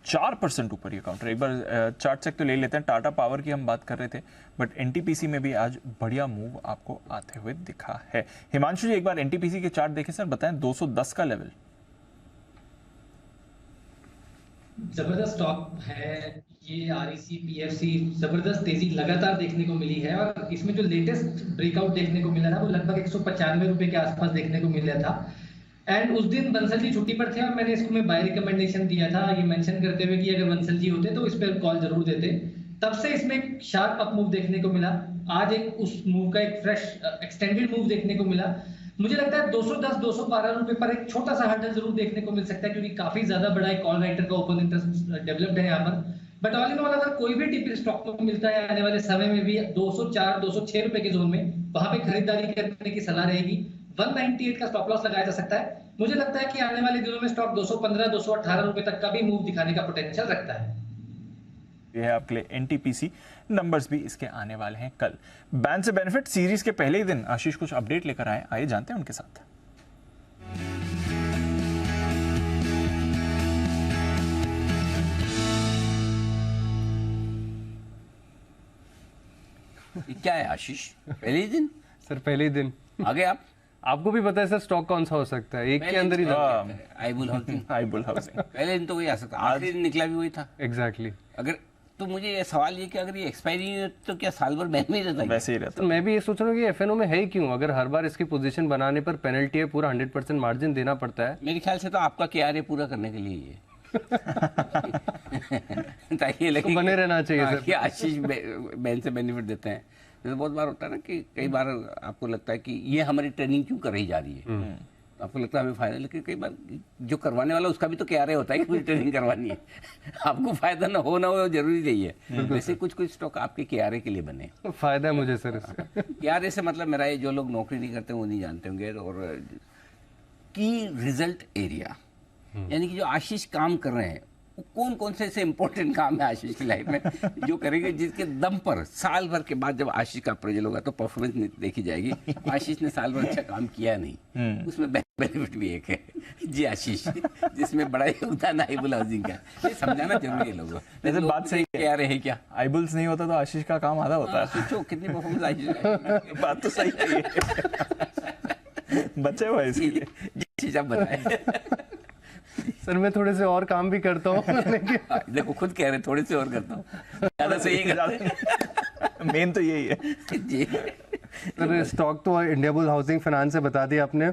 4% ऊपर ये काउंटर। एक बार चार्ट चेक तो ले लेते हैं। टाटा पावर की हम बात कर रहे थे, बट NTPC में भी आज बढ़िया मूव आपको आते हुए दिखा है। हिमांशु जी एक बार NTPC के चार्ट देखें सर, बताएं 210 का लेवल।
जबरदस्त स्टॉक है ये। REC PFC जबरदस्त तेजी लगातार देखने को मिली है और इसमें जो लेटेस्ट ब्रेकआउट देखने को मिला था वो लगभग 195 रुपए के आसपास देखने को मिल रहा था। एंड उस दिन बंसल जी छुट्टी पर थे और मैंने इसको मैं बाय रिकमेंडेशन दिया था, ये मेंशन करते हुए कि अगर बंसल जी होते तो इस पर कॉल जरूर देते। तब से इसमें एक शार्प अप मूव देखने को मिला। आज एक उस मूव का एक फ्रेश एक्सटेंडेड मूव देखने को मिला। मुझे लगता है 210 212 रुपए पर एक छोटा सा हर्डल जरूर देखने को मिल सकता है, क्योंकि काफी ज्यादा बड़ा एक कॉल राइटर का ओपन इंटरेस्ट डेवलप्ड है यहाँ पर। बट ऑल इन ऑल अगर कोई भी टीपी स्टॉक को मिलता है आने वाले समय में भी 204 206 रुपए के जोन में, वहां पे खरीदारी करने की सलाह रहेगी। 198 का स्टॉप लॉस लगाया जा सकता है। मुझे लगता है कि आने वाले दिनों में स्टॉक 215 218 रुपए तक का भी मूव दिखाने का पोटेंशियल रखता है।
ये है आपके लिए एनटीपीसी नंबर्स भी इसके आने वाले हैं कल। बैन से बेनिफिट सीरीज के पहले ही दिन आशीष कुछ अपडेट लेकर आए, आइए जानते हैं उनके साथ।
क्या है आशीष, पहले ही दिन?
सर पहले ही दिन
आगे
आपको भी पता है सर स्टॉक कौन सा हो सकता है, एक के अंदर ही
आईबुल हाउसिंग
पहले दिन तो वही आ सकता, आखिरी दिन निकला भी वही था।
एग्जैक्टली।
अगर तो मुझे ये सवाल ये कि अगर ये एक्सपायरी है तो क्या साल भर बैन में ही रहता है?
वैसे ही रहता
है। मैं भी ये सोच रहा हूँ कि एफएनओ में है ही क्यों, अगर हर बार इसकी पोजीशन बनाने पर पेनल्टी है, पूरा 100% मार्जिन देना पड़ता है।
मेरे ख्याल से तो आपका KRA पूरा करने के लिए ये ताकि लगे
तो बने रहना चाहिए सर।
कि आशीष बैन से बेनिफिट देते हैं। जैसे बहुत बार होता है ना कि कई बार आपको लगता है कि ये हमारी ट्रेनिंग क्यों कराई जा रही है, आपको लगता है हमें फायदा, लेकिन कई बार जो करवाने वाला उसका भी तो KRA होता है कि मुझे ट्रेनिंग करवानी है। आपको फायदा ना हो जरूरी नहीं है। वैसे कुछ स्टॉक आपके KRA के लिए बने,
फायदा है मुझे सर इससे।
KRA से मतलब मेरा ये, जो लोग नौकरी नहीं करते वो नहीं जानते होंगे। और की रिजल्ट एरिया, यानी कि जो आशीष काम कर रहे हैं वो कौन कौन से ऐसे इंपॉर्टेंट काम है आशीष की लाइफ में जो करेंगे, जिसके दम पर साल भर के बाद जब आशीष का अप्रेजल होगा तो परफॉर्मेंस देखी जाएगी। आशीष ने साल भर अच्छा काम किया नहीं, उसमें बेनिफिट भी एक है जी आशीष, जिसमें बड़ा योगदान आईबुल हाउसिंग का। ये समझाना जरूरी है लोगों को।
वैसे बात सही
क्या रहे हैं, क्या
आईबुल्स नहीं होता तो आशीष का काम आधा होता है।
सोचो कितनी परफॉर्मेंस आशीष।
बात तो सही है, बच्चे हुआ इसलिए
जी आप बताएं।
सर मैं थोड़े से और काम भी करता हूँ लेकिन
देखो खुद कह रहे थोड़े से और करता हूँ, ज्यादा से यही
मेन तो यही है
जी।
सर स्टॉक तो इंडियाबुल हाउसिंग फाइनेंस से बता दिया आपने,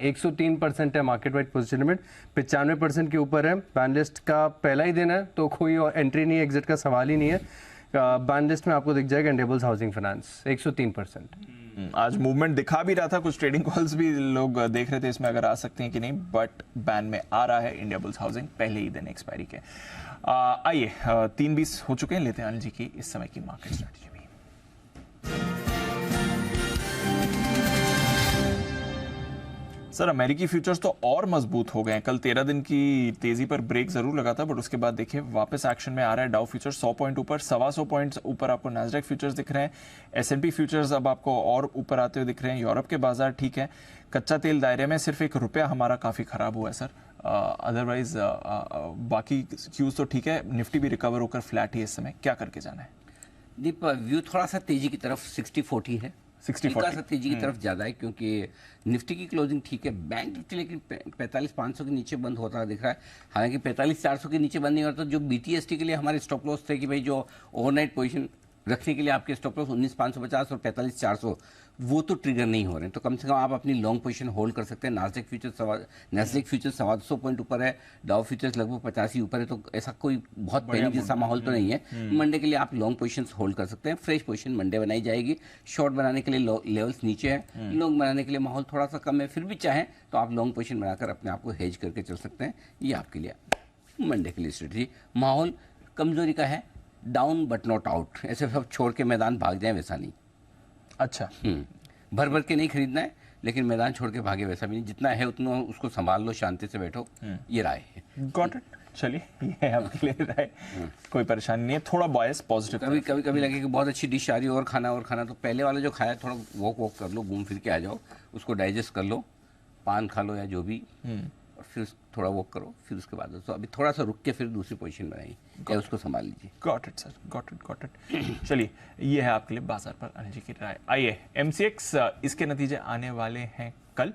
103% है मार्केट वाइड पोजीशनमेंट, 95% के ऊपर है। बैन लिस्ट का पहला ही दिन है तो कोई एंट्री नहीं, एग्जिट का सवाल ही नहीं है। बैन लिस्ट में आपको दिख जाएगा इंडियाबुल हाउसिंग फाइनेंस 103%।
आज मूवमेंट दिखा भी रहा था, कुछ ट्रेडिंग कॉल्स भी लोग देख रहे थे इसमें अगर आ सकते हैं कि नहीं, बट बैन में आ रहा है इंडियाबुल हाउसिंग पहले ही दिन एक्सपायरी के। आइए 3:20 हो चुके हैं, लेते हैं अनिल जी की इस समय की मार्केट स्ट्रेटजी भी। सर अमेरिकी फ्यूचर्स तो और मजबूत हो गए हैं। कल 13 दिन की तेजी पर ब्रेक जरूर लगा था, बट उसके बाद देखिए वापस एक्शन में आ रहा है। डाउ फ्यूचर्स 100 पॉइंट ऊपर, 125 पॉइंट्स ऊपर आपको नैस्डैक फ्यूचर्स दिख रहे हैं। S&P फ्यूचर्स अब आपको और ऊपर आते हुए दिख रहे हैं। यूरोप के बाजार ठीक है, कच्चा तेल दायरे में, सिर्फ ₹1 हमारा काफी खराब हुआ है सर। अदरवाइज बाकी क्यूज तो ठीक है। निफ्टी भी रिकवर होकर फ्लैट ही इस समय, क्या करके जाना है?
दीप व्यू थोड़ा सा तेजी की तरफ 60-40 है, 60-40 तेजी की तरफ ज्यादा है, क्योंकि निफ्टी की क्लोजिंग ठीक है, बैंक निफ्टी लेकिन 45,500 के नीचे बंद होता दिख रहा है। हालांकि 45,400 के नीचे बंद नहीं होता, जो BTST के लिए हमारे स्टॉप लॉस थे कि भाई जो ओवरनाइट पोजीशन रखने के लिए आपके स्टॉप लॉस 19,550 और 45,400 वो तो ट्रिगर नहीं हो रहे हैं, तो कम से कम आप अपनी लॉन्ग पोजीशन होल्ड कर सकते हैं। नास्डैक फ्यूचर्स 125 पॉइंट ऊपर है, डाउ फ्यूचर्स लगभग 50 ही ऊपर है, तो ऐसा कोई बहुत पैनिक जैसा माहौल तो नहीं है। मंडे के लिए आप लॉन्ग पोजीशंस होल्ड कर सकते हैं। फ्रेश पोजीशन मंडे बनाई जाएगी। शॉर्ट बनाने के लिए लेवल्स नीचे है, लॉन्ग बनाने के लिए माहौल थोड़ा सा कम है, फिर भी चाहें तो आप लॉन्ग पोजीशन बनाकर अपने आप को हेज करके चल सकते हैं। ये आपके लिए मंडे के लिए स्ट्रेटजी। माहौल कमजोरी का है, डाउन बट नॉट आउट, ऐसे सब छोड़ के मैदान भाग जाए वैसा नहीं।
अच्छा,
भर भर के नहीं खरीदना है, लेकिन मैदान छोड़ के भागे वैसा भी नहीं। जितना है उतना उसको संभाल लो, शांति से बैठो, ये राय है।
Got it. चलिए ये है आपके लिए राय, कोई परेशानी नहीं है। थोड़ा बॉयस पॉजिटिव।
कभी लगे कि बहुत अच्छी डिश आ रही है और खाना, तो पहले वाला जो खाया थोड़ा वॉक कर लो, घूम फिर के आ जाओ, उसको डाइजेस्ट कर लो, पान खा लो या जो भी, और फिर थोड़ा वॉक करो, फिर उसके बाद तो अभी थोड़ा सा रुक के फिर दूसरी पोजीशन बनाई या उसको संभाल लीजिए।
Got it sir, got it. चलिए ये है आपके लिए बाजार पर अनिल जी की राय। आइए MCX इसके नतीजे आने वाले हैं कल,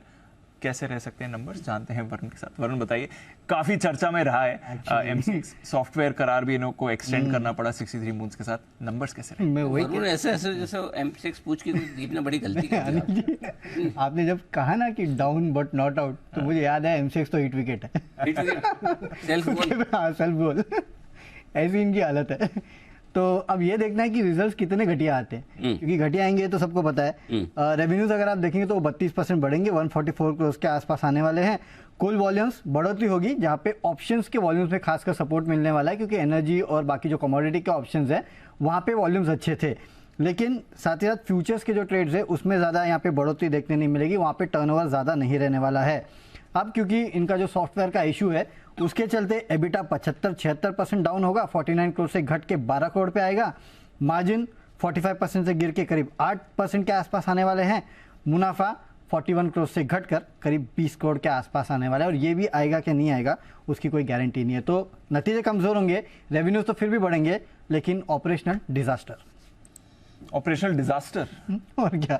कैसे रह सकते हैं नंबर्स, जानते हैं वरुण के साथ। वरुण बताइए, काफी चर्चा में रहा है MCX सॉफ्टवेयर करार भी इनको एक्सटेंड करना पड़ा 63 मूव्स के साथ, नंबर्स कैसे रहे?
वरुण ऐसे जैसे MCX पूछ के दीप ने बड़ी गलती की।
आपने जब कहा ना कि डाउन बट नॉट आउट, तो मुझे याद है MCX तो हिट विकेट है,
सेल्फ गोल।
सेल्फ गोल, ऐसी इनकी हालत है। तो अब ये देखना है कि रिजल्ट्स कितने घटिया आते हैं, क्योंकि घटिया आएंगे तो सबको पता है। रेवेन्यूज अगर आप देखेंगे तो 32% बढ़ेंगे, 144 करोड़ के आसपास आने वाले हैं। कुल वॉल्यूम्स बढ़ोतरी होगी, जहाँ पे ऑप्शंस के वॉल्यूम्स में खासकर सपोर्ट मिलने वाला है, क्योंकि एनर्जी और बाकी जो कमोडिटी के ऑप्शंस हैं वहाँ पे वॉल्यूम्स अच्छे थे। लेकिन साथ ही साथ फ्यूचर्स के जो ट्रेड्स है उसमें ज़्यादा यहाँ पे बढ़ोतरी देखने नहीं मिलेगी, वहाँ पे टर्नओवर ज़्यादा नहीं रहने वाला है। अब क्योंकि इनका जो सॉफ्टवेयर का इशू है उसके चलते एबिटा 75-76% डाउन होगा, 49 करोड़ से घट के 12 करोड़ पे आएगा। मार्जिन 45% से गिर के करीब 8% के आसपास आने वाले हैं। मुनाफा 41 करोड़ से घटकर करीब 20 करोड़ के आसपास आने वाला है, और ये भी आएगा कि नहीं आएगा उसकी कोई गारंटी नहीं है। तो नतीजे कमज़ोर होंगे, रेवेन्यूज तो फिर भी बढ़ेंगे, लेकिन ऑपरेशनल डिजास्टर।
ऑपरेशनल डिजास्टर
और क्या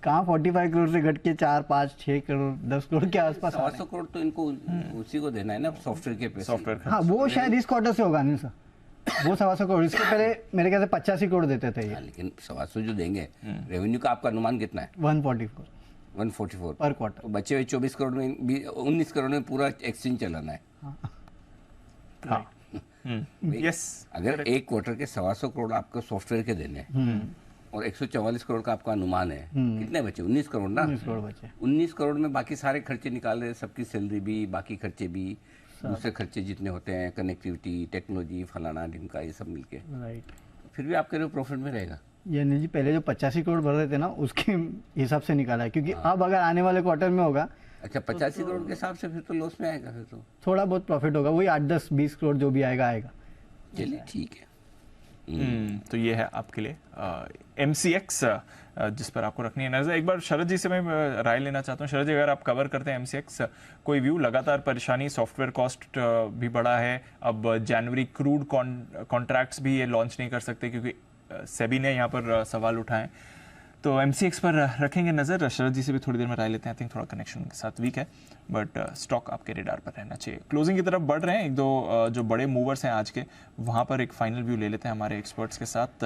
कहाँ 45 करोड़ से घट के 4, 5, 6 करोड़ 10 करोड़ के आसपास।
100 करोड़ तो इनको उसी को देना है ना, सॉफ्टवेयर के पैसे।
सॉफ्टवेयर
हाँ, वो शायद इस क्वार्टर से होगा नहीं सर, वो 125 करोड़, इसके पहले मेरे ख्याल से 85 करोड़ देते थे ये।
लेकिन 125 जो देंगे, रेवेन्यू का आपका अनुमान कितना है?
144
पर क्वार्टर। तो बचे हुए 24 करोड़ में 19 करोड़ में पूरा एक्सचेंज चलाना है।
हाँ। यस,
अगर एक क्वार्टर के 125 करोड़ आपको सॉफ्टवेयर के देने और 144 करोड़ का आपका अनुमान है, कितने बचे? 19 करोड़ ना।
19 करोड़ बचे।
19 करोड़ में बाकी सारे खर्चे निकाल रहे, सबकी सैलरी भी, बाकी खर्चे भी, दूसरे खर्चे जितने होते हैं, कनेक्टिविटी, टेक्नोलॉजी, फलाना ढिमका, ये सब मिलके,
राइट,
फिर भी आपके लिए प्रॉफिट में रहेगा।
ये नहीं जी, पहले जो 85 करोड़ भर रहे थे ना उसके हिसाब से निकाला है, क्योंकि अब अगर आने वाले क्वार्टर में होगा।
अच्छा, 85 करोड़ के हिसाब से फिर तो लॉस में आएगा, फिर तो
थोड़ा बहुत प्रॉफिट होगा, वही 8, 10, 20 करोड़ जो भी आएगा आएगा।
चलिए ठीक है।
तो ये है आपके लिए MCX, जिस पर आपको रखनी है नजर। एक बार शरद जी से मैं राय लेना चाहता हूँ। शरद जी, अगर आप कवर करते हैं MCX, कोई व्यू? लगातार परेशानी, सॉफ्टवेयर कॉस्ट भी बढ़ा है, अब जनवरी क्रूड कॉन्ट्रैक्ट्स भी ये लॉन्च नहीं कर सकते क्योंकि सेबी ने यहाँ पर सवाल उठाए। तो MCX पर रखेंगे नज़र। शरद जी से भी थोड़ी देर में राय लेते हैं। आई थिंक थोड़ा कनेक्शन के साथ वीक है, बट स्टॉक आपके रेडार पर रहना चाहिए। क्लोजिंग की तरफ बढ़ रहे हैं, एक दो जो बड़े मूवर्स हैं आज के, वहाँ पर एक फाइनल व्यू ले लेते हैं हमारे एक्सपर्ट्स के साथ।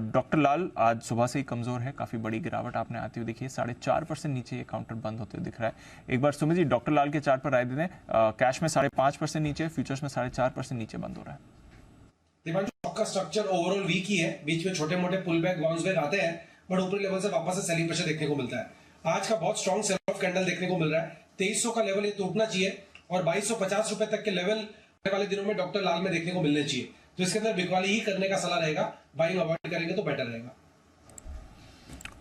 डॉक्टर लाल आज सुबह से ही कमज़ोर है, काफ़ी बड़ी गिरावट आपने आती हुई देखी है, 4.5% नीचे ये काउंटर बंद होते हुए दिख रहा है। एक बार सुमित जी, डॉक्टर लाल के चार्ट पर राय दे दें। कैश में 5.5% नीचे, फ्यूचर्स में 4.5% नीचे बंद हो रहा है।
का स्ट्रक्चर ओवरऑल वीक ही है, बीच में छोटे मोटे पुल बैक बाउंस बैक आते हैं, बट ऊपरी लेवल से वापस से सेलिंग प्रेशर देखने को मिलता है। आज का बहुत स्ट्रॉन्ग सेल ऑफ कैंडल देखने को मिल रहा है। 2300 का लेवल ये टूटना चाहिए और 2250 रुपए तक के लेवल आने वाले दिनों में डॉक्टर लाल में देखने को मिलने चाहिए। तो इसके अंदर बिकवाली ही करने का सलाह रहेगा, बाइंग अवॉइड करेंगे तो बेटर रहेगा।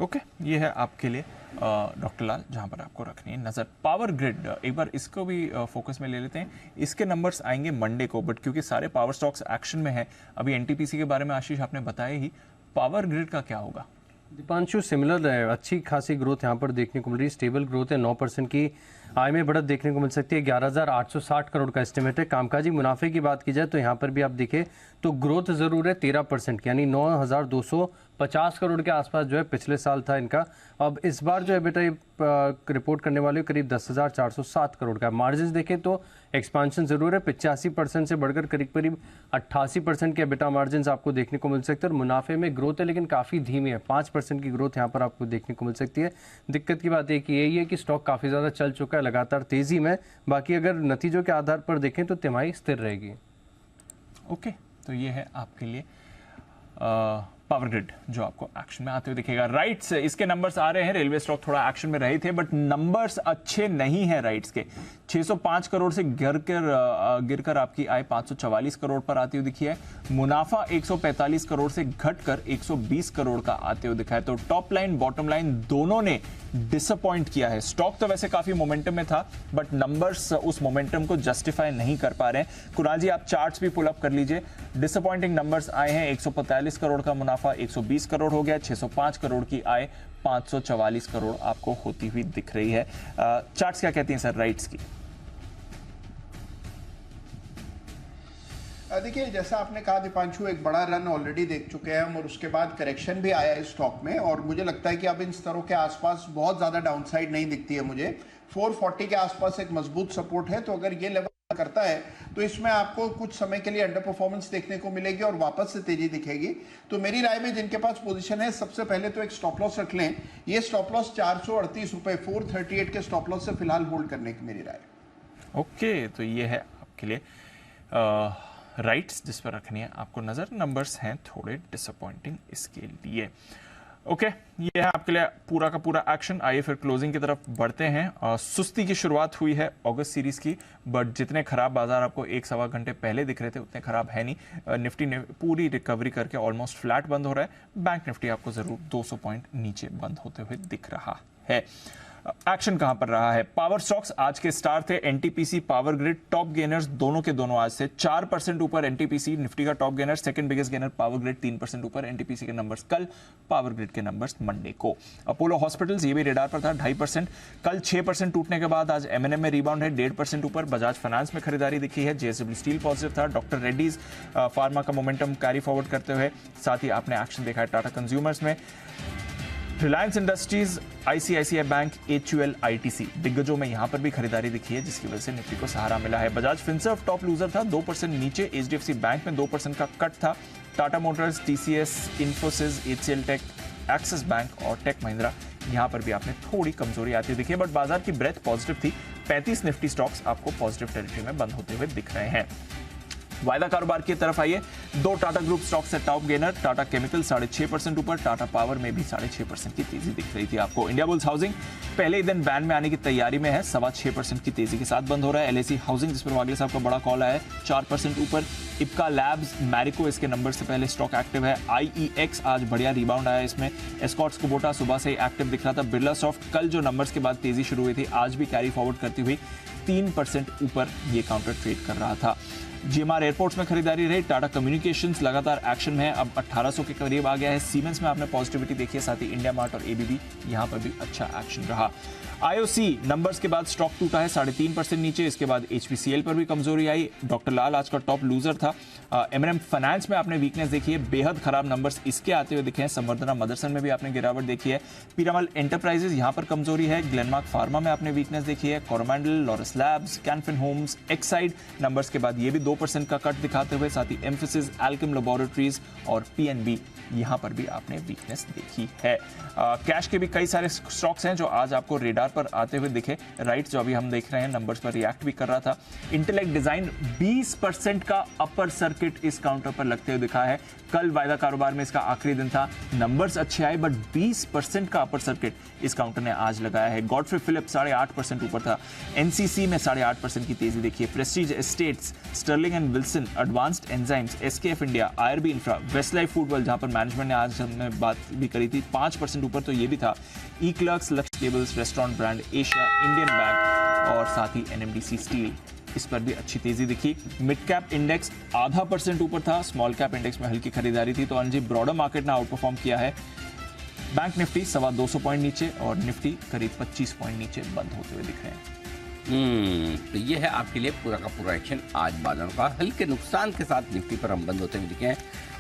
ओके, ये है आपके लिए डॉक्टर लाल, जहां पर आपको रखनी है नजर। पावर ग्रिड, एक बार इसको भी फोकस में ले लेते हैं। इसके नंबर्स आएंगे मंडे को, बट क्योंकि सारे पावर स्टॉक्स एक्शन में है, अभी एनटीपीसी के बारे में आशीष आपने बताया ही, पावर ग्रिड का क्या होगा?
दीपांशु, सिमिलर है, अच्छी खासी ग्रोथ यहाँ पर देखने को मिल रही है, स्टेबल ग्रोथ है, 9% की आय में बढ़त देखने को मिल सकती है। 11,860 करोड़ का एस्टिमेट है। कामकाजी मुनाफे की बात की जाए तो यहाँ पर भी आप देखें तो ग्रोथ जरूर है 13% की, यानी 9,250 करोड़ के आसपास जो है पिछले साल था इनका। अब इस बार जो है बेटा रिपोर्ट करने वाले करीब 10,407 करोड़ का। मार्जिन देखें तो एक्सपांशन जरूर है, 85% से बढ़कर करीब करीब 88% के बेटा मार्जिन आपको देखने को मिल सकते हैं। और मुनाफे में ग्रोथ है लेकिन काफ़ी धीमी है, 5% की ग्रोथ यहाँ पर आपको देखने को मिल सकती है। दिक्कत की बात एक यही है कि स्टॉक काफ़ी ज़्यादा चल चुका है लगातार तेज़ी में, बाकी अगर नतीजों के आधार पर देखें तो तिमाही स्थिर रहेगी।
ओके, तो ये है आपके लिए पावर ग्रिड जो आपको एक्शन में आते हुए दिखेगा। राइट्स, इसके नंबर्स आ रहे हैं, रेलवे स्टॉक थोड़ा एक्शन में रहे थे बट नंबर्स अच्छे नहीं हैं राइट्स के। 605 करोड़ से गिरकर आपकी आय 544 करोड़ पर आती हुई दिखी है। मुनाफा 145 करोड़ से घटकर 120 करोड़ का आते हुए दिखा है। तो टॉप लाइन बॉटम लाइन दोनों ने डिसअपॉइंट किया है। स्टॉक तो वैसे काफी मोमेंटम में था बट नंबर्स उस मोमेंटम को जस्टिफाई नहीं कर पा रहे हैं। कुणाल जी, आप चार्ट्स भी पुल अप कर लीजिए। डिसअपॉइंटिंग नंबर्स आए हैं, 145 करोड़ का मुनाफा 120 करोड़ हो गया, 605 करोड़ की आय 544 करोड़ आपको होती हुई दिख रही है। चार्ट्स क्या कहती हैं सर राइट्स की?
देखिए, जैसा आपने कहा दीपांशु, एक बड़ा रन ऑलरेडी देख चुके हैं हम और उसके बाद करेक्शन भी आया है स्टॉक में और मुझे लगता है कि अब इन स्तरों के आसपास बहुत ज्यादा डाउनसाइड नहीं दिखती है मुझे। 440 के आसपास एक मजबूत सपोर्ट है, तो अगर ये लेवल करता है तो इसमें आपको कुछ समय के लिए अंडर परफॉर्मेंस देखने को मिलेगी और वापस से तेजी दिखेगी। तो मेरी राय में जिनके पास पोजीशन है, सबसे पहले तो एक स्टॉप लॉस रख लें। ये स्टॉप लॉस 438 रुपए 438 के स्टॉप लॉस से फिलहाल होल्ड करने की मेरी राय।
ओके, तो ये है आपके लिए राइट्स जिस पर रखनी है आपको नजर, नंबर्स हैं थोड़े डिसअपॉइंटिंग इसके लिए। ओके, ये है आपके लिए पूरा का पूरा एक्शन। आइए फिर क्लोजिंग की तरफ बढ़ते हैं। सुस्ती की शुरुआत हुई है अगस्त सीरीज की, बट जितने खराब बाजार आपको 1-1.25 घंटे पहले दिख रहे थे उतने खराब है नहीं। निफ्टी ने पूरी रिकवरी करके ऑलमोस्ट फ्लैट बंद हो रहा है। बैंक निफ्टी आपको जरूर 200 पॉइंट नीचे बंद होते हुए दिख रहा है। एक्शन कहां पर रहा है? पावर स्टॉक्स आज के स्टार थे। NTPC, power grid top gainers दोनों के दोनों आज से 4% ऊपर। एनटीपीसी निफ्टी का top gainer, second biggest gainer power grid 3% ऊपर। एनटीपीसी के नंबर्स कल, पावर ग्रिड के नंबर्स मंडे को। अपोलो हॉस्पिटल्स ये भी रेडार पर था 2.5%, कल 6% टूटने के बाद आज एमएनएम में रिबाउंड है 1.5% ऊपर। बजाज फाइनेंस में खरीदारी दिखी है। जेएसडब्ल्यू स्टील पॉजिटिव था। डॉक्टर रेड्डीज फार्मा का मोमेंटम कैरी फॉरवर्ड करते हुए, साथ ही आपने एक्शन देखा है टाटा कंज्यूमर्स में। Reliance industries, ICICI bank, HUL, ITC दिग्गजों में यहां पर भी खरीदारी दिखी है, जिसकी वजह से निफ्टी को सहारा मिला है। बजाज फिनसर्व टॉप लूजर था 2% नीचे। एचडीएफसी बैंक में 2% का कट था। Tata motors, TCS, Infosys, HCL tech, Axis bank और टेक महिंद्रा यहां पर भी आपने थोड़ी कमजोरी आती दिखी है, बट बाजार की ब्रेथ पॉजिटिव थी। 35 निफ्टी स्टॉक्स आपको पॉजिटिव टेरिटरी में बंद होते हुए दिख रहे हैं। वायदा कारोबार की तरफ आइए। 2 टाटा ग्रुप स्टॉक्स से टॉप गेनर। टाटा केमिकल 6.5% ऊपर। टाटा पावर में भी 6.5% की तेजी दिख रही थी आपको। इंडिया बुल्स हाउसिंग पहले ही दिन बैंड में आने की तैयारी में है, 6.25% की तेजी के साथ बंद हो रहा है। एलआईसी हाउसिंग, जिस पर वागले साहब का बड़ा कॉल आया है, 4% ऊपर। इप्का लैब्स, मैरिको इसके नंबर से पहले स्टॉक एक्टिव है। आईईएक्स आज बढ़िया रिबाउंड आया इसमें। एस्कॉर्ट्स कुबोटा सुबह से ही एक्टिव दिख रहा था। बिरला सॉफ्ट कल जो नंबर्स के बाद तेजी शुरू हुई थी, आज भी कैरी फॉरवर्ड करती हुई 3% ऊपर ये काउंटर ट्रेड कर रहा था। जीएमआर एयरपोर्ट्स में खरीदारी रही। टाटा कम्युनिकेशंस लगातार एक्शन में है, अब 1800 के करीब आ गया है। सीमेंस में आपने पॉजिटिविटी देखी है, साथ ही इंडिया मार्ट और एबीबी यहां पर भी अच्छा एक्शन रहा। आईओसी नंबर्स के बाद स्टॉक टूटा है 3.5% नीचे। इसके बाद एचपीसीएल पर भी कमजोरी आई। डॉक्टर लाल आज का टॉप लूजर था। एमएनएम फाइनेंस में आपने वीकनेस देखी है, बेहद खराब नंबर्स इसके आते हुए दिखे हैं। संवर्धना मदरसन में भी आपने गिरावट देखी है। पीरामल एंटरप्राइजेज यहां पर कमजोरी है। ग्लेनमार्क फार्मा में आपने वीकनेस देखी है। Coromandel, Laurus labs, Canfin homes, Exide numbers के बाद ये भी 2% का कट दिखाते हुए, साथ ही एम्फेसिस, एल्केम लैबोरेटरीज और पीएनबी यहां पर भी आपने वीकनेस देखी है। कैश के भी कई सारे स्टॉक्स हैं जो आज आपको रेडार पर आते हुए दिखे। राइट्स जो अभी हम देख रहे हैं नंबर्स पर रिएक्ट भी कर रहा था। इंटेलेक्ट डिजाइन 20% का अपर सर्किट इस काउंटर पर लगते हुए दिखा है। कल वायदा कारोबार में इसका आखिरी दिन था, नंबर्स अच्छे आए, बट 20% का अपर सर्किट इस काउंटर ने आज लगाया है। गॉडफ्रे फिलिप्स 8.5% ऊपर था। एनसीसी में 8.5% की तेजी देखी है। Prestige Estates, Sterling and Wilson, Advanced Enzymes, SKF India, IRB Infra, Westlife Foodworld जहां पर मैनेजमेंट ने आज हमने बात भी करी थी 5% ऊपर तो ये भी था। ई क्लर्क्स, लक्ष्य cables, restaurant brand, Asia, Indian bank और साथ ही एनएमडीसी स्टील, इस पर भी अच्छी तेजी दिखी। मिड कैप इंडेक्स 0.5% ऊपर था। स्मॉल कैप इंडेक्स में हल्की खरीदारी थी। तो अनजी ब्रॉडर मार्केट ने आउट परफॉर्म किया है। बैंक निफ्टी 225 पॉइंट नीचे और निफ्टी करीब 25 पॉइंट नीचे बंद होते हुए दिख रहे हैं।
तो ये है आपके लिए पूरा का पूरा एक्शन आज बाजार का। हल्के नुकसान के साथ निफ्टी पर हम बंद होते हुए दिखे हैं।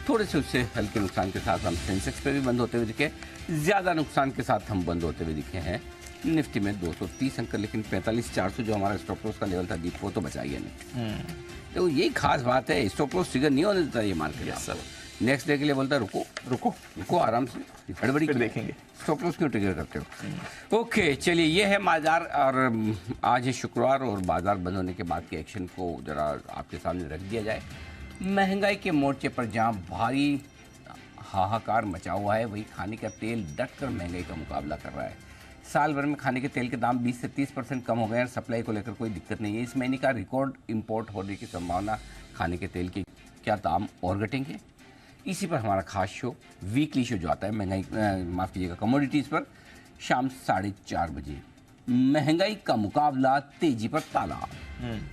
थोड़े से उससे हल्के नुकसान के साथ हम सेंसेक्स पे भी बंद होते हुए दिखे। ज़्यादा नुकसान के साथ हम बंद होते हुए दिखे हैं निफ्टी में 230 अंक, लेकिन 45,400 जो हमारा स्टॉप लॉस का लेवल था दीप, वो तो बचा गया निफ्टी। तो यही खास बात है, स्टॉप लॉस फिगर नहीं होने देता ये मार्केट। सर नेक्स्ट डे के लिए बोलता है रुको रुको रुको, आराम से, हड़बड़ी देखेंगे, स्टॉप लॉस क्यों ट्रिगर करते हो। ओके चलिए, ये है बाजार और आज है शुक्रवार और बाजार बंद होने के बाद के एक्शन को जरा आपके सामने रख दिया जाए। महंगाई के मोर्चे पर जहाँ भारी हाहाकार मचा हुआ है, वही खाने का तेल डट कर महंगाई का मुकाबला कर रहा है। साल भर में खाने के तेल के दाम 20 से 30% कम हो गए हैं। सप्लाई को लेकर कोई दिक्कत नहीं है। इस महीने का रिकॉर्ड इंपोर्ट होने की संभावना खाने के तेल के, क्या दाम और घटेंगे, इसी पर हमारा खास शो वीकली शो जो आता है महंगाई माफ़ कीजिएगा कमोडिटीज़ पर, शाम 4:30 बजे। महंगाई का मुकाबला तेजी पर ताला,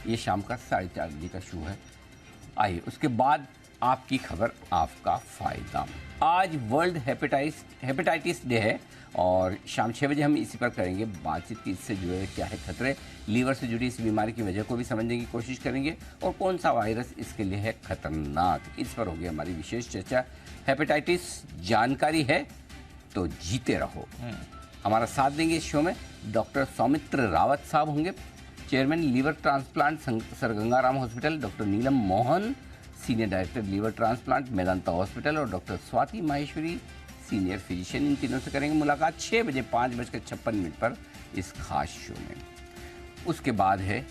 ये शाम का 4:30 बजे का शो है। आइए उसके बाद आपकी खबर, आपका फ़ायदा। आज वर्ल्ड हेपेटाइटिस डे है और शाम 6 बजे हम इसी पर करेंगे बातचीत की। इससे जुड़े क्या है खतरे, लीवर से जुड़ी इस बीमारी की वजह को भी समझने की कोशिश करेंगे और कौन सा वायरस इसके लिए है खतरनाक, इस पर होगी हमारी विशेष चर्चा। हेपेटाइटिस जानकारी है तो जीते रहो। हमारा साथ देंगे इस शो में डॉक्टर सौमित्र रावत साहब होंगे, chairman liver transplant sir Ganga Ram hospital, doctor Neelam Mohan senior director liver transplant Medanta hospital और doctor Swati Maheshwari senior physician. इन तीनों से करेंगे मुलाकात 6 बजे 5:56 पर इस खास शो में। उसके बाद है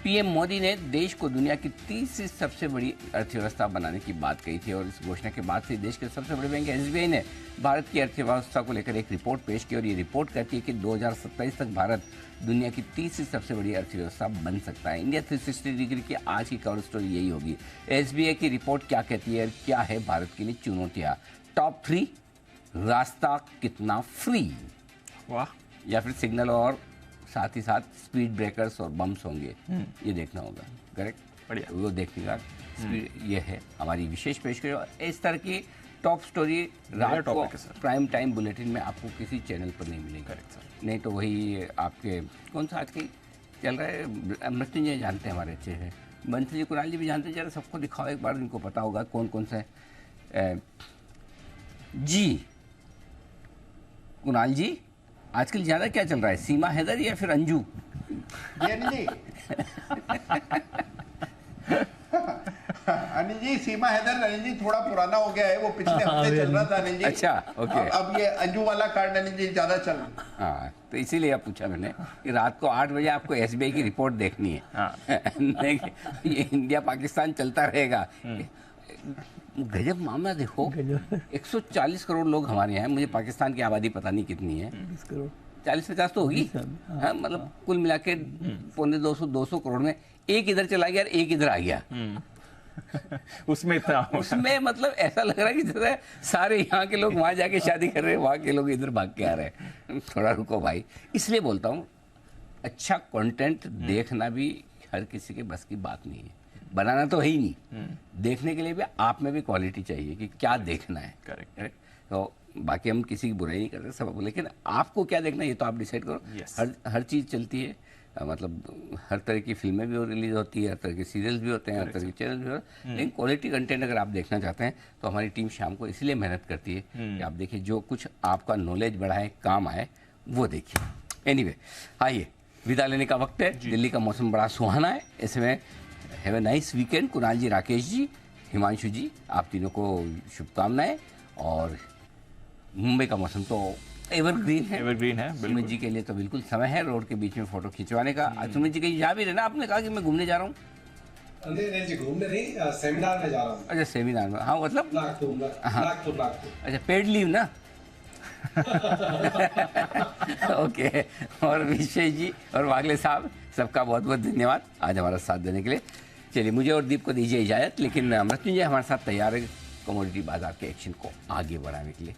पीएम मोदी ने देश को दुनिया की तीसरी सबसे बड़ी अर्थव्यवस्था बनाने की बात कही थी और इस घोषणा के बाद से देश के सबसे बड़े बैंक एसबीआई ने भारत की अर्थव्यवस्था को लेकर एक रिपोर्ट पेश की और ये रिपोर्ट कहती है कि 2027 तक भारत दुनिया की तीसरी सबसे बड़ी अर्थव्यवस्था बन सकता है। इंडिया 360 डिग्री की आज की कवर स्टोरी यही होगी। एसबीआई की रिपोर्ट क्या कहती है और क्या है भारत के लिए चुनौतियाँ। टॉप 3 रास्ता कितना फ्री,
वाह,
या फिर सिग्नल और साथ ही साथ स्पीड ब्रेकर्स और बम्स होंगे, ये देखना होगा। करेक्ट,
बढ़िया,
वो देखने का ये है हमारी विशेष पेशकश। और इस तरह की टॉप स्टोरी रात को प्राइम टाइम बुलेटिन में आपको किसी चैनल पर नहीं मिलेगी। करेक्ट सर, नहीं तो वही आपके कौन सा आज की चल रहा है, मृत्युंजय जानते हैं हमारे अच्छे से, बंसी जी, कुणाल जी भी जानते हैं, जरा सबको दिखाओ एक बार, इनको पता होगा कौन कौन सा है। जी कुणाल जी, आजकल ज्यादा क्या चल रहा है, सीमा हैदर या फिर अंजू?
अनिल जी, सीमा हैदर अनिल जी थोड़ा पुराना हो गया है, वो पिछले हफ्ते चल रहा था अनिल जी।
अच्छा, ओके।
अब ये अंजू वाला कार्ड अनिल जी ज्यादा चल रहा है।
हाँ, तो इसीलिए आप पूछा मैंने कि रात को 8 बजे आपको एसबीआई की रिपोर्ट देखनी है। नहीं, ये इंडिया पाकिस्तान चलता रहेगा। गजब मामला देखो, 140 करोड़ लोग हमारे यहाँ हैं, मुझे पाकिस्तान की आबादी पता नहीं कितनी है, 40-50 तो होगी। हाँ, मतलब कुल मिला के 200 करोड़ में एक इधर चला गया और एक इधर आ गया।
उसमें इतना
उसमें मतलब ऐसा लग रहा है कि जैसे सारे यहाँ के लोग वहाँ जाके शादी कर रहे हैं, वहाँ के लोग इधर भाग के आ रहे हैं। थोड़ा रुको भाई, इसलिए बोलता हूँ अच्छा कंटेंट देखना भी हर किसी के बस की बात नहीं है, बनाना तो है ही नहीं, देखने के लिए भी आप में भी क्वालिटी चाहिए कि क्या देखना है।
करेक्ट।
तो बाकी हम किसी की बुराई नहीं करते सब, लेकिन आपको क्या देखना है ये तो आप डिसाइड करो। हर चीज़ चलती है, मतलब हर तरह की फिल्में भी रिलीज होती है, हर तरह के सीरियल्स भी होते हैं, हर तरह के चैनल भी होते हैं, लेकिन क्वालिटी कंटेंट अगर आप देखना चाहते हैं तो हमारी टीम शाम को इसलिए मेहनत करती है कि आप देखिए जो कुछ आपका नॉलेज बढ़ाए, काम आए, वो देखिए। एनीवे, आइए विदा लेने का वक्त है। दिल्ली का मौसम बड़ा सुहाना है, इसमें have a nice weekend. Kunal ji, Rakesh ji, Himanshu ji, आप तीनों को शुभकामनाएं। और मुंबई का मौसम तो एवरग्रीन है, सुमित जी के लिए तो बिल्कुल समय है रोड के बीच में फोटो खिंचवाने का। सुमित जी कहीं जा भी रहे ना, आपने कहा कि मैं घूमने जा रहा हूँ।
नहीं जी, घूमने नहीं, सेमिनार में जा रहा हूँ।
अच्छा, सेमिनार में, हाँ मतलब
नागपुर।
अच्छा, पेड लीव ना। ओके। और विशेष जी और वागले साहब, सबका बहुत बहुत धन्यवाद आज हमारा साथ देने के लिए। चलिए, मुझे और दीप को दीजिए इजाजत, लेकिन मृत्युंजय हमारे साथ तैयार है कमोडिटी बाजार के एक्शन को आगे बढ़ाने के लिए।